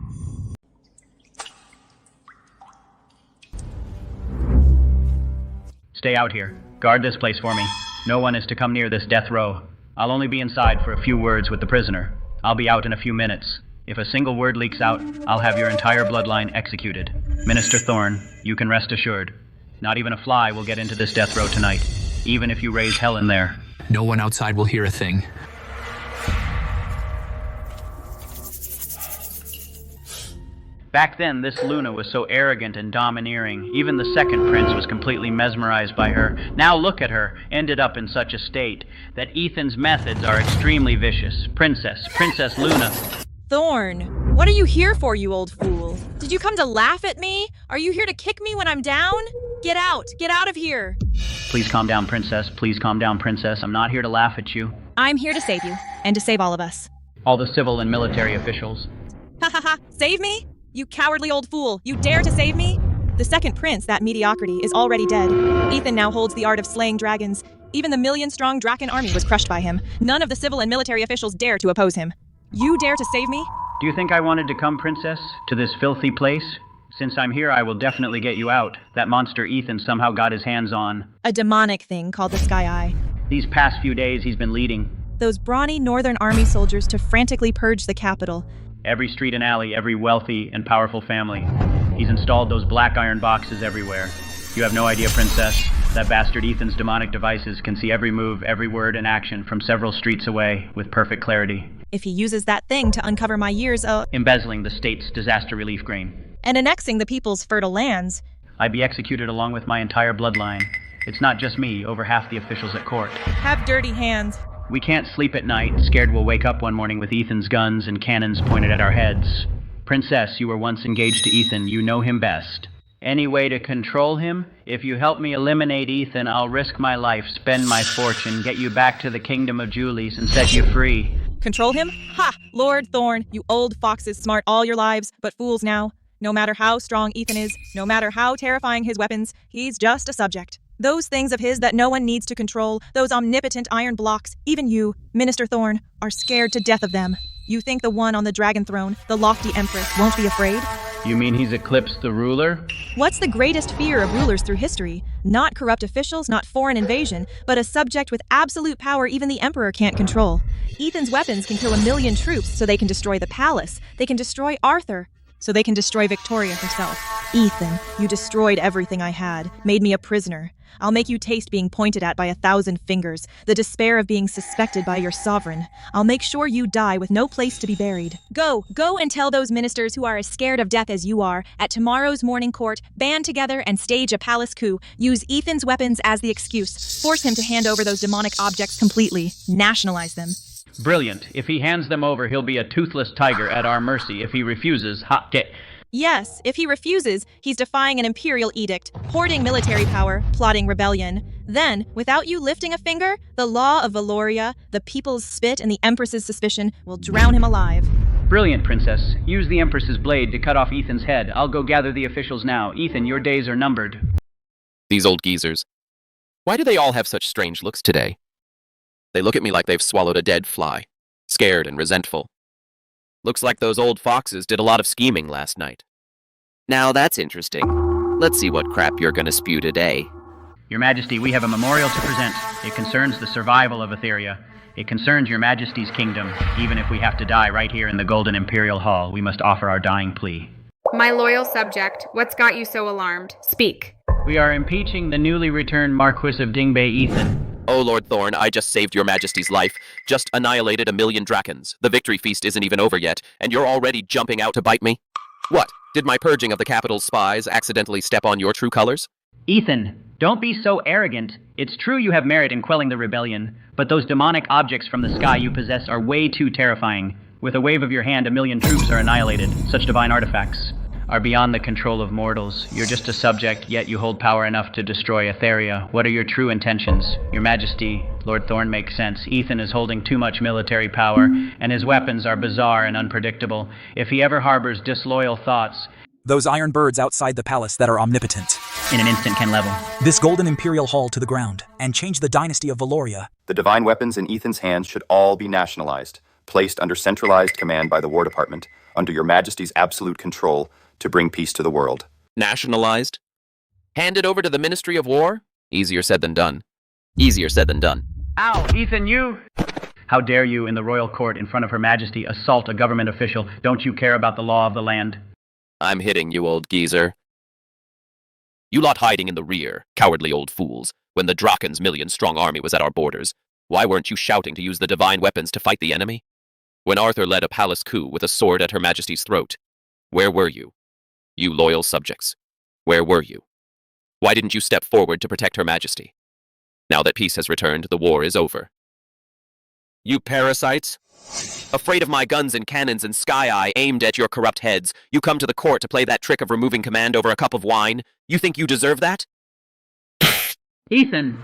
Stay out here. Guard this place for me. No one is to come near this death row. I'll only be inside for a few words with the prisoner. I'll be out in a few minutes. If a single word leaks out, I'll have your entire bloodline executed. Minister Thorne, you can rest assured. Not even a fly will get into this death row tonight, even if you raise hell in there. No one outside will hear a thing. Back then, this Luna was so arrogant and domineering. Even the second prince was completely mesmerized by her. Now look at her, ended up in such a state that Ethan's methods are extremely vicious. Princess Luna. Thorne, what are you here for, you old fool? Did you come to laugh at me? Are you here to kick me when I'm down? Get out of here. Please calm down, princess. Please calm down, princess. I'm not here to laugh at you. I'm here to save you, and to save all of us. All the civil and military officials. Ha ha ha, save me? You cowardly old fool, you dare to save me? The second prince, that mediocrity, is already dead. Ethan now holds the art of slaying dragons. Even the million-strong Draken army was crushed by him. None of the civil and military officials dare to oppose him. You dare to save me? Do you think I wanted to come, princess, to this filthy place? Since I'm here, I will definitely get you out. That monster Ethan somehow got his hands on a demonic thing called the Sky Eye. These past few days, he's been leading those brawny Northern Army soldiers to frantically purge the capital. Every street and alley, every wealthy and powerful family. He's installed those black iron boxes everywhere. You have no idea, princess. That bastard Ethan's demonic devices can see every move, every word and action from several streets away with perfect clarity. If he uses that thing to uncover my years of embezzling the state's disaster relief grain and annexing the people's fertile lands, I'd be executed along with my entire bloodline. It's not just me, over half the officials at court have dirty hands. We can't sleep at night, scared we'll wake up one morning with Ethan's guns and cannons pointed at our heads. Princess, you were once engaged to Ethan. You know him best. Any way to control him? If you help me eliminate Ethan, I'll risk my life, spend my fortune, get you back to the kingdom of Julies, and set you free. Control him? Ha! Lord Thorne, you old foxes, smart all your lives, but fools now. No matter how strong Ethan is, no matter how terrifying his weapons, he's just a subject. Those things of his that no one needs to control, those omnipotent iron blocks, even you, Minister Thorne, are scared to death of them. You think the one on the dragon throne, the lofty empress, won't be afraid? You mean he's eclipsed the ruler? What's the greatest fear of rulers through history? Not corrupt officials, not foreign invasion, but a subject with absolute power even the emperor can't control. Ethan's weapons can kill 1 million troops so they can destroy the palace. They can destroy Arthur so they can destroy Victoria herself. Ethan, you destroyed everything I had, made me a prisoner. I'll make you taste being pointed at by 1,000 fingers, the despair of being suspected by your sovereign. I'll make sure you die with no place to be buried. Go and tell those ministers who are as scared of death as you are, at tomorrow's morning court, band together and stage a palace coup. Use Ethan's weapons as the excuse. Force him to hand over those demonic objects completely. Nationalize them. Brilliant. If he hands them over, he'll be a toothless tiger at our mercy. If he refuses, hot tit. Yes, if he refuses, he's defying an imperial edict, hoarding military power, plotting rebellion. Then, without you lifting a finger, the law of Valoria, the people's spit, and the Empress's suspicion will drown him alive. Brilliant, princess. Use the Empress's blade to cut off Ethan's head. I'll go gather the officials now. Ethan, your days are numbered. These old geezers. Why do they all have such strange looks today? They look at me like they've swallowed a dead fly, scared and resentful. Looks like those old foxes did a lot of scheming last night. Now that's interesting. Let's see what crap you're gonna spew today. Your Majesty, we have a memorial to present. It concerns the survival of Etheria. It concerns your Majesty's kingdom. Even if we have to die right here in the Golden Imperial Hall, we must offer our dying plea. My loyal subject, what's got you so alarmed? Speak. We are impeaching the newly returned Marquis of Dingbei Ethan. Oh, Lord Thorne, I just saved your Majesty's life. Just annihilated 1 million drakons. The victory feast isn't even over yet, and you're already jumping out to bite me? What? Did my purging of the capital's spies accidentally step on your true colors? Ethan, Don't be so arrogant. It's true you have merit in quelling the rebellion, but those demonic objects from the sky you possess are way too terrifying. With a wave of your hand, 1,000,000 troops are annihilated. Such divine artifacts are beyond the control of mortals. You're just a subject, yet you hold power enough to destroy Etheria. What are your true intentions? Your Majesty, Lord Thorn makes sense. Ethan is holding too much military power, and his weapons are bizarre and unpredictable. If he ever harbors disloyal thoughts, Those iron birds outside the palace that are omnipotent. in an instant can level This golden imperial hall to the ground and change the dynasty of Valoria. The divine weapons in Ethan's hands should all be nationalized, placed under centralized command by the War Department, under your Majesty's absolute control, to bring peace to the world. Nationalized? Handed over to the Ministry of War? Easier said than done. Easier said than done. Ow, Ethan, you! How dare you, in the royal court in front of Her Majesty, assault a government official? Don't you care about the law of the land? I'm hitting you, old geezer. You lot hiding in the rear, cowardly old fools, when the Draken's 1,000,000-strong army was at our borders. Why weren't you shouting to use the divine weapons to fight the enemy? When Arthur led a palace coup with a sword at Her Majesty's throat, where were you? You loyal subjects, where were you? Why didn't you step forward to protect Her Majesty? Now that peace has returned, the war is over. You parasites! Afraid of my guns and cannons and sky eye aimed at your corrupt heads, you come to the court to play that trick of removing command over a cup of wine? You think you deserve that? Ethan!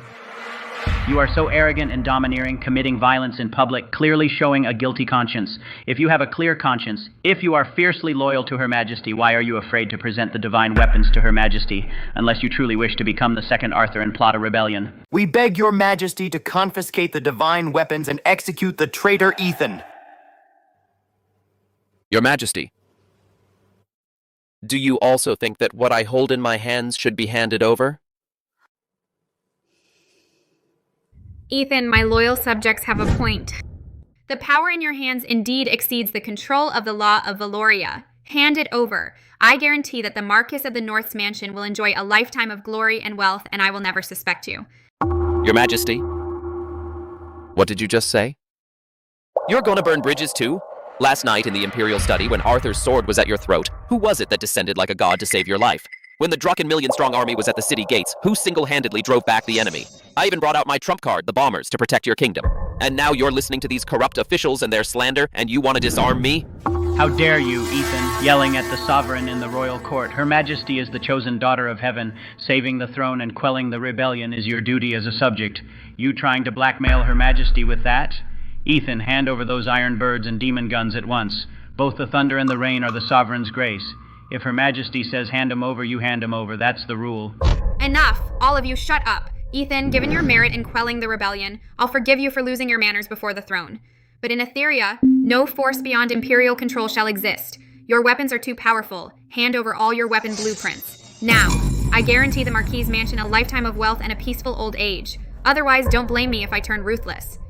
You are so arrogant and domineering, committing violence in public, clearly showing a guilty conscience. If you have a clear conscience, if you are fiercely loyal to Her Majesty, why are you afraid to present the divine weapons to Her Majesty, unless you truly wish to become the second Arthur and plot a rebellion? We beg your Majesty to confiscate the divine weapons and execute the traitor Ethan. Your Majesty, do you also think that what I hold in my hands should be handed over? Ethan, my loyal subjects have a point. The power in your hands indeed exceeds the control of the law of Valoria. Hand it over. I guarantee that the Marquis of the North's mansion will enjoy a lifetime of glory and wealth, and I will never suspect you. Your Majesty, what did you just say? You're gonna burn bridges too? Last night in the Imperial study, when Arthur's sword was at your throat, who was it that descended like a god to save your life? When the Draken 1,000,000-strong army was at the city gates, who single-handedly drove back the enemy? I even brought out my trump card, the bombers, to protect your kingdom. And now you're listening to these corrupt officials and their slander, and you want to disarm me? How dare you, Ethan, yelling at the sovereign in the royal court. Her Majesty is the chosen daughter of heaven. Saving the throne and quelling the rebellion is your duty as a subject. You trying to blackmail Her Majesty with that? Ethan, hand over those iron birds and demon guns at once. Both the thunder and the rain are the sovereign's grace. If Her Majesty says hand 'em over, you hand 'em over. That's the rule. Enough! All of you shut up! Ethan, given your merit in quelling the rebellion, I'll forgive you for losing your manners before the throne. But in Etheria, no force beyond Imperial control shall exist. Your weapons are too powerful. Hand over all your weapon blueprints. Now, I guarantee the Marquis' mansion a lifetime of wealth and a peaceful old age. Otherwise, don't blame me if I turn ruthless.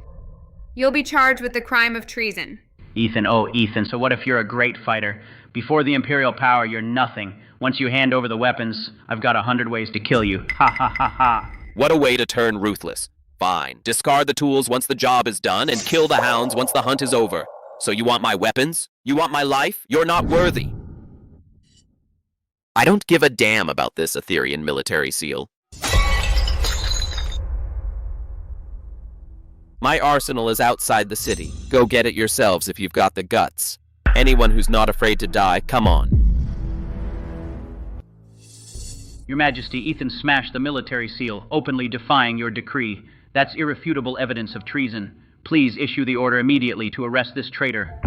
You'll be charged with the crime of treason. Ethan, oh Ethan, so what if you're a great fighter? Before the Imperial power, you're nothing. Once you hand over the weapons, I've got 100 ways to kill you. Ha ha ha ha. What a way to turn ruthless. Fine, discard the tools once the job is done and kill the hounds once the hunt is over. So you want my weapons? You want my life? You're not worthy. I don't give a damn about this Etherian military seal. My arsenal is outside the city. Go get it yourselves if you've got the guts. Anyone who's not afraid to die, come on. Your Majesty, Ethan smashed the military seal, openly defying your decree. That's irrefutable evidence of treason. Please issue the order immediately to arrest this traitor.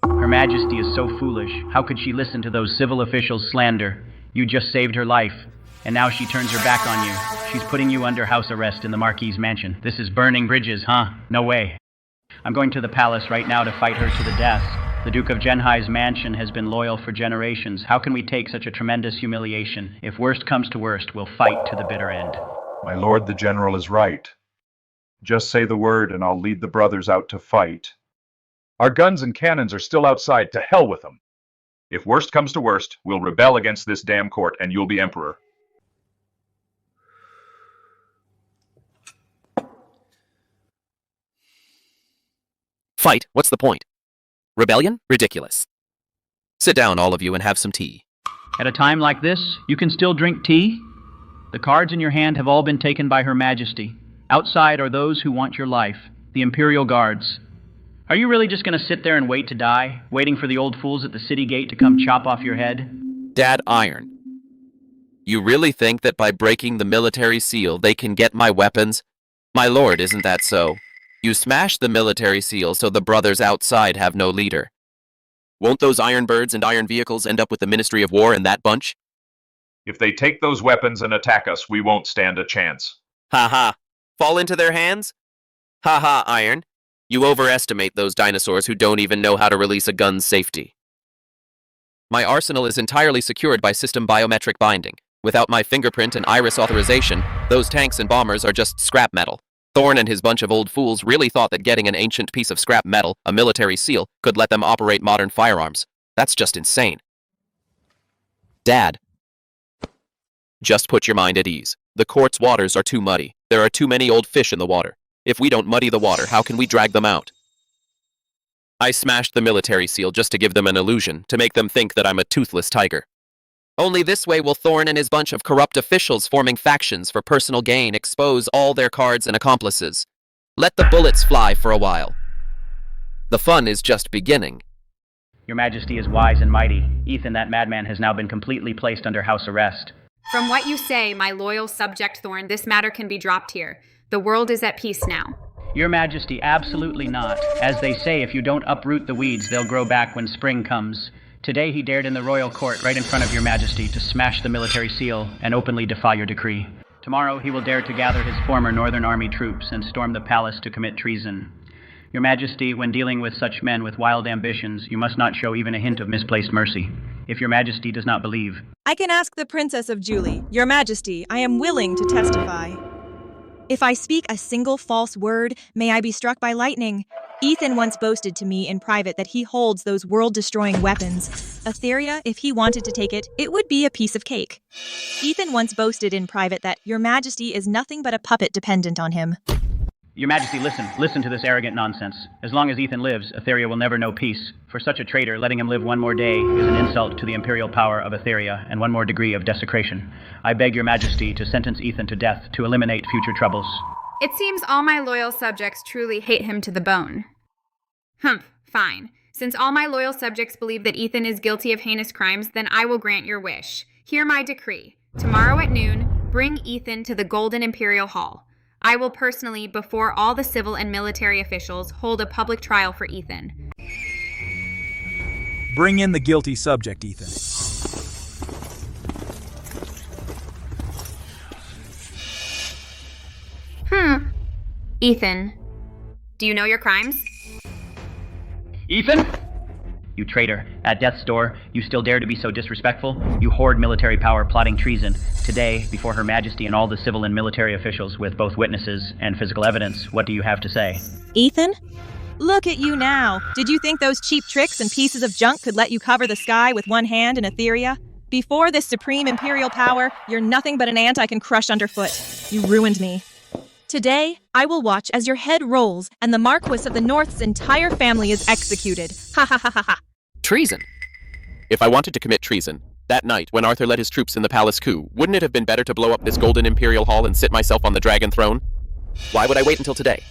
Her Majesty is so foolish. How could she listen to those civil officials' slander? You just saved her life, and now she turns her back on you. She's putting you under house arrest in the Marquis' mansion. This is burning bridges, huh? No way. I'm going to the palace right now to fight her to the death. The Duke of Zhenhai's mansion has been loyal for generations. How can we take such a tremendous humiliation? If worst comes to worst, we'll fight to the bitter end. My lord the general is right. Just say the word and I'll lead the brothers out to fight. Our guns and cannons are still outside. To hell with them. If worst comes to worst, we'll rebel against this damn court and you'll be emperor. Fight? What's the point? Rebellion? Ridiculous. Sit down, all of you, and have some tea. At a time like this, you can still drink tea? The cards in your hand have all been taken by Her Majesty. Outside are those who want your life, the Imperial Guards. Are you really just going to sit there and wait to die, waiting for the old fools at the city gate to come chop off your head? Dad Iron, you really think that by breaking the military seal they can get my weapons? My lord, isn't that so? You smash the military seal so the brothers outside have no leader. Won't those iron birds and iron vehicles end up with the Ministry of War and that bunch? If they take those weapons and attack us, we won't stand a chance. Ha ha. Fall into their hands? Ha ha, Iron. You overestimate those dinosaurs who don't even know how to release a gun's safety. My arsenal is entirely secured by system biometric binding. Without my fingerprint and iris authorization, those tanks and bombers are just scrap metal. Thorn and his bunch of old fools really thought that getting an ancient piece of scrap metal, a military seal, could let them operate modern firearms. That's just insane. Dad, just put your mind at ease. The court's waters are too muddy. There are too many old fish in the water. If we don't muddy the water, how can we drag them out? I smashed the military seal just to give them an illusion, to make them think that I'm a toothless tiger. Only this way will Thorn and his bunch of corrupt officials forming factions for personal gain expose all their cards and accomplices. Let the bullets fly for a while. The fun is just beginning. Your Majesty is wise and mighty. Ethan, that madman, has now been completely placed under house arrest. From what you say, my loyal subject Thorn, this matter can be dropped here. The world is at peace now. Your Majesty, absolutely not. As they say, if you don't uproot the weeds, they'll grow back when spring comes. Today he dared in the royal court right in front of your Majesty to smash the military seal and openly defy your decree. Tomorrow he will dare to gather his former Northern Army troops and storm the palace to commit treason. Your Majesty, when dealing with such men with wild ambitions, you must not show even a hint of misplaced mercy. If your Majesty does not believe... I can ask the Princess of Julie. Your Majesty, I am willing to testify. If I speak a single false word, may I be struck by lightning. Ethan once boasted to me in private that he holds those world-destroying weapons. Etheria, if he wanted to take it, it would be a piece of cake. Ethan once boasted in private that Your Majesty is nothing but a puppet dependent on him. Your Majesty, listen to this arrogant nonsense. As long as Ethan lives, Etheria will never know peace. For such a traitor, letting him live one more day is an insult to the imperial power of Etheria and one more degree of desecration. I beg Your Majesty to sentence Ethan to death to eliminate future troubles. It seems all my loyal subjects truly hate him to the bone. Humph, fine. Since all my loyal subjects believe that Ethan is guilty of heinous crimes, then I will grant your wish. Hear my decree. Tomorrow at noon, bring Ethan to the Golden Imperial Hall. I will personally, before all the civil and military officials, hold a public trial for Ethan. Bring in the guilty subject, Ethan. Ethan, do you know your crimes? Ethan? You traitor. At death's door, you still dare to be so disrespectful? You hoard military power plotting treason. Today, before Her Majesty and all the civil and military officials with both witnesses and physical evidence, what do you have to say? Ethan? Look at you now. Did you think those cheap tricks and pieces of junk could let you cover the sky with one hand in Etheria? Before this supreme imperial power, you're nothing but an ant I can crush underfoot. You ruined me. Today, I will watch as your head rolls and the Marquis of the North's entire family is executed. Ha ha ha ha ha. Treason. If I wanted to commit treason, that night when Arthur led his troops in the palace coup, wouldn't it have been better to blow up this golden imperial hall and sit myself on the dragon throne? Why would I wait until today?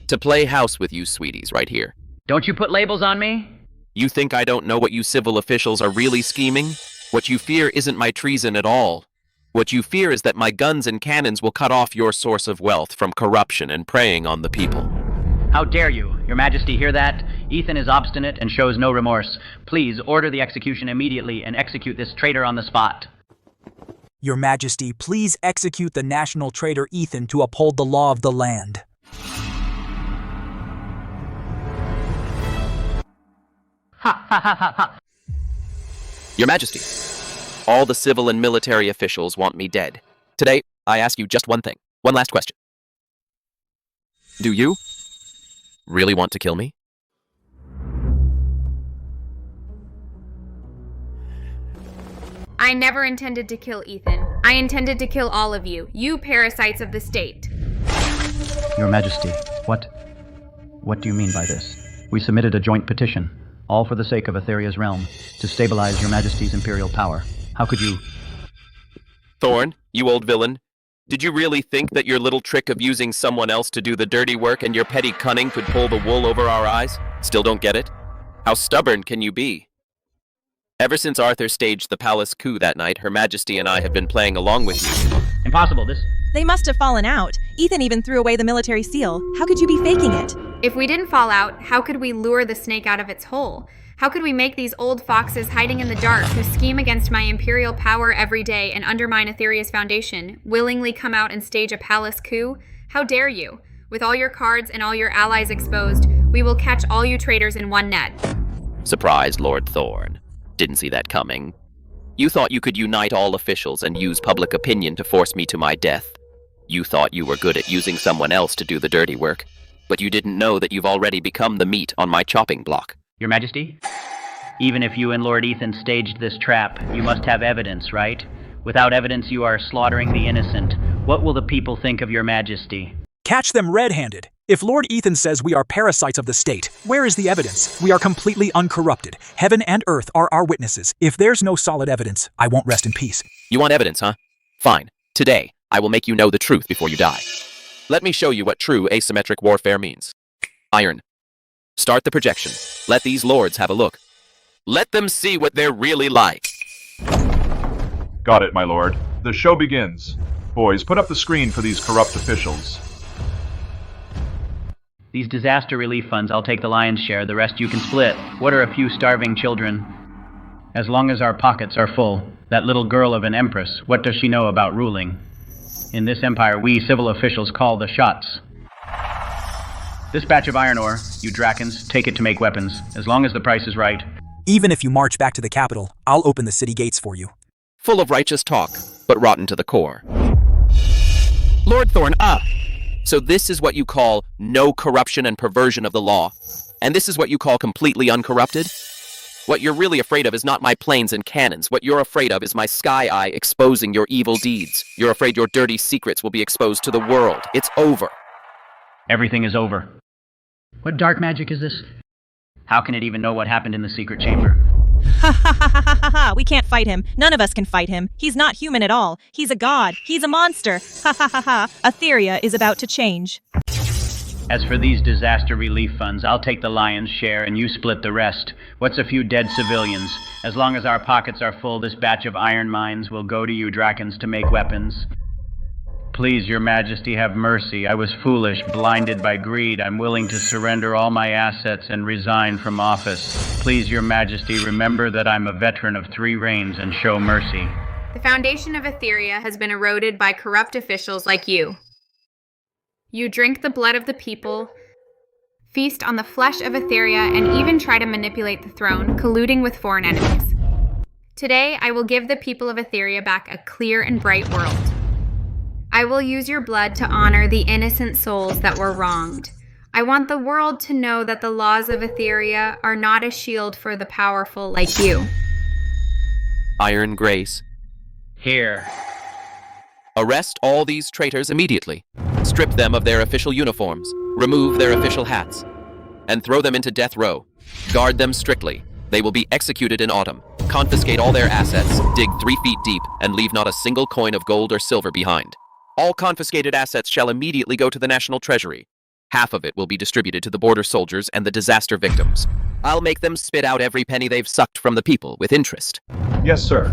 To play house with you sweeties right here. Don't you put labels on me? You think I don't know what you civil officials are really scheming? What you fear isn't my treason at all. What you fear is that my guns and cannons will cut off your source of wealth from corruption and preying on the people. How dare you? Your Majesty, hear that? Ethan is obstinate and shows no remorse. Please order the execution immediately and execute this traitor on the spot. Your Majesty, please execute the national traitor Ethan to uphold the law of the land. Ha ha ha ha ha. Your Majesty, all the civil and military officials want me dead. Today, I ask you just one thing. One last question. Do you really want to kill me? I never intended to kill Ethan. I intended to kill all of you. You parasites of the state. Your Majesty, what do you mean by this? We submitted a joint petition. all for the sake of Etheria's realm, to stabilize your majesty's imperial power. How could you... Thorn, you old villain, did you really think that your little trick of using someone else to do the dirty work and your petty cunning could pull the wool over our eyes? Still don't get it? How stubborn can you be? Ever since Arthur staged the palace coup that night, Her Majesty and I have been playing along with you. Impossible, this... They must have fallen out. Ethan even threw away the military seal. How could you be faking it? If we didn't fall out, how could we lure the snake out of its hole? How could we make these old foxes hiding in the dark who scheme against my imperial power every day and undermine Etheria's foundation willingly come out and stage a palace coup? How dare you? With all your cards and all your allies exposed, we will catch all you traitors in one net. Surprised, Lord Thorn. Didn't see that coming. You thought you could unite all officials and use public opinion to force me to my death. You thought you were good at using someone else to do the dirty work, but you didn't know that you've already become the meat on my chopping block. Your Majesty? Even if you and Lord Ethan staged this trap, you must have evidence, right? Without evidence, you are slaughtering the innocent. What will the people think of Your Majesty? Catch them red-handed. If Lord Ethan says we are parasites of the state, where is the evidence? We are completely uncorrupted. Heaven and earth are our witnesses. If there's no solid evidence, I won't rest in peace. You want evidence, huh? Fine. Today, I will make you know the truth before you die. Let me show you what true asymmetric warfare means. Iron. Start the projection. Let these lords have a look. Let them see what they're really like. Got it, my lord. The show begins. Boys, put up the screen for these corrupt officials. These disaster relief funds, I'll take the lion's share, the rest you can split. What are a few starving children? As long as our pockets are full, that little girl of an empress, what does she know about ruling? In this empire, we civil officials call the shots. This batch of iron ore, you Drakens, take it to make weapons, as long as the price is right. Even if you march back to the capital, I'll open the city gates for you. Full of righteous talk, but rotten to the core. Lord Thorn, so this is what you call no corruption and perversion of the law, and this is what you call completely uncorrupted? What you're really afraid of is not my planes and cannons. What you're afraid of is my sky eye exposing your evil deeds. You're afraid your dirty secrets will be exposed to the world. It's over. Everything is over. What dark magic is this? How can it even know what happened in the secret chamber? Ha ha ha ha ha ha! We can't fight him. None of us can fight him. He's not human at all. He's a god. He's a monster. Ha ha ha ha! Etheria is about to change. As for these disaster relief funds, I'll take the lion's share and you split the rest. What's a few dead civilians? As long as our pockets are full, this batch of iron mines will go to you Drakens to make weapons. Please, Your Majesty, have mercy. I was foolish, blinded by greed. I'm willing to surrender all my assets and resign from office. Please, Your Majesty, remember that I'm a veteran of 3 reigns and show mercy. The foundation of Etheria has been eroded by corrupt officials like you. You drink the blood of the people, feast on the flesh of Etheria, and even try to manipulate the throne, colluding with foreign enemies. Today, I will give the people of Etheria back a clear and bright world. I will use your blood to honor the innocent souls that were wronged. I want the world to know that the laws of Etheria are not a shield for the powerful like you. Iron Grace. Here. Arrest all these traitors immediately. Strip them of their official uniforms, remove their official hats, and throw them into death row. Guard them strictly. They will be executed in autumn. Confiscate all their assets, dig 3 feet deep, and leave not a single coin of gold or silver behind. All confiscated assets shall immediately go to the national treasury. Half of it will be distributed to the border soldiers and the disaster victims. I'll make them spit out every penny they've sucked from the people with interest. Yes, sir.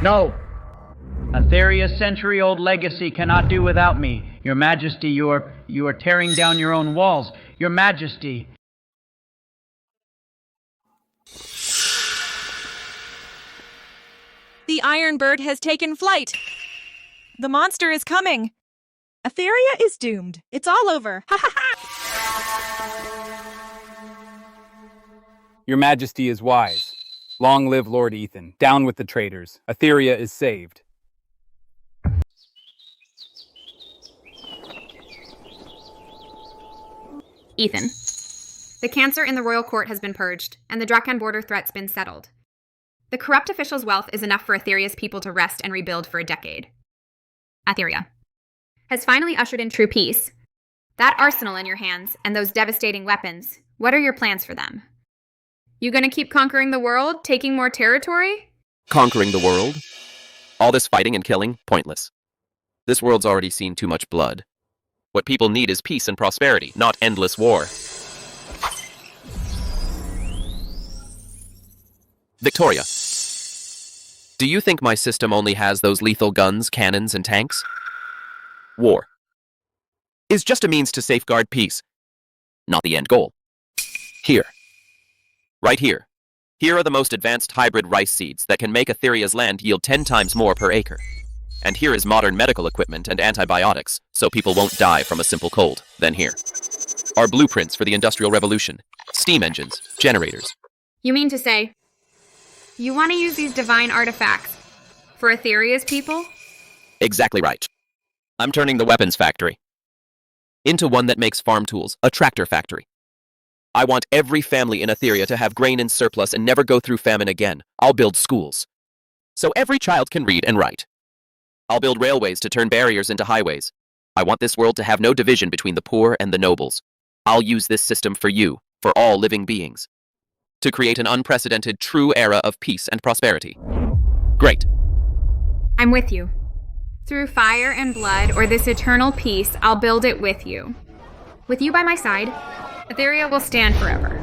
No! Etheria's century-old legacy cannot do without me. Your Majesty, you are tearing down your own walls. Your Majesty. The Iron Bird has taken flight. The monster is coming. Etheria is doomed. It's all over. Ha ha ha! Your Majesty is wise. Long live Lord Ethan. Down with the traitors. Etheria is saved. Ethan. The cancer in the royal court has been purged, and the Drakan border threat's been settled. The corrupt official's wealth is enough for Etheria's people to rest and rebuild for a decade. Etheria has finally ushered in true peace. That arsenal in your hands and those devastating weapons, what are your plans for them? You gonna keep conquering the world, taking more territory? Conquering the world? All this fighting and killing, pointless. This world's already seen too much blood. What people need is peace and prosperity, not endless war. Victoria, do you think my system only has those lethal guns, cannons, and tanks? War is just a means to safeguard peace, not the end goal. Here. Right here. Here are the most advanced hybrid rice seeds that can make Etheria's land yield 10 times more per acre. And here is modern medical equipment and antibiotics, so people won't die from a simple cold. Then here are blueprints for the Industrial Revolution, steam engines, generators. You mean to say, you want to use these divine artifacts for Etheria's people? Exactly right. I'm turning the weapons factory into one that makes farm tools, a tractor factory. I want every family in Etheria to have grain in surplus and never go through famine again. I'll build schools, so every child can read and write. I'll build railways to turn barriers into highways. I want this world to have no division between the poor and the nobles. I'll use this system for you, for all living beings, to create an unprecedented, true era of peace and prosperity. Great. I'm with you. Through fire and blood, or this eternal peace, I'll build it with you. With you by my side, Etheria will stand forever.